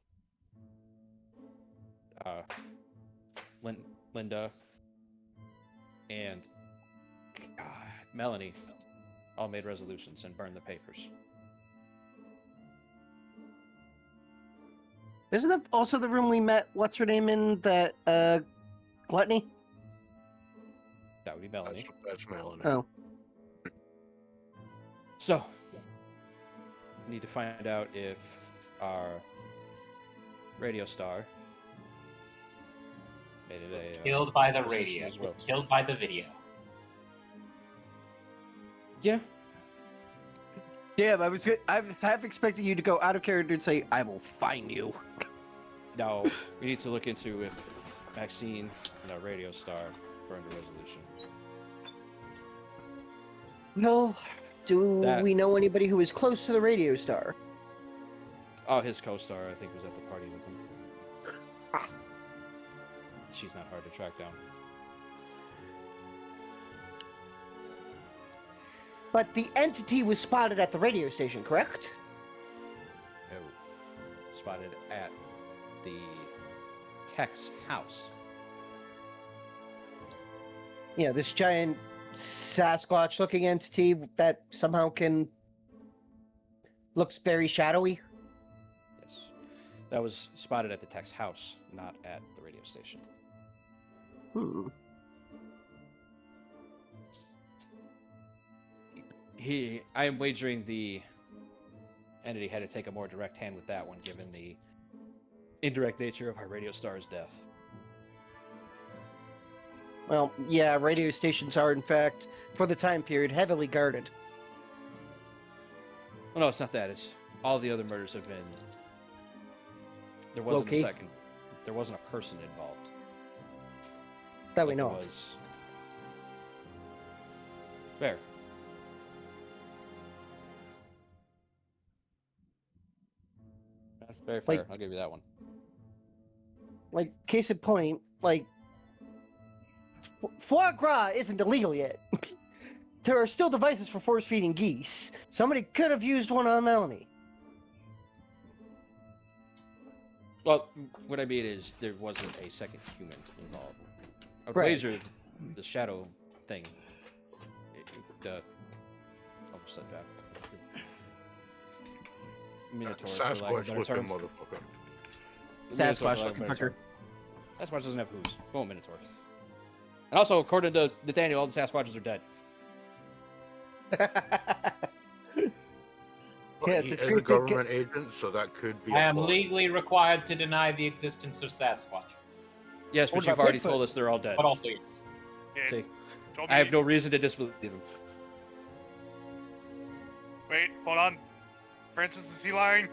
Linda, and Melanie all made resolutions and burned the papers. Isn't that also the room we met, what's her name in, that, Gluttony? That would be Melanie. That's Melanie. Oh. So, we need to find out if our radio star made it Was a killed by the resolution radio. as Was well. killed by the video. Yeah. Damn, I was half expecting you to go out of character and say, I will find you. Now, we need to look into if Maxine and our radio star burned a resolution. Well, do That- we know anybody who is close to the radio star? Oh, his co-star, I think, was at the party with him. Ah. She's not hard to track down. But the entity was spotted at the radio station, correct? No. Spotted at the Tech's house. Yeah, this giant Sasquatch-looking entity that somehow looks very shadowy. Yes. That was spotted at the Tech's house, not at the radio station. I am wagering the entity had to take a more direct hand with that one, given the indirect nature of our radio star's death. Well, yeah, radio stations are, in fact, for the time period, heavily guarded. Well, no, it's not that. It's all the other murders have been. There wasn't Low-key? There wasn't a person involved. That we Like know there of. was. Fair. That's very fair. Like- I'll give you that one. Like, case in point, like, foie gras isn't illegal yet. There are still devices for force-feeding geese. Somebody could have used one on Melanie. Well, what I mean is there wasn't a second human involved. A Right. razor, the shadow thing. Almost said that. Minotaur. for lack of a Sasquatch better looking term. motherfucker. Minotaur, for lack of a Sasquatch-looking better fucker. term. Sasquatch doesn't have hooves. Go on, Minotaur. And also, according to Nathaniel, all the Sasquatches are dead. Yes, He it's is great a that government agent, so that could be. I a am plot. legally required to deny the existence of Sasquatch. Yes, but What you've about already Bigfoot? told us they're all dead. But also yes. Yeah, See, told me I have no reason to disbelieve him. Wait, hold on. Francis, is he lying?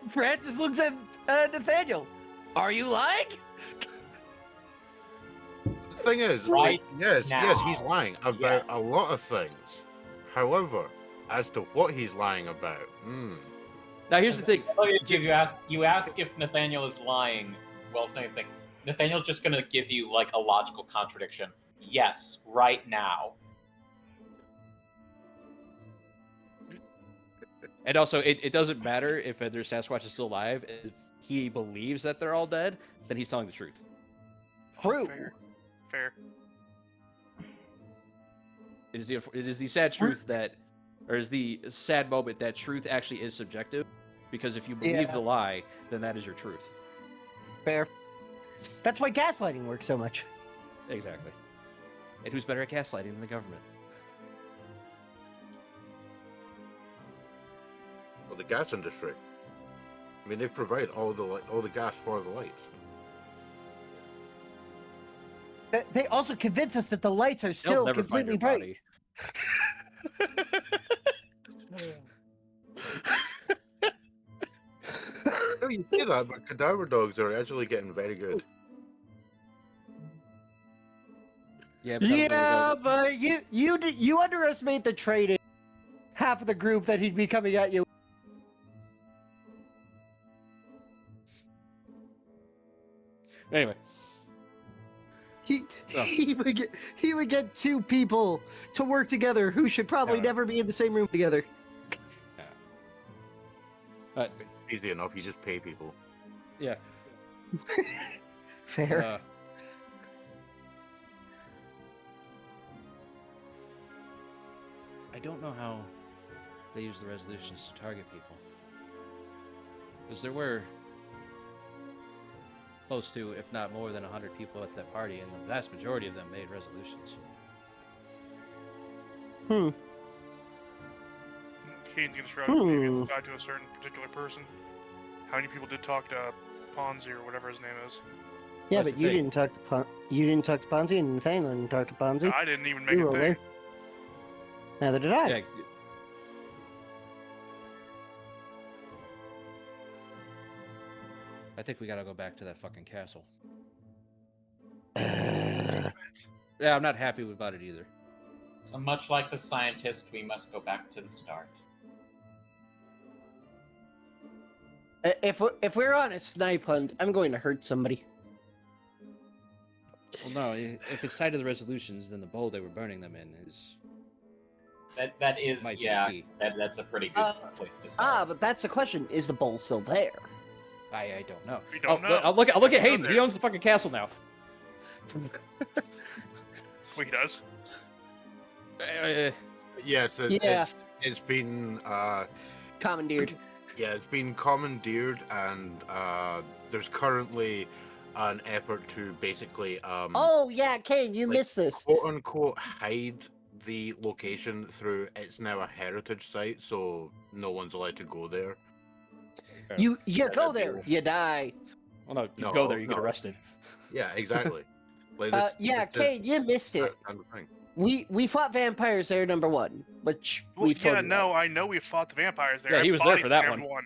Francis looks at Nathaniel. Are you lying? The thing is, Right yes, he's now. lying about Yes. a lot of things. However, as to what he's lying about, Now here's the thing. If you ask if Nathaniel is lying, well, same thing. Nathaniel's just gonna give you like a logical contradiction. Yes, right now. And also, it doesn't matter if their Sasquatch is still alive. If he believes that they're all dead, then he's telling the truth. True. Fair. It is the sad truth that, or is the sad moment that truth actually is subjective. Because if you believe Yeah. the lie, then that is your truth. Fair. That's why gaslighting works so much. Exactly. And who's better at gaslighting than the government? well, the gas industry. I mean, they provide all the gas for the lights. They also convince us that the lights are They'll still never find completely your bright. body. No, you say that, but cadaver dogs are actually getting very good. Yeah, but that was Yeah, never good. but you underestimate the trading. Half of the group that he'd be coming at you. Anyway, He Oh. he would get two people to work together who should probably Yeah. never be in the same room together. Easy enough, you just pay people. yeah. Fair. I don't know how they use the resolutions to target people. Because there were close to, if not more than 100 people at that party, and the vast majority of them made resolutions. Cain's gonna shrug. Maybe it'll tie to a certain particular person. How many people did talk to Ponzi or whatever his name is? Yeah, That's but the you thing. didn't talk to you didn't talk to Ponzi, and Nathaniel didn't talk to Ponzi. I didn't even make You a were thing. there. Neither did I. Yeah. I think we gotta go back to that fucking castle. Yeah, I'm not happy about it either. So much like the scientist, we must go back to the start. If we're on a snipe hunt, I'm going to hurt somebody. Well, no, if it's tied to the resolutions, then the bowl they were burning them in is... That is, Might be yeah, key. that's a pretty good place to start. Ah, but that's the question: is the bowl still there? I don't know. We don't know. I'll look at Go Hayden. He there. owns the fucking castle now. Well, he does. Yes, Yeah. it's been Commandeered. yeah, it's been commandeered, and there's currently an effort to basically Oh yeah, Cain, you like, missed this. quote unquote hide the location through it's now a heritage site, so no one's allowed to go there. You Yeah, go that'd be there, awful. you die. Well, no, you No, go there, you get no. arrested. Yeah, exactly. Like Yeah, this is Cain, you missed it. that kind of thing. We fought vampires there, number one, which Well, we've told yeah, you no, I know we fought the vampires there. Yeah, I he was there body for that slammed one.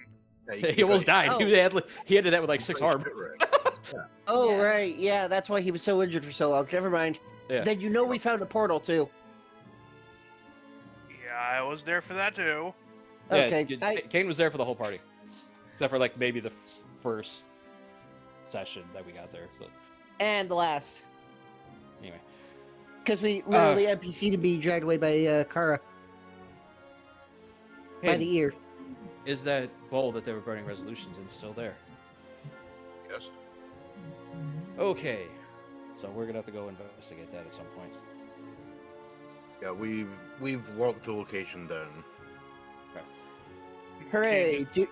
Yeah, He you almost got- died. Oh. He ended that with like you 6 got arm. shit right. about. Oh Yeah. right, yeah, that's why he was so injured for so long. Never mind. Yeah. Then you know we found a portal too. Yeah, I was there for that too. Yeah, Okay, Cain was there for the whole party, except for like maybe the first session that we got there. But and the last, anyway, because we literally NPC to be dragged away by Kara by Hayden, the ear. is that bowl that they were burning resolutions in still there? Yes. Okay, so we're gonna have to go investigate that at some point. Yeah, we've locked the location down. Hooray! Cain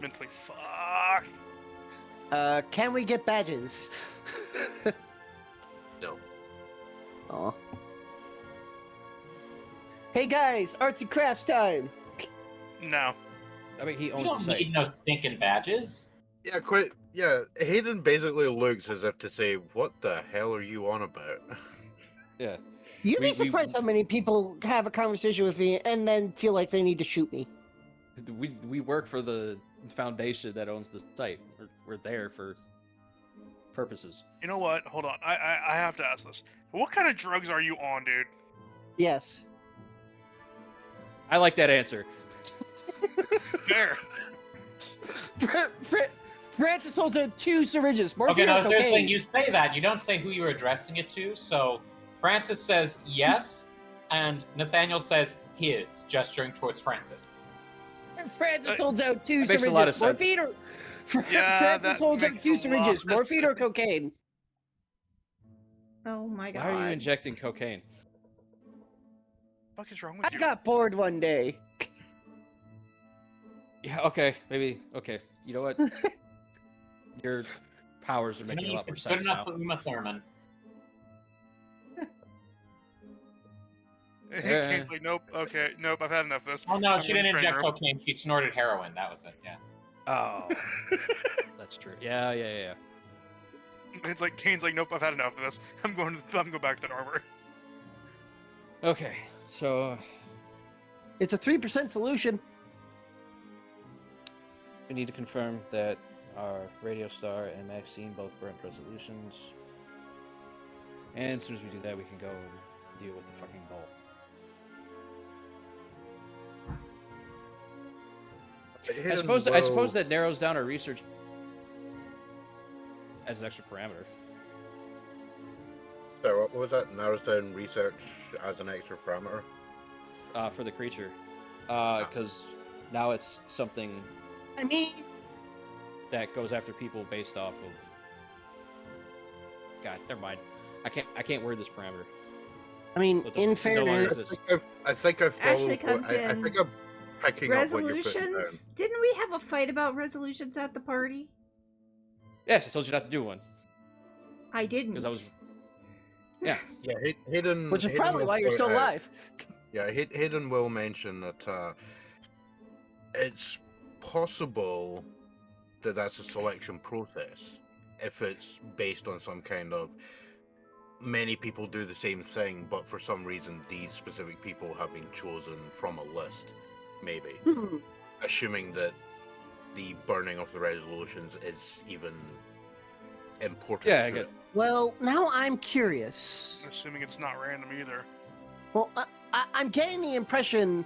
mentally fucked. Can we get badges? No. Aw. Hey guys, arts and crafts time. No. I mean, he You owns the don't site. need no stinking badges. Yeah, quite. Yeah, Hayden basically looks as if to say, "What the hell are you on about?" Yeah. You'd be We- surprised how many people have a conversation with me and then feel like they need to shoot me. We work for the foundation that owns the site. We're there for purposes. You know what? Hold on. I have to ask this. What kind of drugs are you on, dude? Yes. I like that answer. Fair. Francis holds out 2 syringes. Okay, Morphine no, or seriously, cocaine? you say that. You don't say who you're addressing it to. So Francis says yes, and Nathaniel says his, gesturing towards Francis. Francis holds out 2 that makes syringes. a lot of sense. Morphine or... Yeah, Francis that holds out makes 2 a lot syringes. of Morphine or sense. cocaine? Oh my god. Why are you injecting cocaine? What the fuck is wrong with I you? got bored one day. Yeah, okay, maybe. Okay, you know what? Your powers are You know, making a lot more it's sense good enough now. for Uma Thurman. Kane's like, nope. Okay, nope. I've had enough of this. Oh no, I'm she going to didn't train inject room. cocaine. She snorted heroin. That was it. Yeah. Oh, that's true. Yeah. It's like Kane's like, nope. I've had enough of this. I'm going back to the armor. Okay, so It's a 3% solution. we need to confirm that our Radio Star and Maxine both burnt resolutions. And as soon as we do that, we can go and deal with the fucking bolt. I suppose that narrows down our research as an extra parameter. So what was that? Narrows down research as an extra parameter. For the creature, because now it's something I mean, that goes after people based off of. God, never mind. I can't word this parameter. I mean, So it in doesn't- it no longer fairness, exists. I think I've followed. Actually comes I in think I'm picking up what you're putting down. Resolutions? Didn't we have a fight about resolutions at the party? Yes, I told you not to do one I didn't. because I was. Yeah, Yeah, Hayden. which is Hayden probably will why you're point still out- alive. Yeah, Hayden will mention that it's possible that that's a selection process if it's based on some kind of many people do the same thing, but for some reason these specific people have been chosen from a list, maybe. Hmm. Assuming that the burning of the resolutions is even important Yeah, I to get- it. Well, now I'm curious. Assuming it's not random either. Well, I'm getting the impression,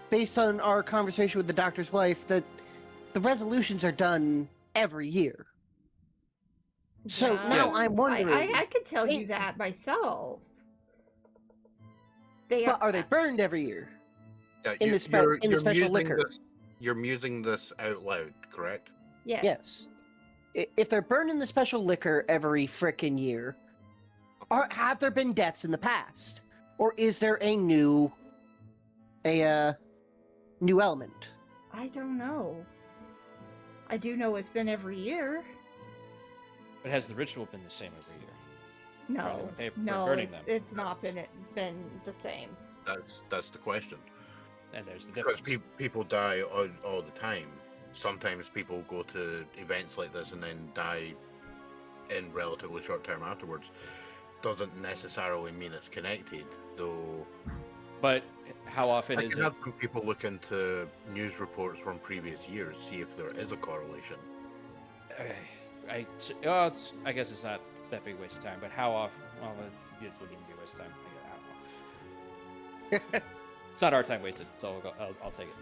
based on our conversation with the doctor's wife, that the resolutions are done every year. So Yeah. now Yes. I'm wondering, I could tell you Hey. that myself. They but are they burned every year? Yeah, in the special musing liquor. You're musing this out loud, correct? Yes. Yes. If they're burned in the special liquor every frickin' year, have there been deaths in the past? Or is there a new element? I don't know. I do know it's been every year. but has the ritual been the same every year? Rather No, than paper- no, burning it's not been the same. That's the question. And there's the Because difference. people die all the time. Sometimes people go to events like this and then die in relatively short time afterwards. Doesn't necessarily mean it's connected, though. But how often I is can it? have some people look into news reports from previous years, see if there is a correlation. I guess it's not that big a waste of time. But how often? Well, it wouldn't even be a waste of time. I don't know. It's not our time wasted, so I'll take it.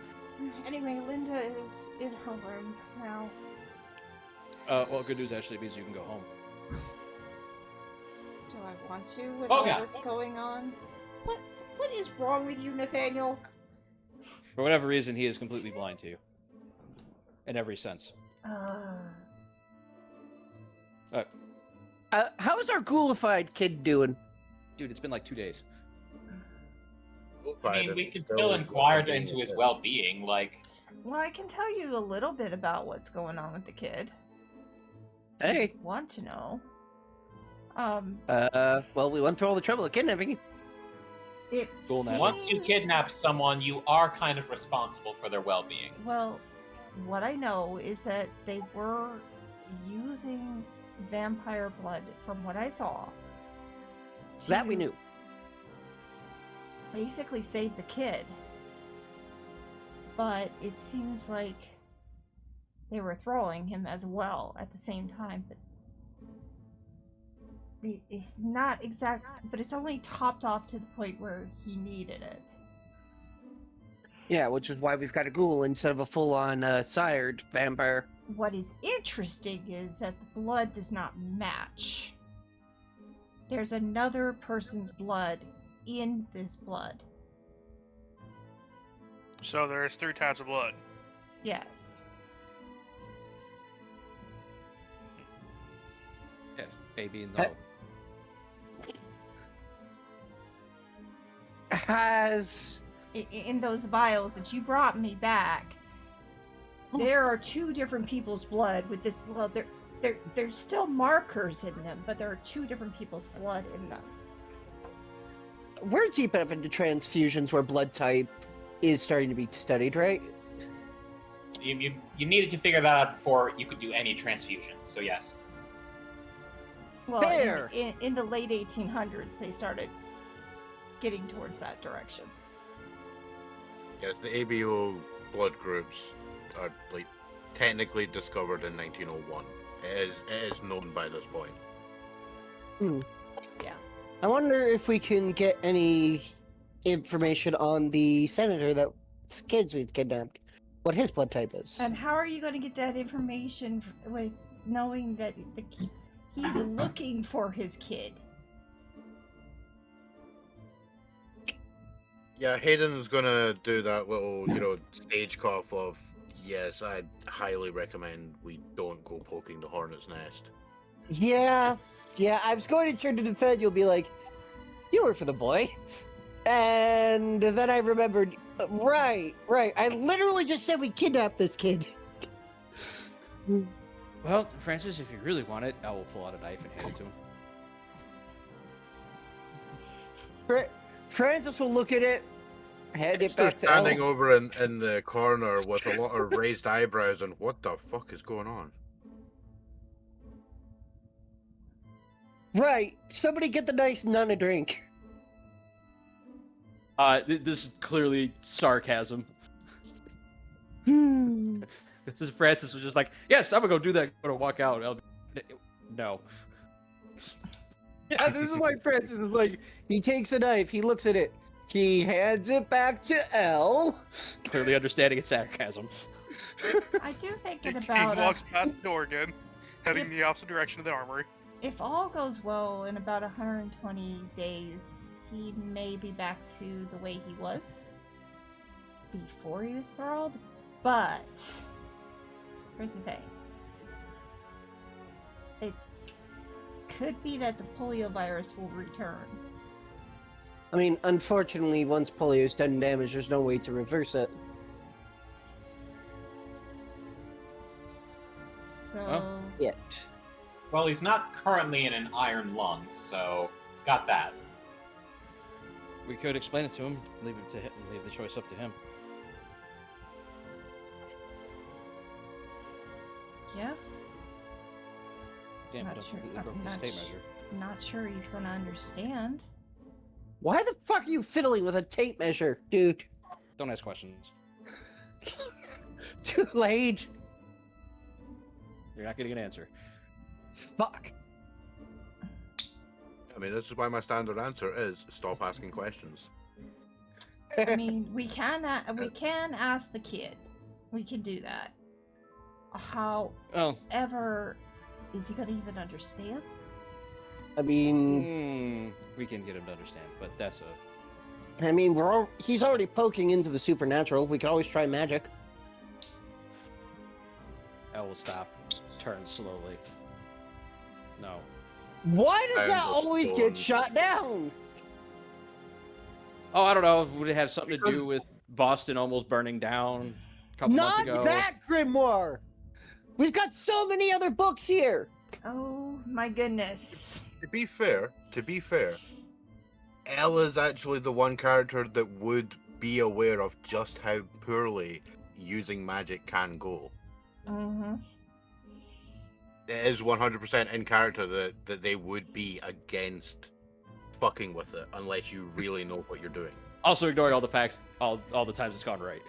Anyway, Linda is in her room now. Well, good news actually means you can go home. Do I want to with Oh, all yeah. this going on? What is wrong with you, Nathaniel? For whatever reason, he is completely blind to you. In every sense. How is our ghoulified kid doing? Dude, it's been like 2 days. I mean, we can still inquire into his well-being. Like, Well, I can tell you a little bit about what's going on with the kid. Hey. If you want to know? Well, we went through all the trouble of kidnapping him. It Cool now. once you seems- kidnap someone, you are kind of responsible for their well-being. Well, what I know is that they were using vampire blood, from what I saw, That we to knew. basically save the kid. But it seems like they were throwing him as well at the same time. But it's not exact, but it's only topped off to the point where he needed it. Yeah, which is why we've got a ghoul instead of a full-on sired vampire. What is interesting is that the blood does not match. There's another person's blood in this blood. So there's 3 types of blood. Yes. Yeah, baby in the hole. Has In those vials that you brought me back, there are 2 different people's blood with this. Well, there's still markers in them, but there are 2 different people's blood in them. we're deep enough into transfusions where blood type is starting to be studied, right? You needed to figure that out before you could do any transfusions. So yes. Well, Fair. in the late 1800s, they started getting towards that direction. Yes, the ABO blood groups are like technically discovered in 1901. It is known by this point. I wonder if we can get any information on the senator that's kids we've kidnapped. What his blood type is. And how are you going to get that information with knowing that he's looking for his kid? Yeah, Hayden's gonna do that little, stage cough of, yes, I highly recommend we don't go poking the hornet's nest. Yeah, I was going to turn to the Fed. You'll be like, you work for the boy. And then I remembered, right. I literally just said we kidnapped this kid. Well, Francis, if you really want it, I will pull out a knife and hand it to him. Francis will look at it, hand it Start back to standing Elle. over in the corner with a lot of raised eyebrows and what the fuck is going on? Right, somebody get the nice nun a drink. This is clearly sarcasm. This is Francis was just like, yes, I'm gonna go do that. I'm gonna walk out. No. Yeah, this is why Francis is like, he takes a knife, he looks at it, he hands it back to Elle. Clearly understanding it's sarcasm. I do think The in king about walks past the door again, heading Yep. the opposite direction of the armory. if all goes well, in about 120 days, he may be back to the way he was before he was thralled. But here's the thing: it could be that the polio virus will return. I mean, unfortunately, once polio's done damage, there's no way to reverse it. So Well, Yet. Well, he's not currently in an iron lung, so it's got that. we could explain it to him, leave it to him, leave the choice up to him. yeah, Damn, Not it doesn't sure- completely I'm broke the not tape sh- measure. not sure he's gonna understand. Why the fuck are you fiddling with a tape measure, dude? Don't ask questions. Too late. You're not getting an answer. Fuck. I mean, this is why my standard answer is stop asking questions. I mean, we can ask the kid. We can do that. Oh, However, is he gonna even understand? I mean, we can get him to understand, but that's a he's already poking into the supernatural. We could always try magic. Elle will stop, turn slowly. No. Why does I'm that the always storm. get shot down? Oh, I don't know. Would it have something to Because- do with Boston almost burning down a couple months Not ago? that grimoire. We've got so many other books here. Oh my goodness. To be fair, Elle is actually the one character that would be aware of just how poorly using magic can go. Mm-hmm. it is 100% in character that they would be against fucking with it unless you really know what you're doing. Also ignoring all the facts, all the times it's gone right.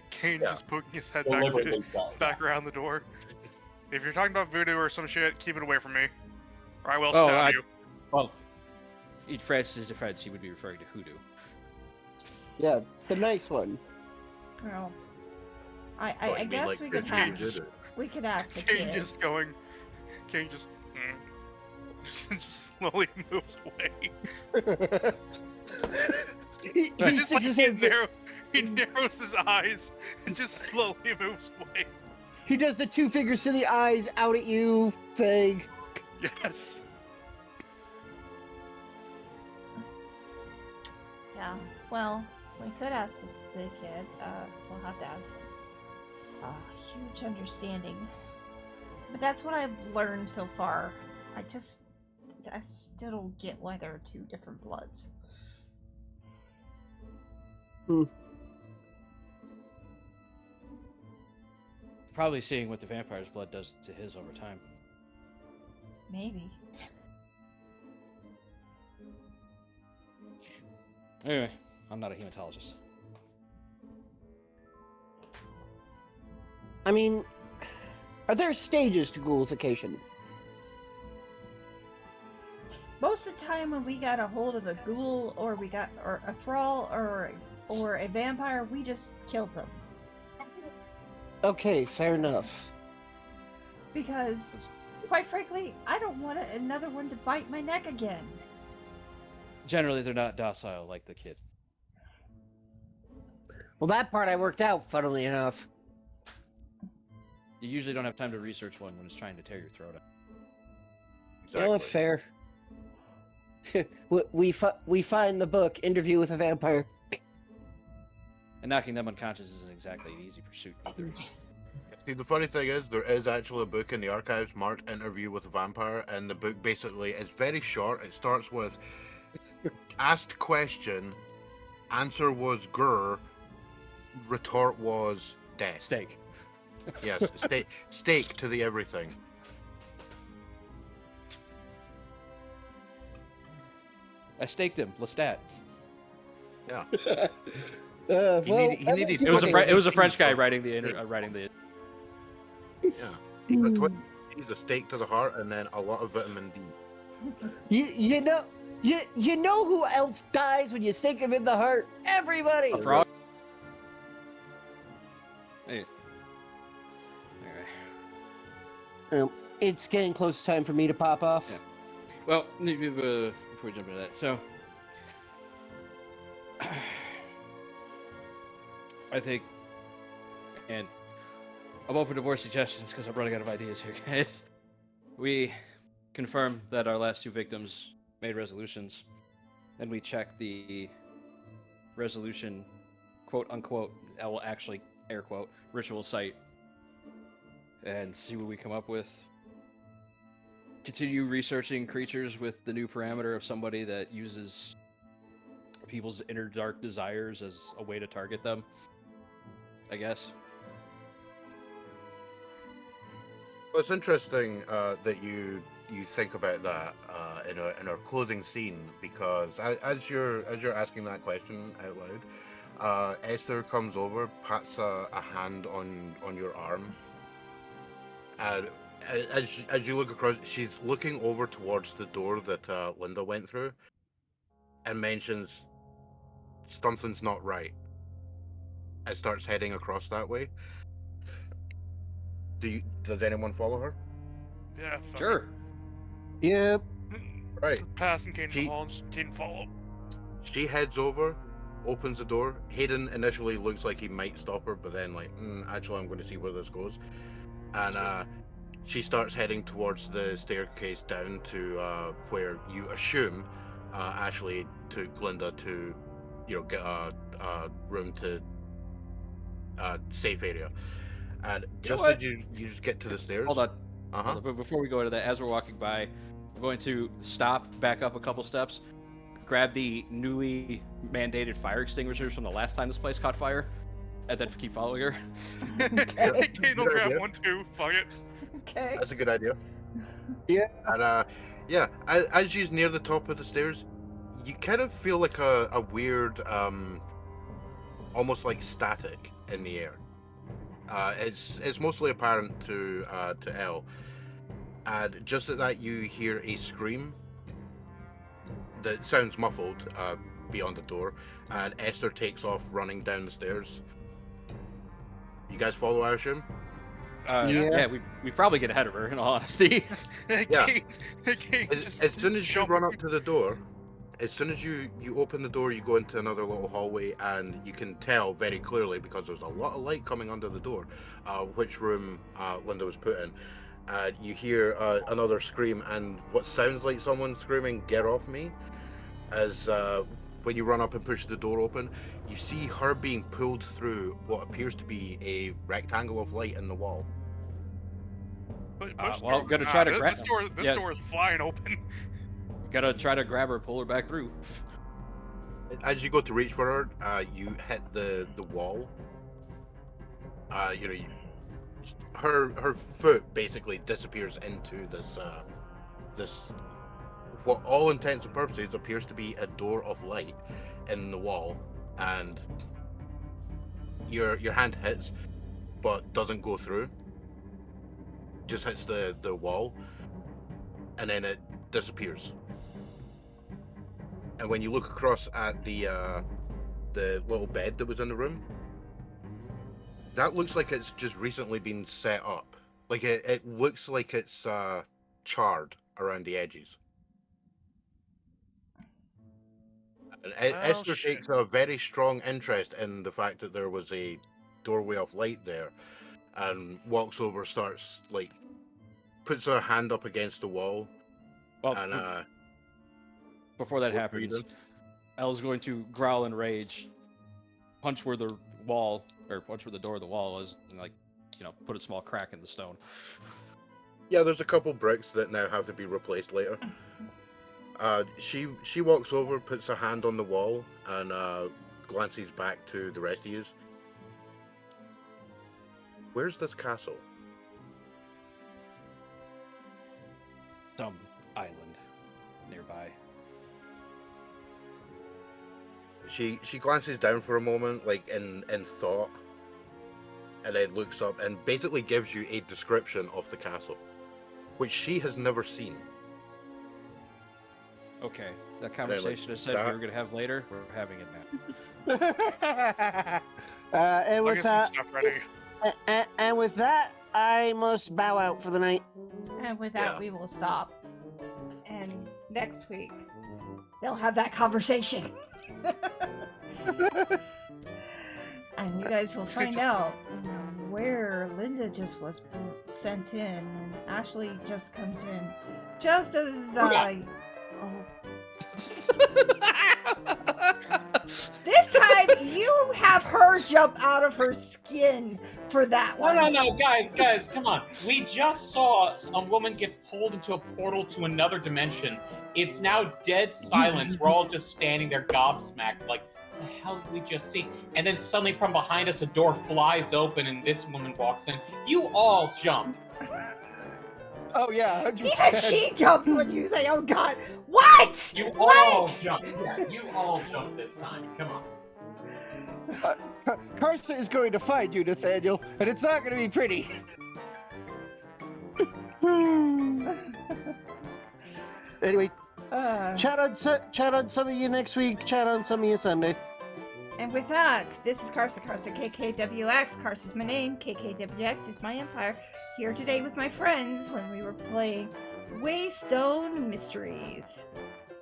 Cain Yeah. just poking his head Deliberately so. back around the door. If you're talking about voodoo or some shit, keep it away from me, or I will Oh, stab you. Well, in Francis' defense, he would be referring to hoodoo. Yeah, the nice one. Well, Oh, I you mean, guess like, we the could have. changes? We could ask the Cain kid. just going. Cain just. Just slowly moves away. he Just sticks his he, hands in. he narrows his eyes and just slowly moves away. He does the 2 fingers to the eyes, out at you thing. Yes. Yeah. Well, we could ask the kid. We'll have to have a huge understanding. But that's what I've learned so far. I still don't get why there are 2 different bloods. Probably seeing what the vampire's blood does to his over time. Maybe. Anyway, I'm not a hematologist. I mean, are there stages to ghoulification? Most of the time when we got a hold of a ghoul or a thrall or a vampire, we just killed them. Okay, fair enough. Because, quite frankly, I don't want another one to bite my neck again. Generally, they're not docile like the kid. Well, that part I worked out, funnily enough. You usually don't have time to research one when it's trying to tear your throat out. Exactly. Well, fair. we find the book, Interview with a Vampire. And knocking them unconscious isn't exactly an easy pursuit either. See, the funny thing is, there is actually a book in the archives marked Interview with a Vampire, and the book basically is very short. It starts with asked question, answer was grr, retort was death. Steak. Yes, steak to the everything. I staked him. Lestat. Yeah. Well, He needed It was a Okay. it was a French guy writing the writing the. Yeah. But 20 he's a steak to the heart, and then a lot of vitamin D. You know who else dies when you stick him in the heart? Everybody. A frog. Hey. Anyway. It's getting close to time for me to pop off. Yeah. Well, before we jump into that, so I think, and I'm open to more suggestions because I'm running out of ideas here, guys. We confirm that our last 2 victims made resolutions, and we check the resolution, quote unquote, I will actually air quote, ritual site, and see what we come up with. Continue researching creatures with the new parameter of somebody that uses people's inner dark desires as a way to target them, I guess. Well, it's interesting that you think about that in our closing scene, because as you're asking that question out loud, Esther comes over, pats a hand on your arm, and as you look across, she's looking over towards the door that Linda went through, and mentions something's not right. It starts heading across that way. Does anyone follow her? Yeah. Fuck Sure. Yep. it. Right. Passing Cain in She- the hall and just Cain follow. She heads over, opens the door. Hayden initially looks like he might stop her, but then like, actually, I'm going to see where this goes. And she starts heading towards the staircase down to where you assume Ashley took Linda to, get a room to safe area. And just what? as you just get to the stairs. Hold on. Uh-huh. But before we go into that, as we're walking by, I'm going to stop, back up a couple steps, grab the newly mandated fire extinguishers from the last time this place caught fire, and then keep following her. Cain will Good grab idea. one too. Fuck it. Okay. That's a good idea. Yeah. And yeah, as you near the top of the stairs, you kind of feel like a weird, almost like static in the air. It's mostly apparent to Elle, and just at that you hear a scream that sounds muffled beyond the door, and Esther takes off running down the stairs. You guys follow, I assume? Yeah, we probably get ahead of her, in all honesty. Yeah. Cain As just soon as you jump- run up to the door, as soon as you open the door, you go into another little hallway, and you can tell very clearly, because there's a lot of light coming under the door, which room Linda was put in. You hear another scream, and what sounds like someone screaming, "Get off me!" As when you run up and push the door open, you see her being pulled through what appears to be a rectangle of light in the wall. Well, gotta try to grab. This door is flying open. Gotta try to grab her, pull her back through. As you go to reach for her, you hit the wall. Her foot basically disappears into this what all intents and purposes appears to be a door of light in the wall, and your hand hits but doesn't go through, just hits the wall, and then it disappears. And when you look across at the little bed that was in the room, that looks like it's just recently been set up. Like it looks like it's charred around the edges. And Esther takes a very strong interest in the fact that there was a doorway of light there, and walks over, starts puts her hand up against the wall. Well, And before that what are you happens, doing? Elle's going to growl in rage, punch where the door of the wall is, and put a small crack in the stone. Yeah, there's a couple bricks that now have to be replaced later. She walks over, puts her hand on the wall, and glances back to the rest of you. Where's this castle? Some island nearby. She glances down for a moment, like in thought, and then looks up and basically gives you a description of the castle, which she has never seen. Okay, that conversation I said we were gonna have later, we're having it now. And I'll with get some that, stuff ready. and with that, I must bow out for the night. And with that, we will stop. And next week, they'll have that conversation. And you guys will find out where Linda just was sent in, and Ashley just comes in just as this time you have her jump out of her skin for that one. No, guys, come on. We just saw a woman get pulled into a portal to another dimension. It's now dead silence. We're all just standing there gobsmacked, like, the hell did we just see? And then suddenly from behind us, a door flies open and this woman walks in. You all jump. Oh yeah, 100%. Even she jumps when you say, "Oh God, what?" You What? all jump. Yeah, you all jump this time. Come on. Karsa is going to find you, Nathaniel, and it's not going to be pretty. Anyway, chat on some of you next week. Chat on some of you Sunday. And with that, this is KarsaKKWx. Karsa's my name. KKWX is my empire. Here today with my friends when we were playing Waystone Mysteries.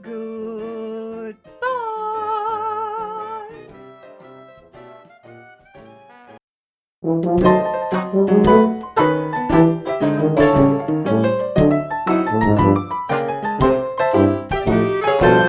Goodbye.